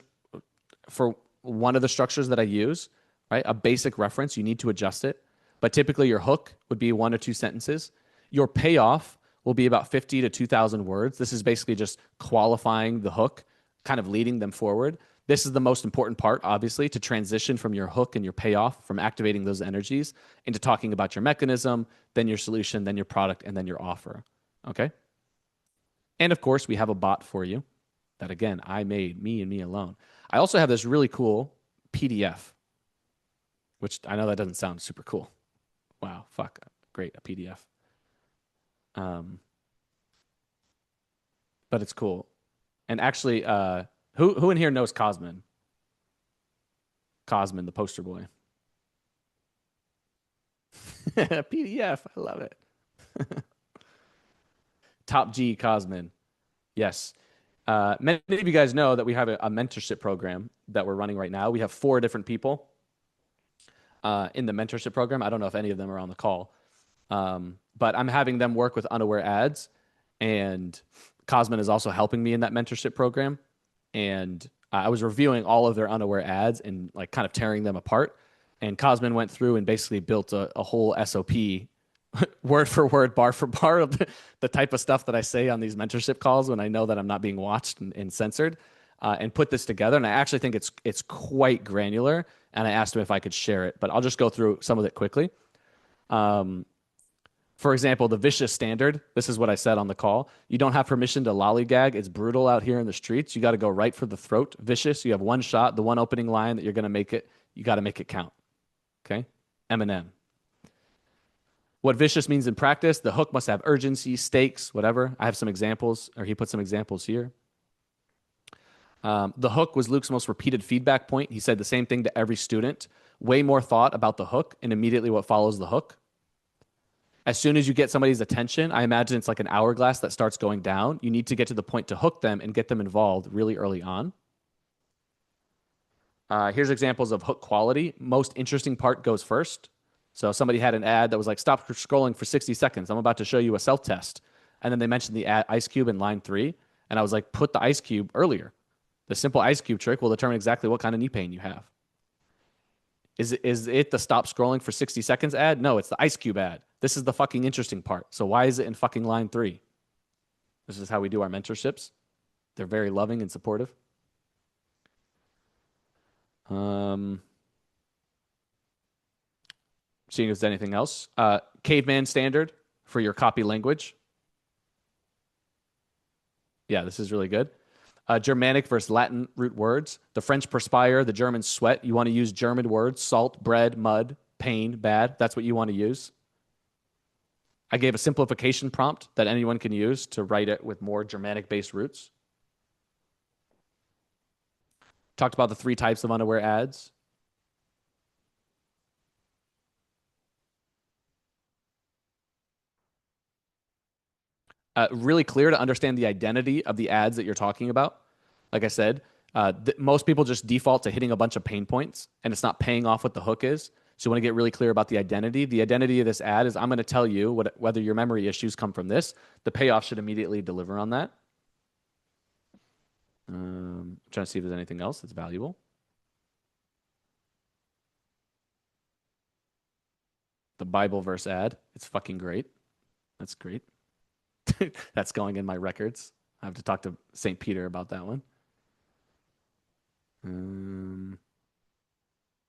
for one of the structures that I use, right? A basic reference. You need to adjust it. But typically your hook would be 1 or 2 sentences. Your payoff will be about 50 to 2,000 words. This is basically just qualifying the hook, kind of leading them forward. This is the most important part, obviously, to transition from your hook and your payoff, from activating those energies into talking about your mechanism, then your solution, then your product, and then your offer. Okay? And of course, we have a bot for you that, again, I made, me and me alone. I also have this really cool PDF, which I know that doesn't sound super cool. Wow, fuck, great, a PDF. But it's cool. And actually, who in here knows Cosmin? Cosmin, the poster boy. PDF, I love it. Top G Cosmin. Yes. Many of you guys know that we have a mentorship program that we're running right now. We have 4 different people in the mentorship program. I don't know if any of them are on the call, but I'm having them work with unaware ads, and Cosmin is also helping me in that mentorship program. And I was reviewing all of their unaware ads and like kind of tearing them apart. And Cosmin went through and basically built a whole SOP, word for word, bar for bar, of the type of stuff that I say on these mentorship calls when I know that I'm not being watched and censored, and put this together. And I actually think it's quite granular. And I asked him if I could share it, but I'll just go through some of it quickly. For example, the vicious standard. This is what I said on the call. You don't have permission to lollygag. It's brutal out here in the streets. You got to go right for the throat. Vicious. You have one shot, the one opening line that you're going to make it. You got to make it count. Okay. Eminem. What vicious means in practice, the hook must have urgency, stakes, whatever. I have some examples, or he put some examples here. The hook was Luke's most repeated feedback point. He said the same thing to every student. Way more thought about the hook and immediately what follows the hook. As soon as you get somebody's attention, I imagine it's like an hourglass that starts going down. You need to get to the point to hook them and get them involved really early on. Here's examples of hook quality. Most interesting part goes first. So somebody had an ad that was like, stop scrolling for 60 seconds. I'm about to show you a self-test. And then they mentioned the ice cube in line 3. And I was like, put the ice cube earlier. The simple ice cube trick will determine exactly what kind of knee pain you have. Is it the stop scrolling for 60 seconds ad? No, it's the ice cube ad. This is the fucking interesting part. So why is it in fucking line 3? This is how we do our mentorships. They're very loving and supportive. Seeing if there's anything else. Caveman standard for your copy language. Yeah, this is really good. Germanic versus Latin root words. The French perspire, the German sweat. You want to use German words: salt, bread, mud, pain, bad. That's what you want to use. I gave a simplification prompt that anyone can use to write it with more Germanic-based roots. Talked about the 3 types of unaware ads. Really clear to understand the identity of the ads that you're talking about. Like I said, most people just default to hitting a bunch of pain points, and it's not paying off what the hook is. So you want to get really clear about the identity. The identity of this ad is I'm going to tell you whether your memory issues come from this. The payoff should immediately deliver on that. I'm trying to see if there's anything else that's valuable. The Bible verse ad. It's fucking great. That's great. That's going in my records. I have to talk to St. Peter about that one.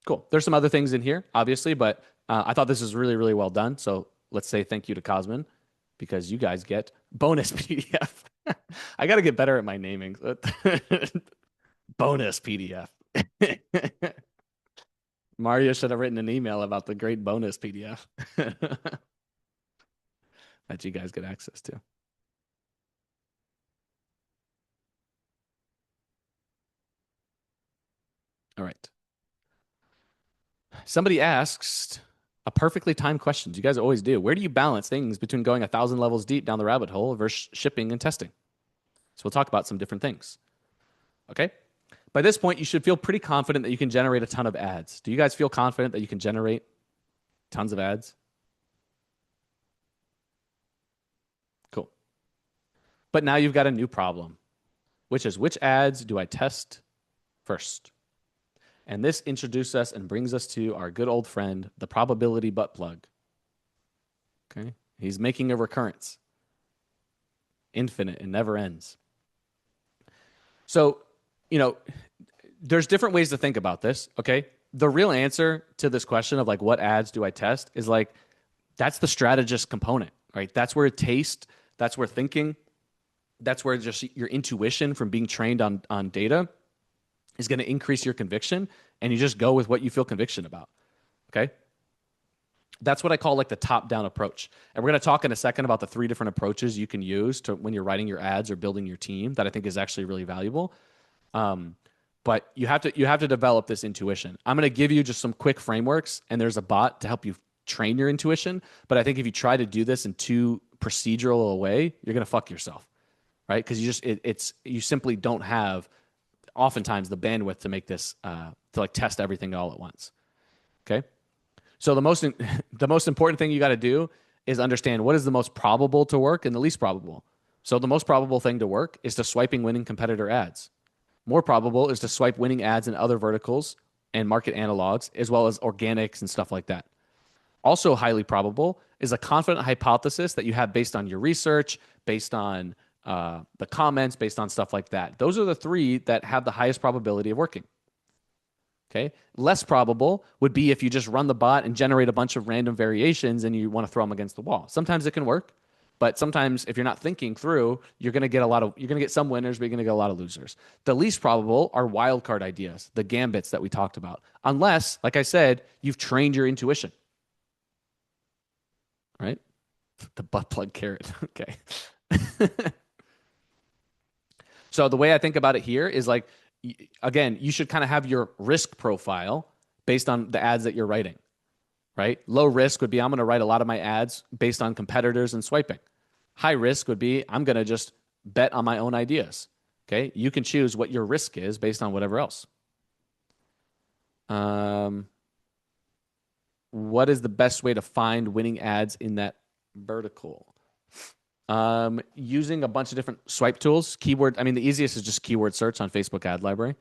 Cool. There's some other things in here, obviously, but I thought this was really, really well done. So let's say thank you to Cosmin because you guys get bonus PDF. I got to get better at my naming. Bonus PDF. Mario should have written an email about the great bonus PDF that you guys get access to. All right. Somebody asks a perfectly timed question. You guys always do. Where do you balance things between going 1,000 levels deep down the rabbit hole versus shipping and testing? So we'll talk about some different things. Okay. By this point, you should feel pretty confident that you can generate a ton of ads. Do you guys feel confident that you can generate tons of ads? Cool. But now you've got a new problem, which is which ads do I test first? And this introduces us and brings us to our good old friend, the probability butt plug. Okay. He's making a recurrence. Infinite and never ends. So, there's different ways to think about this. Okay. The real answer to this question of like, what ads do I test is like, that's the strategist component, right? That's where taste, that's where thinking, that's where just your intuition from being trained on data is going to increase your conviction, and you just go with what you feel conviction about. Okay. That's what I call like the top-down approach. And we're going to talk in a second about the 3 different approaches you can use to when you're writing your ads or building your team that I think is actually really valuable. But you have to develop this intuition. I'm going to give you just some quick frameworks, and there's a bot to help you train your intuition. But I think if you try to do this in too procedural a way, you're going to fuck yourself, right? Because you simply don't have oftentimes the bandwidth to make this to like test everything all at once. Okay. So the most important thing you got to do is understand what is the most probable to work and the least probable. So the most probable thing to work is to swiping winning competitor ads. More probable is to swipe winning ads in other verticals and market analogs, as well as organics and stuff like that. Also highly probable is a confident hypothesis that you have based on your research, based on the comments, based on stuff like that. Those are the 3 that have the highest probability of working. Okay. Less probable would be if you just run the bot and generate a bunch of random variations and you want to throw them against the wall. Sometimes it can work, but sometimes if you're not thinking through, you're going to get some winners, but you're going to get a lot of losers. The least probable are wildcard ideas, the gambits that we talked about, unless, like I said, you've trained your intuition. Right? The butt plug carrot. Okay. So the way I think about it here is like, again, you should kind of have your risk profile based on the ads that you're writing, right? Low risk would be I'm going to write a lot of my ads based on competitors and swiping. High risk would be I'm going to just bet on my own ideas. Okay. You can choose what your risk is based on whatever else. What is the best way to find winning ads in that vertical? Using a bunch of different swipe tools. The easiest is just keyword search on Facebook ad library.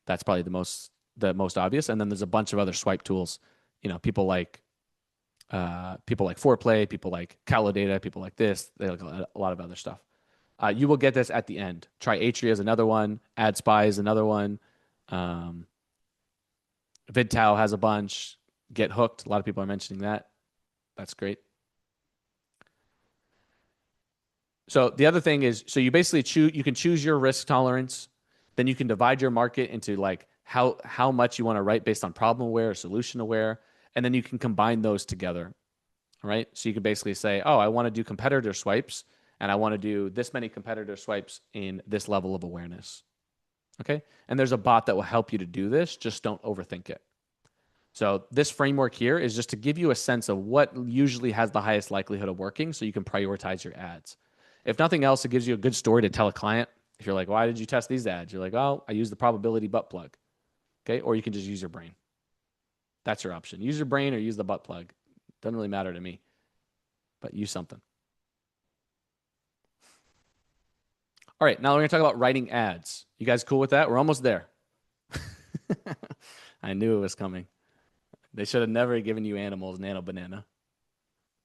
That's probably the most obvious. And then there's a bunch of other swipe tools. People like Foreplay, people like Calodata, people like this. They like a lot of other stuff. You will get this at the end. Try Atria is another one. AdSpy is another one. VidTow has a bunch. Get Hooked. A lot of people are mentioning that. That's great. So the other thing is, so you basically you can choose your risk tolerance. Then you can divide your market into like how much you want to write based on problem aware or solution aware. And then you can combine those together. All right. So you can basically say, oh, I want to do competitor swipes and I want to do this many competitor swipes in this level of awareness. Okay. And there's a bot that will help you to do this. Just don't overthink it. So this framework here is just to give you a sense of what usually has the highest likelihood of working so you can prioritize your ads. If nothing else, it gives you a good story to tell a client. If you're like, why did you test these ads? You're like, oh, I use the probability butt plug. Okay. Or you can just use your brain. That's your option. Use your brain or use the butt plug. Doesn't really matter to me, but use something. All right. Now we're going to talk about writing ads. You guys cool with that? We're almost there. I knew it was coming. They should have never given you animals, Nano Banana.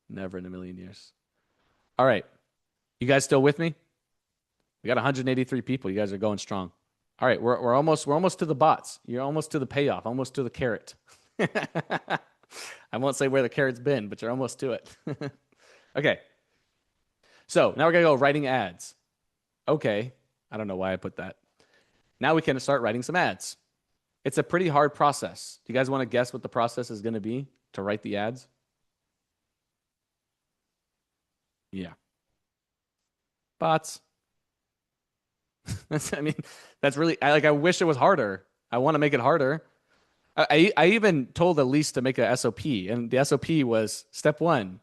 Never in a million years. All right. You guys still with me? We got 183 people. You guys are going strong. All right, we're almost to the bots. You're almost to the payoff, almost to the carrot. I won't say where the carrot's been, but you're almost to it. Okay. So now we're gonna go writing ads. Okay. I don't know why I put that. Now we can start writing some ads. It's a pretty hard process. Do you guys want to guess what the process is going to be to write the ads? Yeah. Bots. I mean, that's really, I wish it was harder. I want to make it harder. I even told Elise to make a SOP, and the SOP was step 1,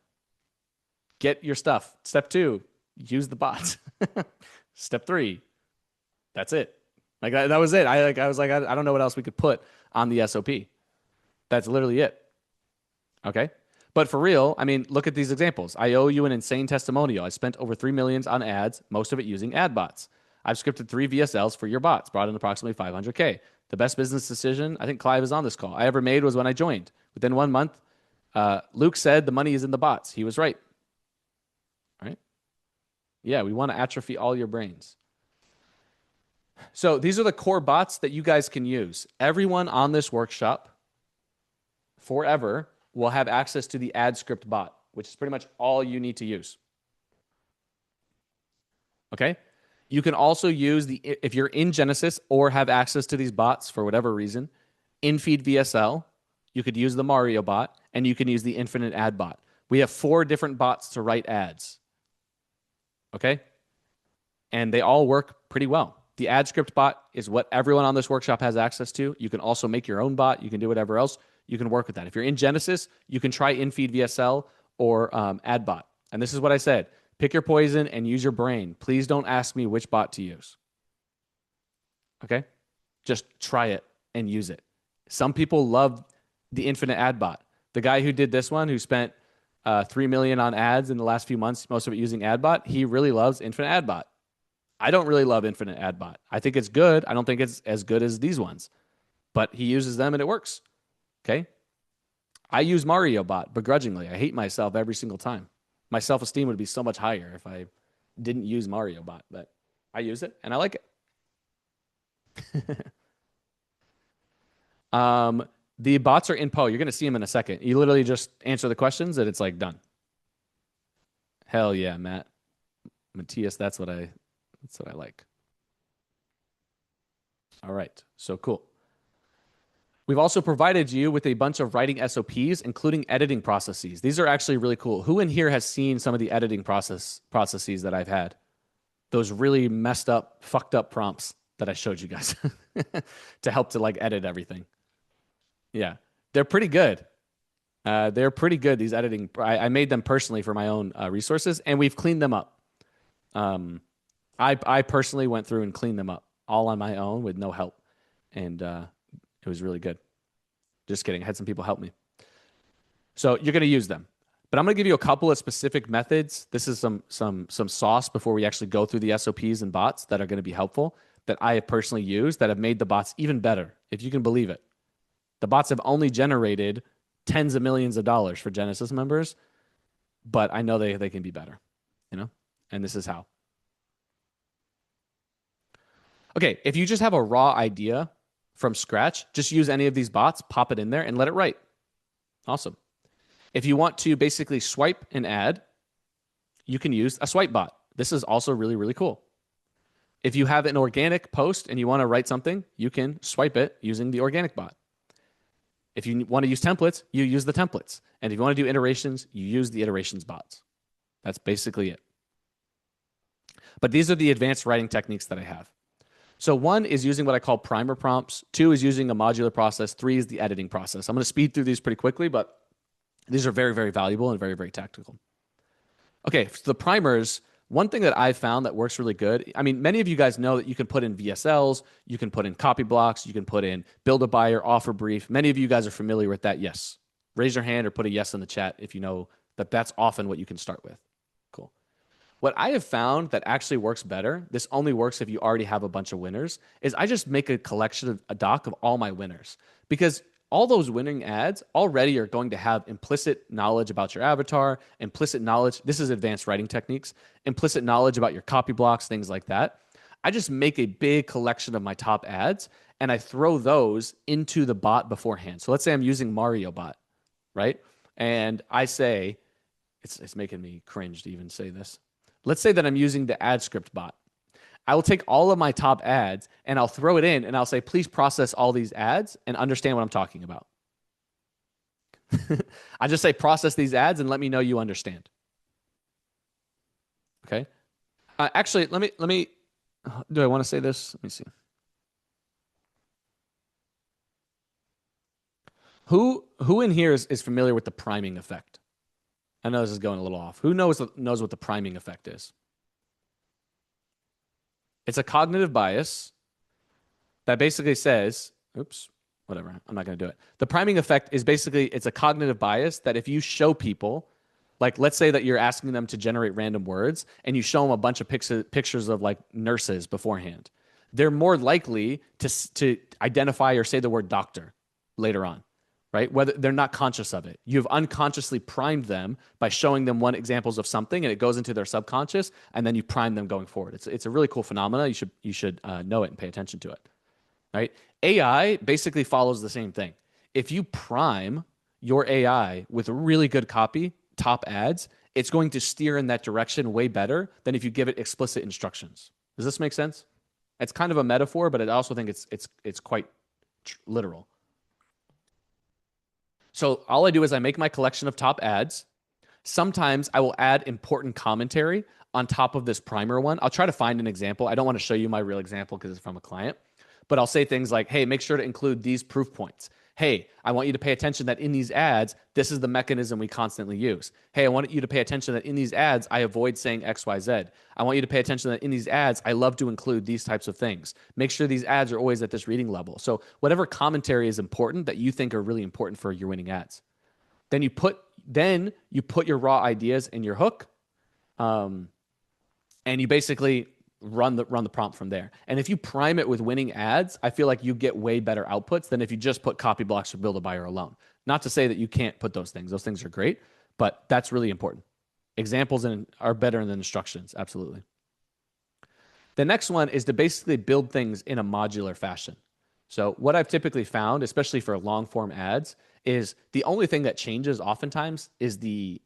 get your stuff. Step 2, use the bots. Step 3, that's it. Like that was it. I was like, I don't know what else we could put on the SOP. That's literally it. Okay. But for real, I mean, look at these examples. I owe you an insane testimonial. I spent over 3 million on ads, most of it using ad bots. I've scripted 3 VSLs for your bots, brought in approximately 500K. The best business decision, I think Clive is on this call, I ever made was when I joined. Within 1 month, Luke said the money is in the bots. He was right. Right? Yeah, we want to atrophy all your brains. So these are the core bots that you guys can use. Everyone on this workshop forever will have access to the ad script bot, which is pretty much all you need to use. Okay? You can also use if you're in Genesis or have access to these bots for whatever reason, InFeed VSL, you could use the Mario bot, and you can use the Infinite Ad bot. We have 4 different bots to write ads. Okay? And they all work pretty well. The ad script bot is what everyone on this workshop has access to. You can also make your own bot. You can do whatever else. You can work with that. If you're in Genesis, you can try InFeed VSL or AdBot. And this is what I said. Pick your poison and use your brain. Please don't ask me which bot to use. Okay? Just try it and use it. Some people love the Infinite Ad bot. The guy who did this one, who spent 3 million on ads in the last few months, most of it using AdBot, he really loves Infinite Ad bot. I don't really love Infinite Ad bot. I think it's good. I don't think it's as good as these ones, but he uses them and it works. Okay. I use Mario bot begrudgingly. I hate myself every single time. My self-esteem would be so much higher if I didn't use Mario bot, but I use it and I like it. The bots are in Poe. You're going to see them in a second. You literally just answer the questions and it's like done. Hell yeah, Matt. Matthias, that's what I like. All right. So cool. We've also provided you with a bunch of writing SOPs, including editing processes. These are actually really cool. Who in here has seen some of the editing processes that I've had? Those really messed up, fucked up prompts that I showed you guys to help to like edit everything. Yeah. They're pretty good. They're pretty good, these editing. I made them personally for my own resources, and we've cleaned them up. I personally went through and cleaned them up all on my own with no help. And it was really good. Just kidding. I had some people help me. So you're going to use them. But I'm going to give you a couple of specific methods. This is some sauce before we actually go through the SOPs and bots that are going to be helpful that I have personally used that have made the bots even better, if you can believe it. The bots have only generated tens of millions of dollars for Genesis members, but I know they can be better, you know? And this is how. Okay, if you just have a raw idea from scratch, just use any of these bots, pop it in there, and let it write. Awesome. If you want to basically swipe an ad, you can use a swipe bot. This is also really, really cool. If you have an organic post and you want to write something, you can swipe it using the organic bot. If you want to use templates, you use the templates. And if you want to do iterations, you use the iterations bots. That's basically it. But these are the advanced writing techniques that I have. So 1 is using what I call primer prompts. 2 is using a modular process. 3 is the editing process. I'm going to speed through these pretty quickly, but these are very, very valuable and very, very tactical. Okay, so the primers, one thing that I've found that works really good, I mean, many of you guys know that you can put in VSLs, you can put in copy blocks, you can put in build a buyer, offer brief. Many of you guys are familiar with that, yes. Raise your hand or put a yes in the chat if you know that that's often what you can start with. Cool. What I have found that actually works better, this only works if you already have a bunch of winners, is I just make a collection of a doc of all my winners. Because all those winning ads already are going to have implicit knowledge about your avatar, implicit knowledge. This is advanced writing techniques, implicit knowledge about your copy blocks, things like that. I just make a big collection of my top ads and I throw those into the bot beforehand. So let's say I'm using Mario Bot, right? And I say, it's making me cringe to even say this. Let's say that I'm using the ad script bot. I will take all of my top ads and I'll throw it in and I'll say, please process all these ads and understand what I'm talking about. I just say, process these ads and let me know you understand. Okay. Actually, let me, do I want to say this? Let me see. Who in here is familiar with the priming effect? I know this is going a little off. Who knows what the priming effect is? It's a cognitive bias that basically says, oops, whatever, I'm not going to do it. The priming effect is basically, it's a cognitive bias that if you show people, like let's say that you're asking them to generate random words and you show them a bunch of pictures of like nurses beforehand, they're more likely to identify or say the word doctor later on. Right? Whether they're not conscious of it. You've unconsciously primed them by showing them one examples of something and it goes into their subconscious and then you prime them going forward. It's a really cool phenomenon. You should know it and pay attention to it. Right? AI basically follows the same thing. If you prime your AI with really good copy, top ads, it's going to steer in that direction way better than if you give it explicit instructions. Does this make sense? It's kind of a metaphor, but I also think it's quite literal. So all I do is I make my collection of top ads. Sometimes I will add important commentary on top of this primer one. I'll try to find an example. I don't want to show you my real example because it's from a client, but I'll say things like, hey, make sure to include these proof points. Hey, I want you to pay attention that in these ads, this is the mechanism we constantly use. Hey, I want you to pay attention that in these ads, I avoid saying X, Y, Z. I want you to pay attention that in these ads, I love to include these types of things. Make sure these ads are always at this reading level. So whatever commentary is important that you think are really important for your winning ads. Then you put your raw ideas in your hook, and you basically run the prompt from there. And if you prime it with winning ads, I feel like you get way better outputs than if you just put copy blocks or build a buyer alone. Not to say that you can't put those things. Those things are great, but that's really important. Examples are better than instructions, absolutely. The next one is to basically build things in a modular fashion. So what I've typically found, especially for long form ads, is the only thing that changes oftentimes is the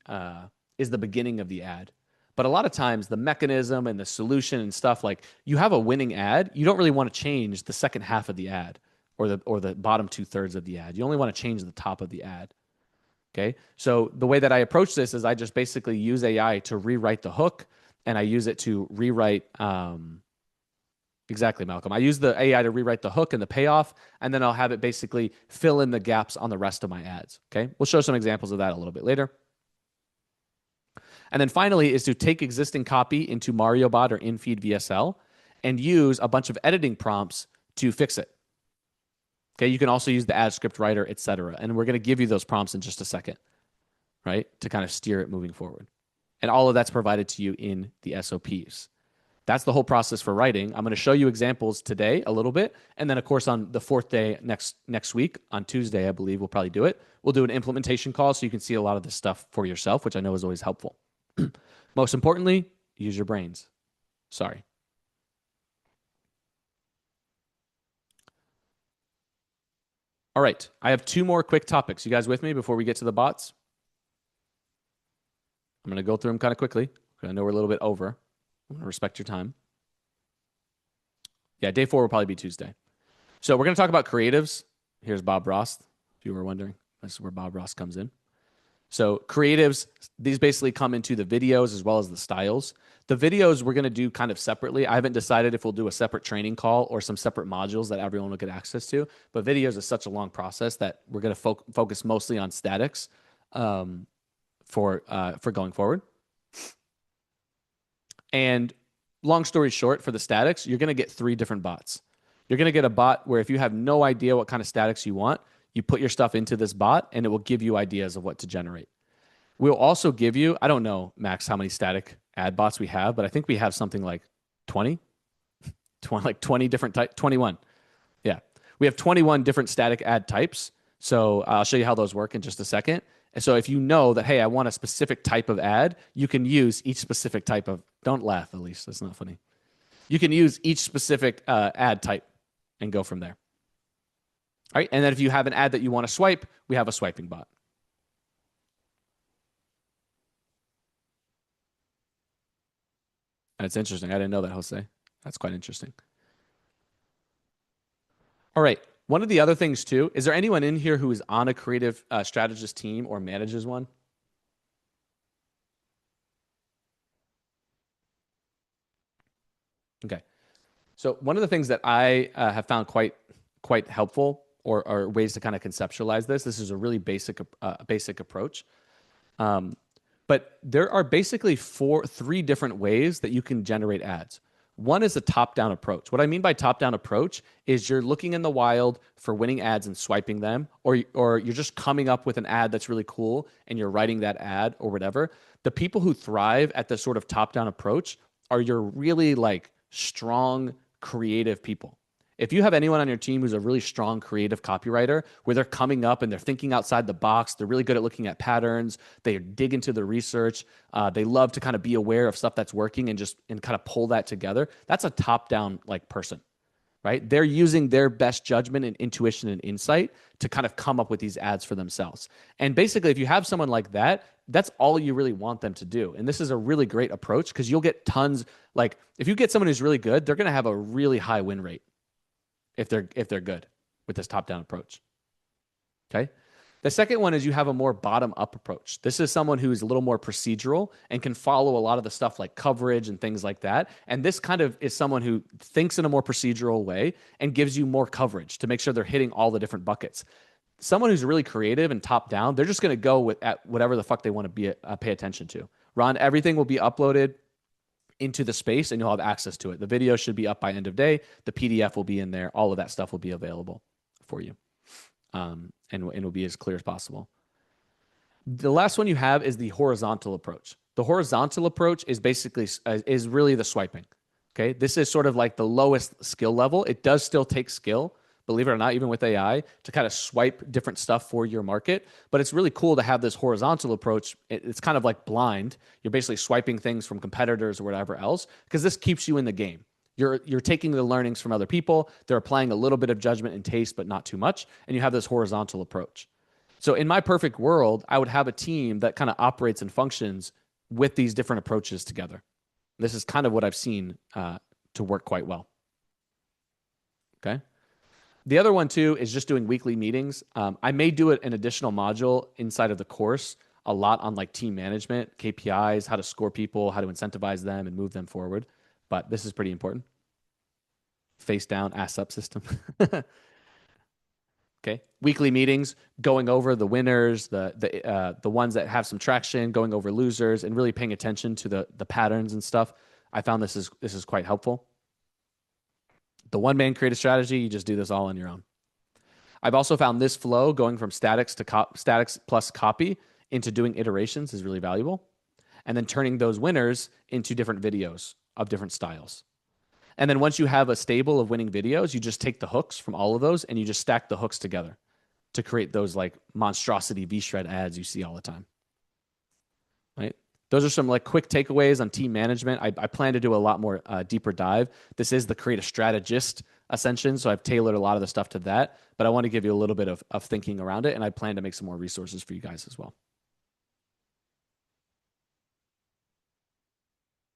beginning of the ad. But a lot of times the mechanism and the solution and stuff, like you have a winning ad, you don't really want to change the second half of the ad or the bottom 2/3 of the ad. You only want to change the top of the ad. Okay. So the way that I approach this is I just basically use AI to rewrite the hook and I use it to rewrite, exactly, Malcolm. I use the AI to rewrite the hook and the payoff, and then I'll have it basically fill in the gaps on the rest of my ads. Okay. We'll show some examples of that a little bit later. And then finally is to take existing copy into MarioBot or InFeed VSL and use a bunch of editing prompts to fix it. Okay, you can also use the ad script writer, etc. And we're going to give you those prompts in just a second, right, to kind of steer it moving forward. And all of that's provided to you in the SOPs. That's the whole process for writing. I'm going to show you examples today a little bit. And then, of course, on the fourth day next week, on Tuesday, I believe we'll probably do it. We'll do an implementation call so you can see a lot of this stuff for yourself, which I know is always helpful. Most importantly, use your brains. Sorry. All right. I have 2 more quick topics. You guys with me before we get to the bots? I'm going to go through them kind of quickly because I know we're a little bit over. I'm going to respect your time. Yeah, day 4 will probably be Tuesday. So we're going to talk about creatives. Here's Bob Ross, if you were wondering. This is where Bob Ross comes in. So creatives, these basically come into the videos as well as the styles. The videos we're going to do kind of separately. I haven't decided if we'll do a separate training call or some separate modules that everyone will get access to. But videos is such a long process that we're going to focus mostly on statics for going forward. And long story short, for the statics, you're going to get 3 different bots. You're going to get a bot where if you have no idea what kind of statics you want, you put your stuff into this bot and it will give you ideas of what to generate. We'll also give you, I don't know, Max, how many static ad bots we have, but I think we have something like 20 different types, 21. Yeah. We have 21 different static ad types. So I'll show you how those work in just a second. And so if you know that, hey, I want a specific type of ad, you can use each specific type of, don't laugh, Elise, that's not funny. You can use each specific ad type and go from there. All right. And then if you have an ad that you want to swipe, we have a swiping bot. That's interesting. I didn't know that, Jose. That's quite interesting. All right. One of the other things too, is there anyone in here who is on a creative strategist team or manages one? Okay. So one of the things that I have found quite helpful or ways to kind of conceptualize this is a really basic approach. But there are basically 3 different ways that you can generate ads. One is a top-down approach. What I mean by top-down approach is you're looking in the wild for winning ads and swiping them, or you're just coming up with an ad that's really cool and you're writing that ad or whatever. The people who thrive at the sort of top-down approach are your really like strong, creative people. If you have anyone on your team who's a really strong creative copywriter, where they're coming up and they're thinking outside the box, they're really good at looking at patterns, they dig into the research, they love to kind of be aware of stuff that's working and kind of pull that together. That's a top-down like person, right? They're using their best judgment and intuition and insight to kind of come up with these ads for themselves. And basically, if you have someone like that, that's all you really want them to do. And this is a really great approach because you'll get tons, like if you get someone who's really good, they're going to have a really high win rate if they're good with this top-down approach. Okay. The second one is you have a more bottom-up approach. This is someone who's a little more procedural and can follow a lot of the stuff like coverage and things like that. And this kind of is someone who thinks in a more procedural way and gives you more coverage to make sure they're hitting all the different buckets. Someone who's really creative and top-down, they're just going to go at whatever the fuck they want to pay attention to. Ron, everything will be uploaded into the space and you'll have access to it. The video should be up by end of day. The PDF will be in there. All of that stuff will be available for you. And it'll be as clear as possible. The last one you have is the horizontal approach. The horizontal approach is basically is really the swiping. Okay. This is sort of like the lowest skill level. It does still take skill, believe it or not, even with AI, to kind of swipe different stuff for your market. But it's really cool to have this horizontal approach. It's kind of like blind. You're basically swiping things from competitors or whatever else, because this keeps you in the game. You're taking the learnings from other people. They're applying a little bit of judgment and taste, but not too much. And you have this horizontal approach. So in my perfect world, I would have a team that kind of operates and functions with these different approaches together. This is kind of what I've seen to work quite well. Okay. The other one too is just doing weekly meetings. I may do it an additional module inside of the course, a lot on like team management, KPIs, how to score people, how to incentivize them and move them forward. But this is pretty important. Face down, ass up system. Okay. Weekly meetings, going over the winners, the ones that have some traction, going over losers, and really paying attention to the patterns and stuff. I found this is quite helpful. The one-man creative strategy, you just do this all on your own. I've also found this flow going from statics to statics plus copy into doing iterations is really valuable. And then turning those winners into different videos of different styles. And then once you have a stable of winning videos, you just take the hooks from all of those and you just stack the hooks together to create those like monstrosity V-Shred ads you see all the time. Right? Those are some like quick takeaways on team management. I plan to do a lot more deeper dive. This is the Create a Strategist Ascension, so I've tailored a lot of the stuff to that, but I want to give you a little bit of thinking around it, and I plan to make some more resources for you guys as well.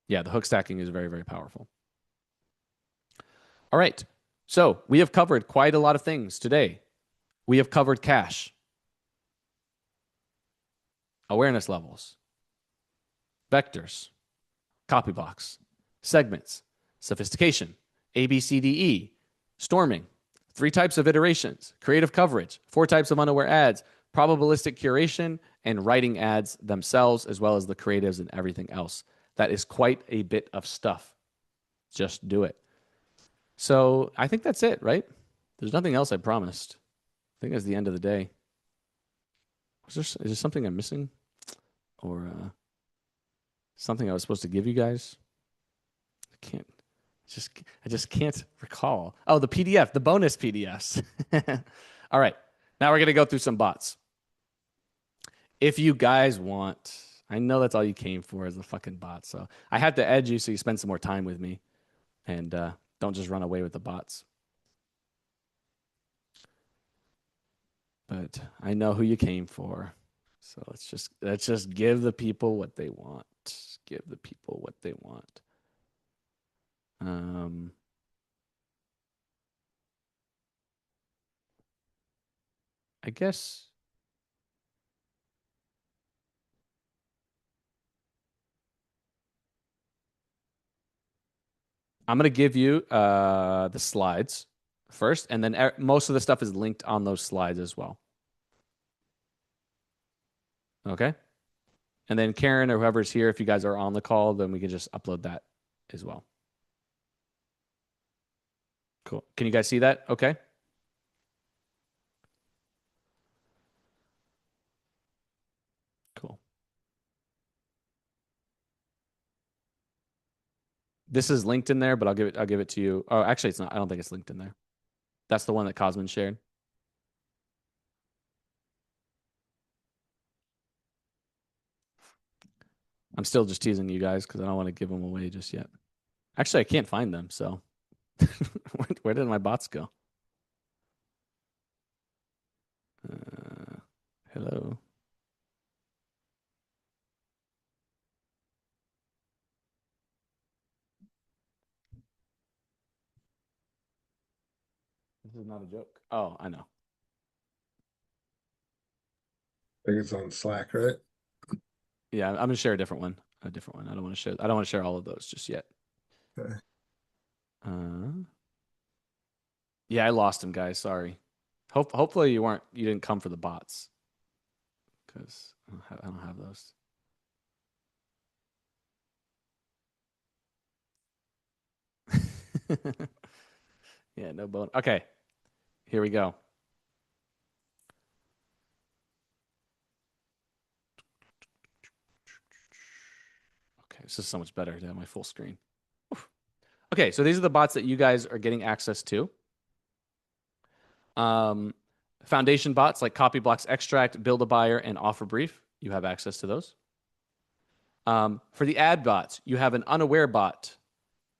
Yeah, the hook stacking is very, very powerful. All right. So we have covered quite a lot of things today. We have covered cache, awareness levels, vectors, copy blocks, segments, sophistication, ABCDE, storming, 3 types of iterations, creative coverage, 4 types of unaware ads, probabilistic curation, and writing ads themselves, as well as the creatives and everything else. That is quite a bit of stuff. Just do it. So I think that's it, right? There's nothing else I promised. I think that's the end of the day. Is there something I'm missing? Or something I was supposed to give you guys? I just can't recall. Oh, the PDF, the bonus PDFs. All right. Now we're going to go through some bots. If you guys want, I know that's all you came for is the fucking bot. So I had to edge you so you spend some more time with me and don't just run away with the bots. But I know who you came for. So let's just give the people what they want. Give the people what they want. I guess I'm going to give you the slides first, and then most of the stuff is linked on those slides as well. Okay? And then Karen or whoever's here, if you guys are on the call, then we can just upload that as well. Cool. Can you guys see that? Okay. Cool. This is linked in there, but I'll give it to you. Oh, actually it's not. I don't think it's linked in there. That's the one that Cosmin shared. I'm still just teasing you guys because I don't want to give them away just yet. Actually, I can't find them, so where did my bots go? Hello. This is not a joke. Oh, I know. I think it's on Slack, right? Yeah, I'm gonna share a different one. A different one. I don't want to share all of those just yet. Okay. Yeah, I lost him, guys. Sorry. Hopefully you didn't come for the bots. Because I don't have those. Yeah, no bone. Okay. Here we go. Okay, this is so much better to have my full screen. Oof. Okay, so these are the bots that you guys are getting access to. Foundation bots like Copyblocks Extract, Build a Buyer, and Offer Brief. You have access to those. For the ad bots, you have an unaware bot.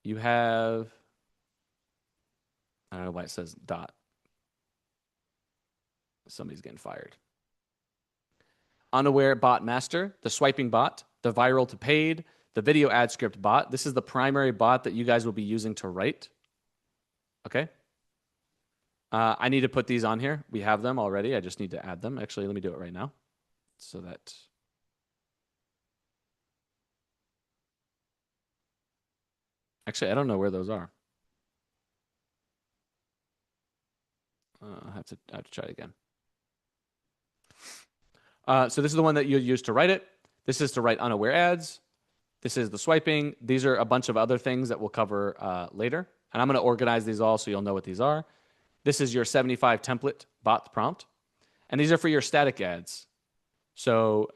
You have, I don't know why it says dot. Somebody's getting fired. Unaware bot master, the swiping bot, the viral to paid, the video ad script bot. This is the primary bot that you guys will be using to write. Okay. I need to put these on here. We have them already. I just need to add them. Actually, let me do it right now. So that. Actually, I don't know where those are. I have to try it again. So this is the one that you use to write it. This is to write unaware ads. This is the swiping. These are a bunch of other things that we'll cover later. And I'm going to organize these all so you'll know what these are. This is your 75 template bot prompt. And these are for your static ads. So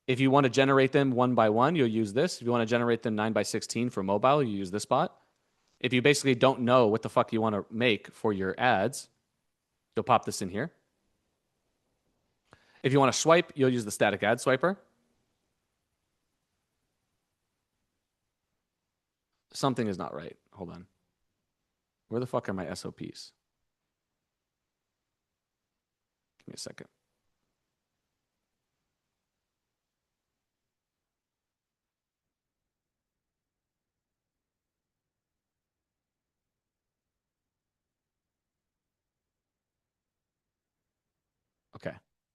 if you want to generate them one by one, you'll use this. If you want to generate them 9x16 for mobile, you use this bot. If you basically don't know what the fuck you want to make for your ads, you'll pop this in here. If you want to swipe, you'll use the static ad swiper. Something is not right. Hold on. Where the fuck are my SOPs? Give me a second.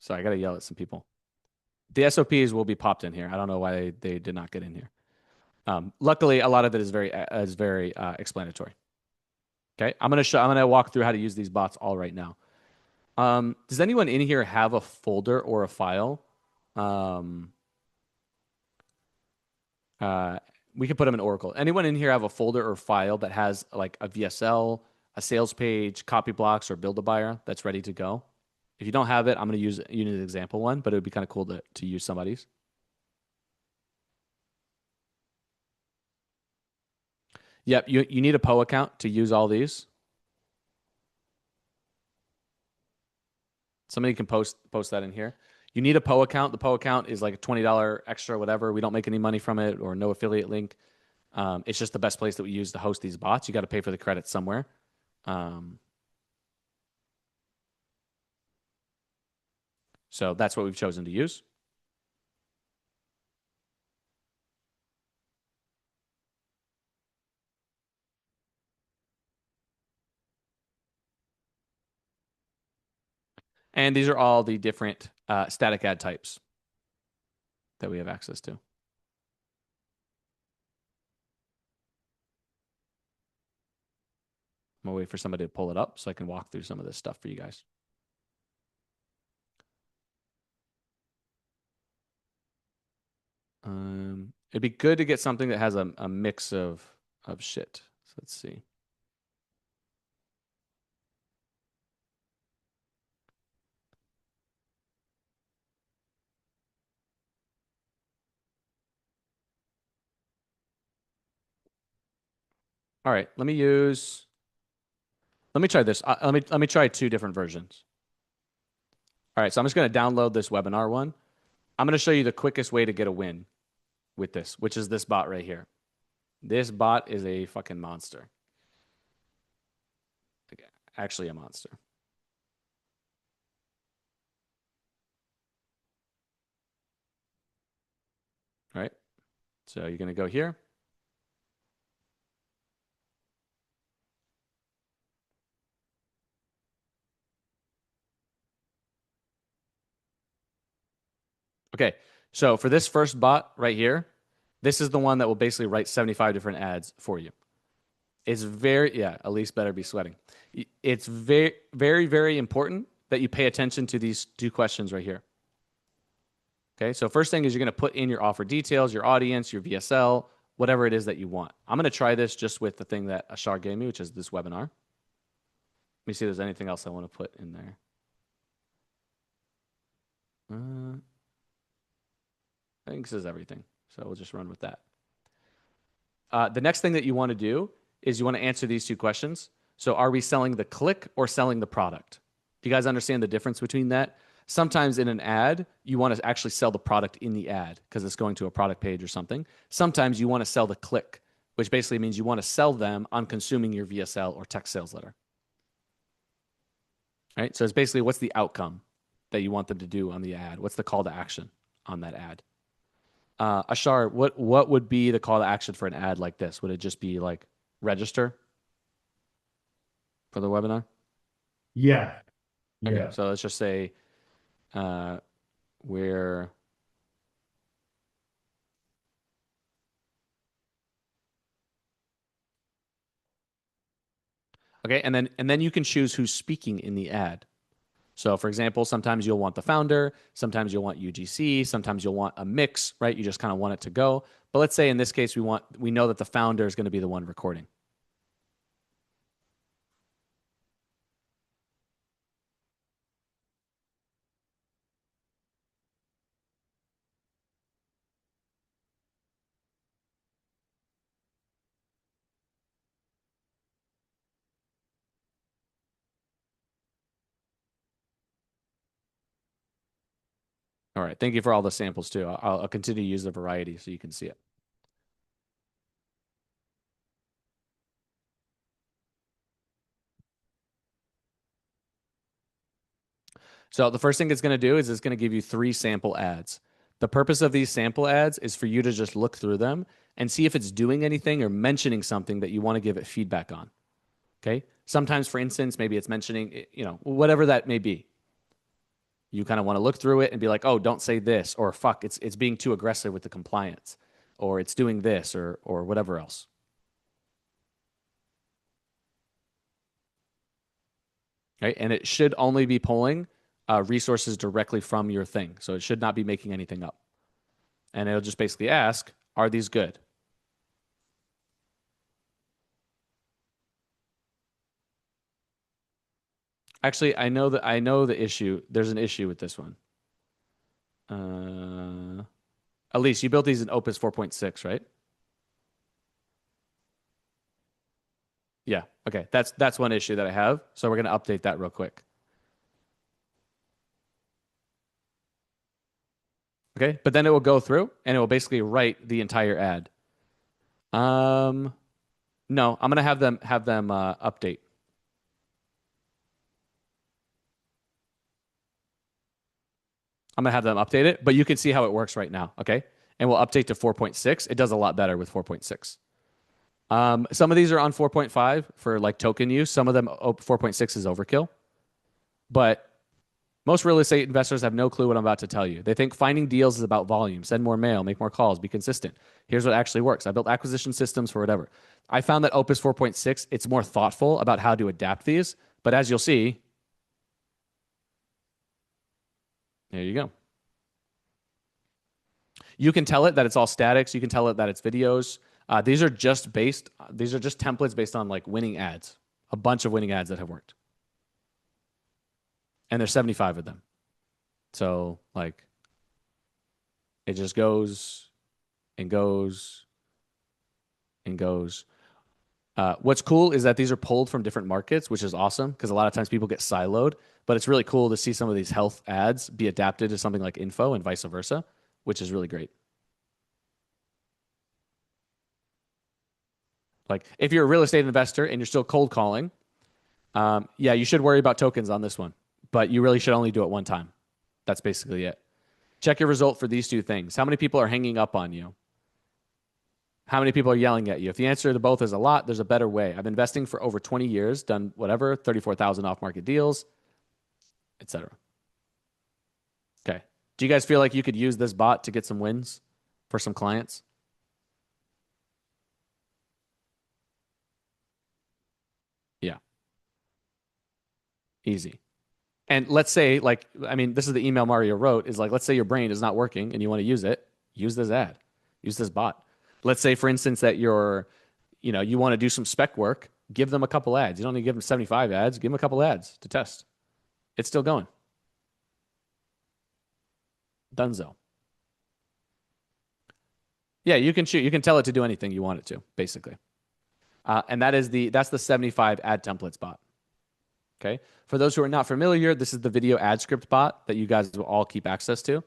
So I got to yell at some people. The SOPs will be popped in here. I don't know why they did not get in here. Luckily, a lot of it is very explanatory. Okay, I'm gonna walk through how to use these bots all right now. Does anyone in here have a folder or a file? We can put them in Oracle. Anyone in here have a folder or file that has like a VSL, a sales page, copy blocks, or build a buyer that's ready to go? If you don't have it, I'm going to use an example one, but it would be kind of cool to use somebody's. Yep, you need a Poe account to use all these. Somebody can post that in here. You need a Poe account. The Poe account is like a $20 extra, whatever. We don't make any money from it or no affiliate link. It's just the best place that we use to host these bots. You got to pay for the credits somewhere. So that's what we've chosen to use. And these are all the different static ad types that we have access to. I'm gonna wait for somebody to pull it up so I can walk through some of this stuff for you guys. It'd be good to get something that has a mix of shit. So let's see. All right, let me try this. Let me try two different versions. All right, so I'm just going to download this webinar one. I'm going to show you the quickest way to get a win with this, which is this bot right here. This bot is a fucking monster. Actually a monster. All right, so you're going to go here. Okay, so for this first bot right here, this is the one that will basically write 75 different ads for you. It's yeah, Elise better be sweating. It's very, very, very important that you pay attention to these two questions right here. Okay, so first thing is you're going to put in your offer details, your audience, your VSL, whatever it is that you want. I'm going to try this just with the thing that Ashar gave me, which is this webinar. Let me see if there's anything else I want to put in there. I think this is everything. So we'll just run with that. The next thing that you want to do is you want to answer these two questions. So are we selling the click or selling the product? Do you guys understand the difference between that? Sometimes in an ad, you want to actually sell the product in the ad because it's going to a product page or something. Sometimes you want to sell the click, which basically means you want to sell them on consuming your VSL or text sales letter. All right? So it's basically what's the outcome that you want them to do on the ad? What's the call to action on that ad? Ashar, what would be the call to action for an ad like this? Would it just be like register for the webinar? Yeah. Okay, Yeah. so let's just say we're okay, and then you can choose who's speaking in the ad. So for example, sometimes you'll want the founder, sometimes you'll want UGC, sometimes you'll want a mix, right? You just kind of want it to go. But let's say in this case we know that the founder is going to be the one recording. All right, thank you for all the samples too. I'll continue to use the variety so you can see it. So the first thing it's going to do is it's going to give you 3 sample ads. The purpose of these sample ads is for you to just look through them and see if it's doing anything or mentioning something that you want to give it feedback on. Okay? Sometimes, for instance, maybe it's mentioning, whatever that may be. You kind of want to look through it and be like, oh, don't say this, or fuck, it's being too aggressive with the compliance, or it's doing this, or whatever else. Right? And it should only be pulling resources directly from your thing. So it should not be making anything up. And it'll just basically ask, are these good? Actually, I know the issue. There's an issue with this one. Elise, you built these in Opus 4.6, right? Yeah. Okay. That's one issue that I have. So we're gonna update that real quick. Okay. But then it will go through and it will basically write the entire ad. Um, no, I'm gonna have them update. I'm gonna have them update it, but you can see how it works right now. Okay. And we'll update to 4.6. It does a lot better with 4.6. Some of these are on 4.5 for like token use. Some of them 4.6 is overkill. But most real estate investors have no clue what I'm about to tell you. They think finding deals is about volume, send more mail, make more calls, be consistent. Here's what actually works. I built acquisition systems for whatever. I found that Opus 4.6, it's more thoughtful about how to adapt these. But as you'll see, there you go. You can tell it that it's all statics. You can tell it that it's videos. These are just templates based on like winning ads, a bunch of winning ads that have worked. And there's 75 of them. So like it just goes and goes and goes. What's cool is that these are pulled from different markets, which is awesome because a lot of times people get siloed, but it's really cool to see some of these health ads be adapted to something like info and vice versa, which is really great. Like if you're a real estate investor and you're still cold calling, yeah, you should worry about tokens on this one, but you really should only do it one time. That's basically it. Check your result for these two things. How many people are hanging up on you? How many people are yelling at you? If the answer to both is a lot, there's a better way. I've been investing for over 20 years, done whatever, 34,000 off-market deals, etc. Okay. Do you guys feel like you could use this bot to get some wins for some clients? Yeah. Easy. And let's say, like, I mean, this is the email Mario wrote is like, let's say your brain is not working and you want to use it, use this ad, use this bot. Let's say, for instance, that you want to do some spec work, give them a couple ads. You don't need to give them 75 ads, give them a couple ads to test. It's still going. Dunzo. Yeah, you can tell it to do anything you want it to, basically. And that's the 75 ad templates bot. Okay. For those who are not familiar, this is the video ad script bot that you guys will all keep access to.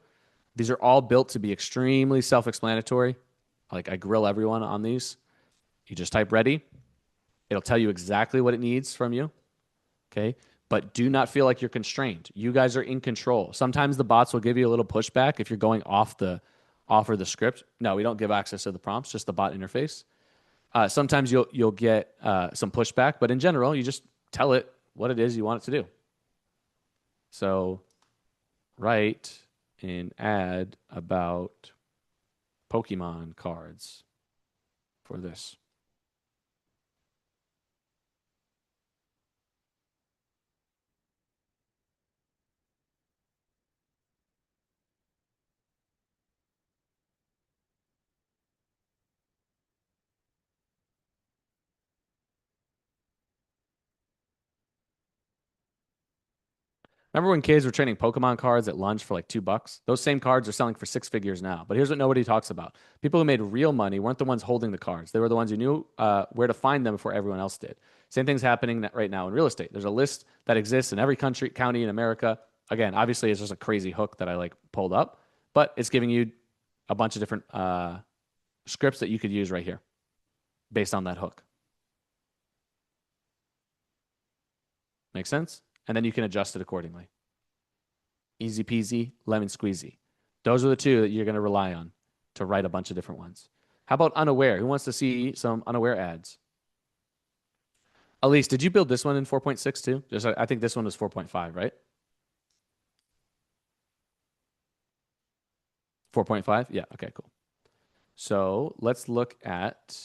These are all built to be extremely self-explanatory. Like I grill everyone on these. You just type ready. It'll tell you exactly what it needs from you. Okay. But do not feel like you're constrained. You guys are in control. Sometimes the bots will give you a little pushback if you're going off the script. No, we don't give access to the prompts, just the bot interface. Sometimes you'll get some pushback, but in general, you just tell it what it is you want it to do. So write an ad about Pokemon cards for this. Remember when kids were trading Pokemon cards at lunch for like $2? Those same cards are selling for six figures now. But here's what nobody talks about. People who made real money weren't the ones holding the cards. They were the ones who knew where to find them before everyone else did. Same thing's happening right now in real estate. There's a list that exists in every county in America. Again, obviously it's just a crazy hook that I like pulled up, but it's giving you a bunch of different scripts that you could use right here based on that hook. Make sense? And then you can adjust it accordingly. Easy peasy, lemon squeezy. Those are the two that you're going to rely on to write a bunch of different ones. How about unaware? Who wants to see some unaware ads? Elise, did you build this one in 4.6 too? I think this one was 4.5, right? 4.5? Yeah, okay, cool. So let's look at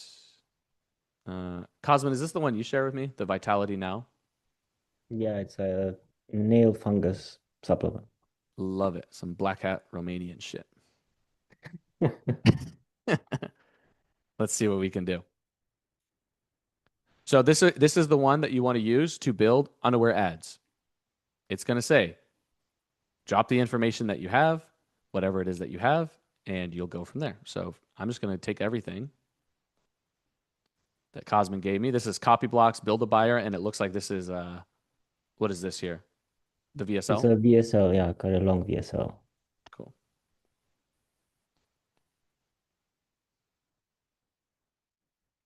Cosmin, is this the one you share with me? The Vitality Now? Yeah, it's a nail fungus supplement. Love it. Some black hat Romanian shit. Let's see what we can do. So this is the one that you want to use to build unaware ads. It's going to say, drop the information that you have, whatever it is that you have, and you'll go from there. So I'm just going to take everything that Cosmin gave me. This is copy blocks, build a buyer, and it looks like this is what is this here? The VSL? It's a VSL, yeah, quite a long VSL. Cool.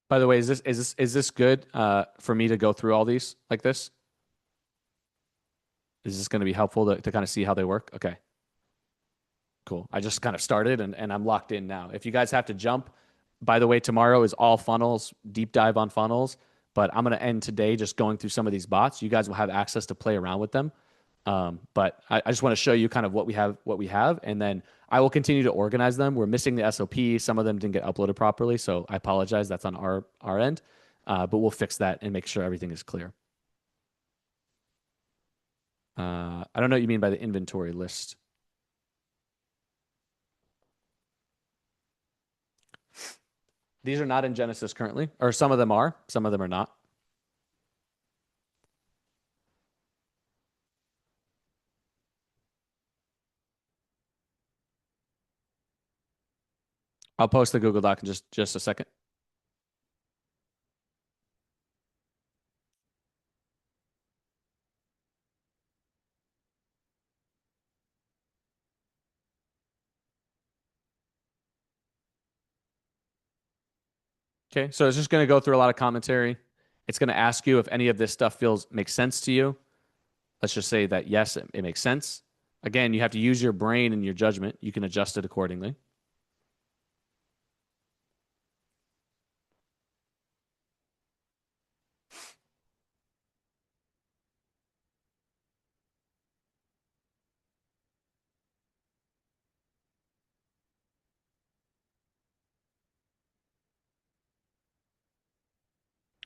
By the way, is this good for me to go through all these like this? Is this going to be helpful to kind of see how they work? Okay. Cool. I just kind of started and I'm locked in now. If you guys have to jump, by the way, tomorrow is all funnels, deep dive on funnels, but I'm going to end today just going through some of these bots. You guys will have access to play around with them. But I just want to show you kind of what we have, and then I will continue to organize them. We're missing the SOP. Some of them didn't get uploaded properly, so I apologize. That's on our end, but we'll fix that and make sure everything is clear. I don't know what you mean by the inventory list. These are not in Genesis currently, or some of them are, some of them are not. I'll post the Google Doc in just a second. Okay, so it's just going to go through a lot of commentary. It's going to ask you if any of this stuff makes sense to you. Let's just say that yes, it makes sense. Again, you have to use your brain and your judgment. You can adjust it accordingly.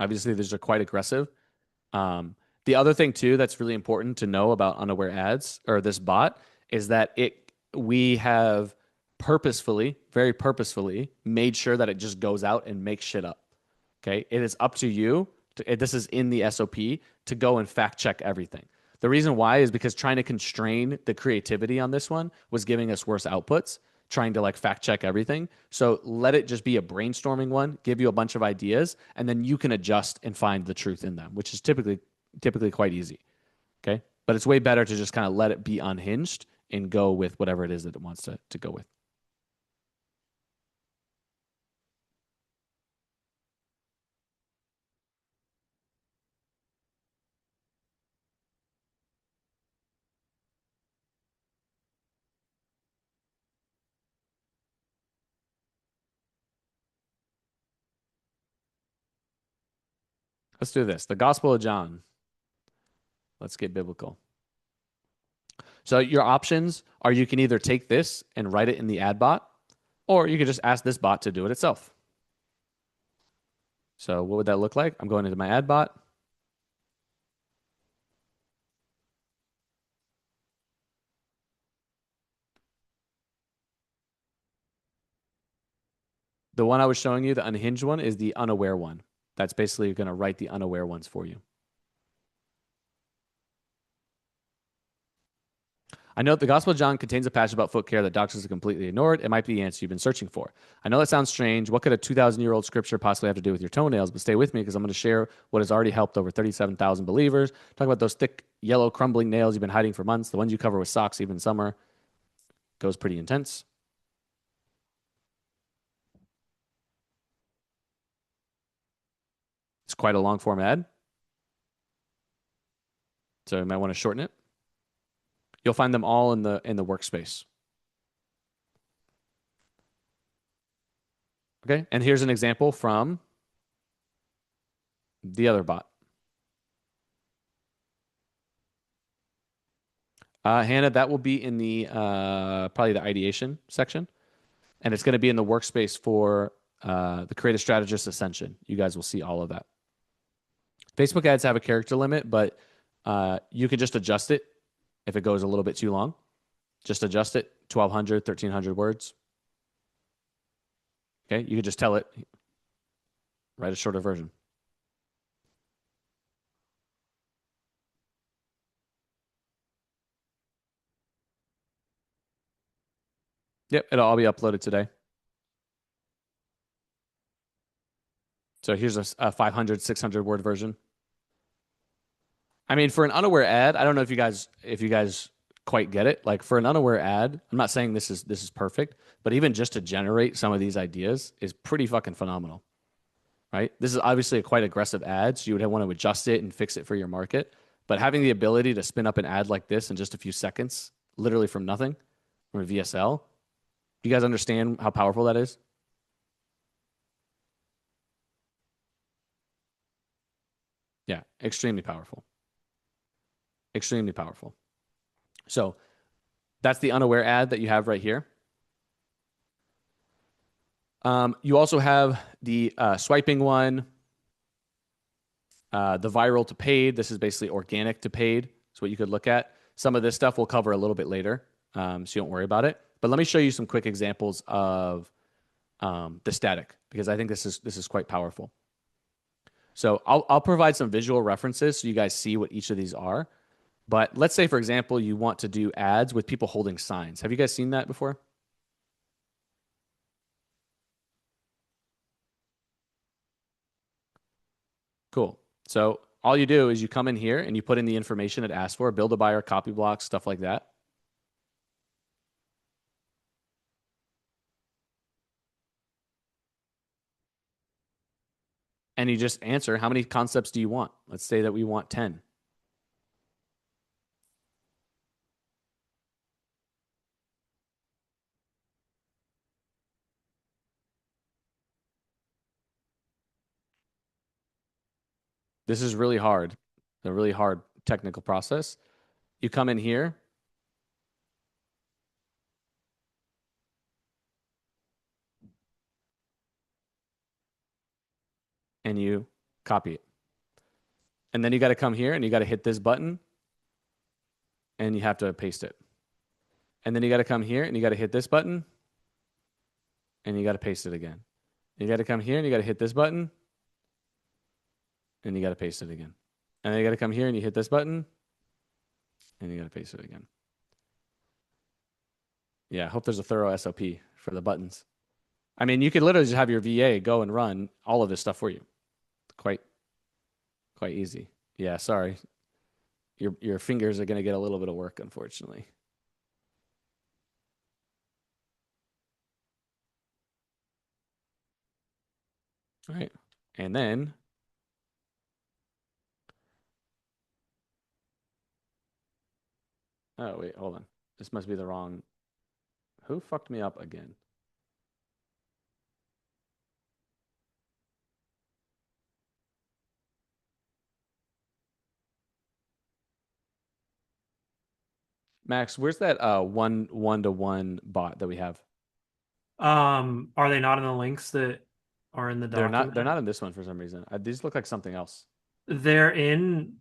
Obviously, these are quite aggressive. The other thing too that's really important to know about unaware ads or this bot is that we have purposefully, very purposefully, made sure that it just goes out and makes shit up. Okay, it is up to you. This is in the SOP to go and fact check everything. The reason why is because trying to constrain the creativity on this one was giving us worse outputs, trying to like fact check everything. So let it just be a brainstorming one, give you a bunch of ideas, and then you can adjust and find the truth in them, which is typically quite easy. Okay. But it's way better to just kind of let it be unhinged and go with whatever it is that it wants to go with. Let's do this. The Gospel of John. Let's get biblical. So your options are you can either take this and write it in the ad bot, or you can just ask this bot to do it itself. So what would that look like? I'm going into my ad bot. The one I was showing you, the unhinged one, is the unaware one. That's basically going to write the unaware ones for you. I know the Gospel of John contains a passage about foot care that doctors have completely ignored. It might be the answer you've been searching for. I know that sounds strange. What could a 2,000-year-old scripture possibly have to do with your toenails? But stay with me because I'm going to share what has already helped over 37,000 believers. Talk about those thick, yellow, crumbling nails you've been hiding for months, the ones you cover with socks even in summer. Goes pretty intense. It's quite a long form ad, so you might want to shorten it. You'll find them all in the workspace. Okay, and here's an example from the other bot. Hannah, that will be in the probably the ideation section. And it's going to be in the workspace for the Creative Strategist Ascension. You guys will see all of that. Facebook ads have a character limit, but you can just adjust it if it goes a little bit too long. Just adjust it, 1,200, 1,300 words. Okay, you could just tell it, write a shorter version. Yep, it'll all be uploaded today. So here's a 500, 600 word version. I mean, for an unaware ad, I don't know if you guys quite get it. Like for an unaware ad, I'm not saying this is perfect, but even just to generate some of these ideas is pretty fucking phenomenal. Right? This is obviously a quite aggressive ad, so you would want to adjust it and fix it for your market. But having the ability to spin up an ad like this in just a few seconds, literally from nothing, from a VSL, do you guys understand how powerful that is? Yeah, extremely powerful. Extremely powerful. So that's the unaware ad that you have right here. You also have the swiping one, the viral to paid. This is basically organic to paid. That's what you could look at. Some of this stuff we'll cover a little bit later, so you don't worry about it. But let me show you some quick examples of the static, because I think this is quite powerful. So I'll provide some visual references so you guys see what each of these are. But let's say, for example, you want to do ads with people holding signs. Have you guys seen that before? Cool. So all you do is you come in here and you put in the information it asks for, build a buyer, copy blocks, stuff like that. And you just answer, how many concepts do you want? Let's say that we want 10. This is really hard, a really hard technical process. You come in here. And you copy it. And then you got to come here and you got to hit this button and you have to paste it. And then you got to come here and you got to hit this button and you got to paste it again. You got to come here and you got to hit this button and you got to paste it again. And then you got to come here and you hit this button and you got to paste it again. Yeah, I hope there's a thorough SOP for the buttons. I mean, you could literally just have your VA go and run all of this stuff for you. Quite easy. Yeah, sorry. Your fingers are going to get a little bit of work, unfortunately. All right. And then oh, wait, hold on. This must be the wrong. Who fucked me up again? Max, where's that one-to-one bot that we have? Are they not in the links that are in the document? They're not in this one for some reason. These look like something else. They're in.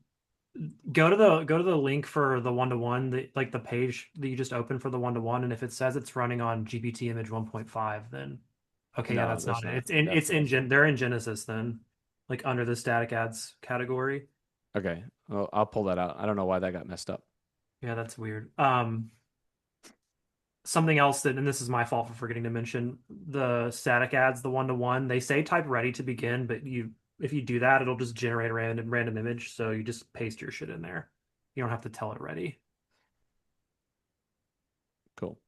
Go to the link for the one-to-one, like the page that you just opened for the one-to-one, and if it says it's running on GPT image 1.5, then okay, yeah, No, that's not it. that's They're in Genesis then, like under the static ads category. Okay. Well, I'll pull that out. I don't know why that got messed up. Yeah, that's weird. Something else that, and this is my fault for forgetting to mention, the static ads, the one-to-one, they say type ready to begin, but if you do that, it'll just generate a random image. So you just paste your shit in there. You don't have to tell it ready. Cool.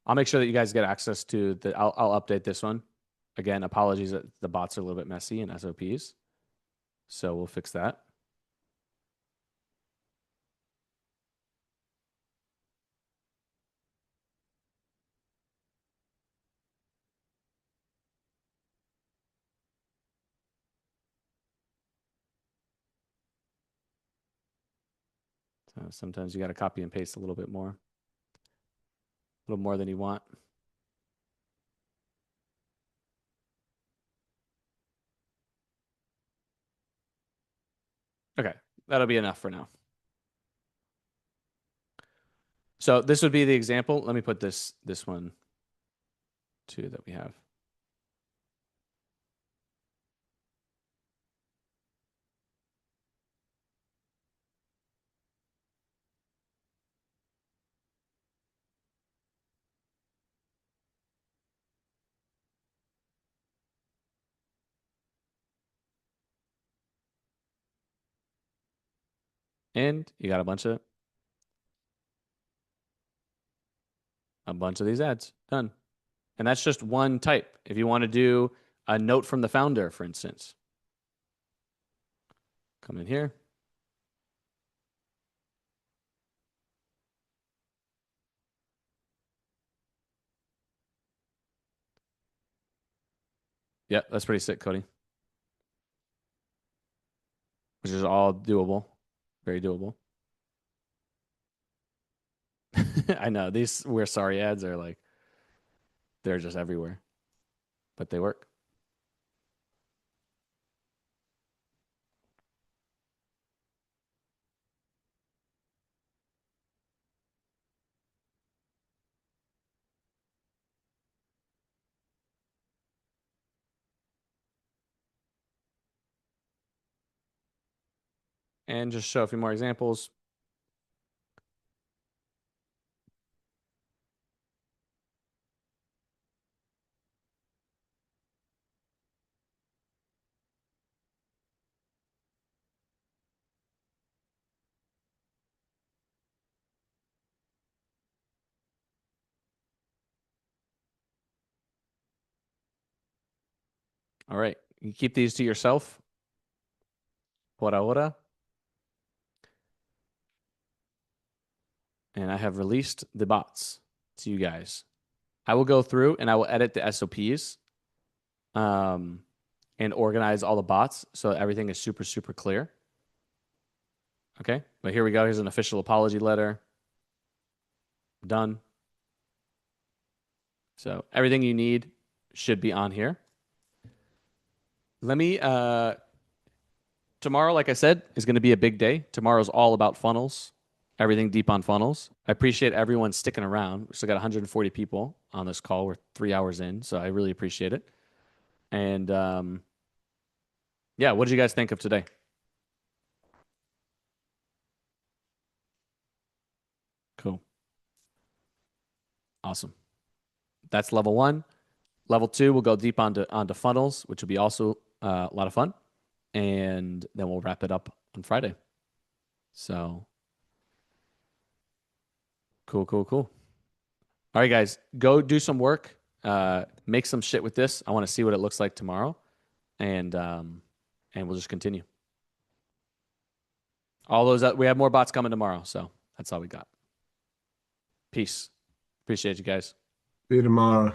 I'll make sure that you guys get access to the. I'll update this one. Again, apologies that the bots are a little bit messy in SOPs. So we'll fix that. So sometimes you got to copy and paste a little bit more. A little more than you want. Okay, that'll be enough for now. So this would be the example. Let me put this one too that we have. And you got a bunch of these ads done. And that's just one type. If you want to do a note from the founder, for instance, come in here. Yep, that's pretty sick, Cody. Which is all doable. Very doable. I know these We're Sorry ads are like, they're just everywhere, but they work. And just show a few more examples. All right. You keep these to yourself. Por ahora. And I have released the bots to you guys. I will go through and I will edit the SOPs and organize all the bots so everything is super, super clear. Okay. But here we go. Here's an official apology letter. Done. So everything you need should be on here. Let me tomorrow, like I said, is going to be a big day. Tomorrow's all about funnels, everything deep on funnels. I appreciate everyone sticking around. We still got 140 people on this call. We're 3 hours in, so I really appreciate it. And yeah, what did you guys think of today? Cool. Awesome. That's level 1. Level 2, we'll go deep onto funnels, which will be also a lot of fun. And then we'll wrap it up on Friday. So cool. All right, guys, go do some work. Make some shit with this. I want to see what it looks like tomorrow. And we'll just continue. All those we have more bots coming tomorrow, so that's all we got. Peace. Appreciate you guys. See you tomorrow.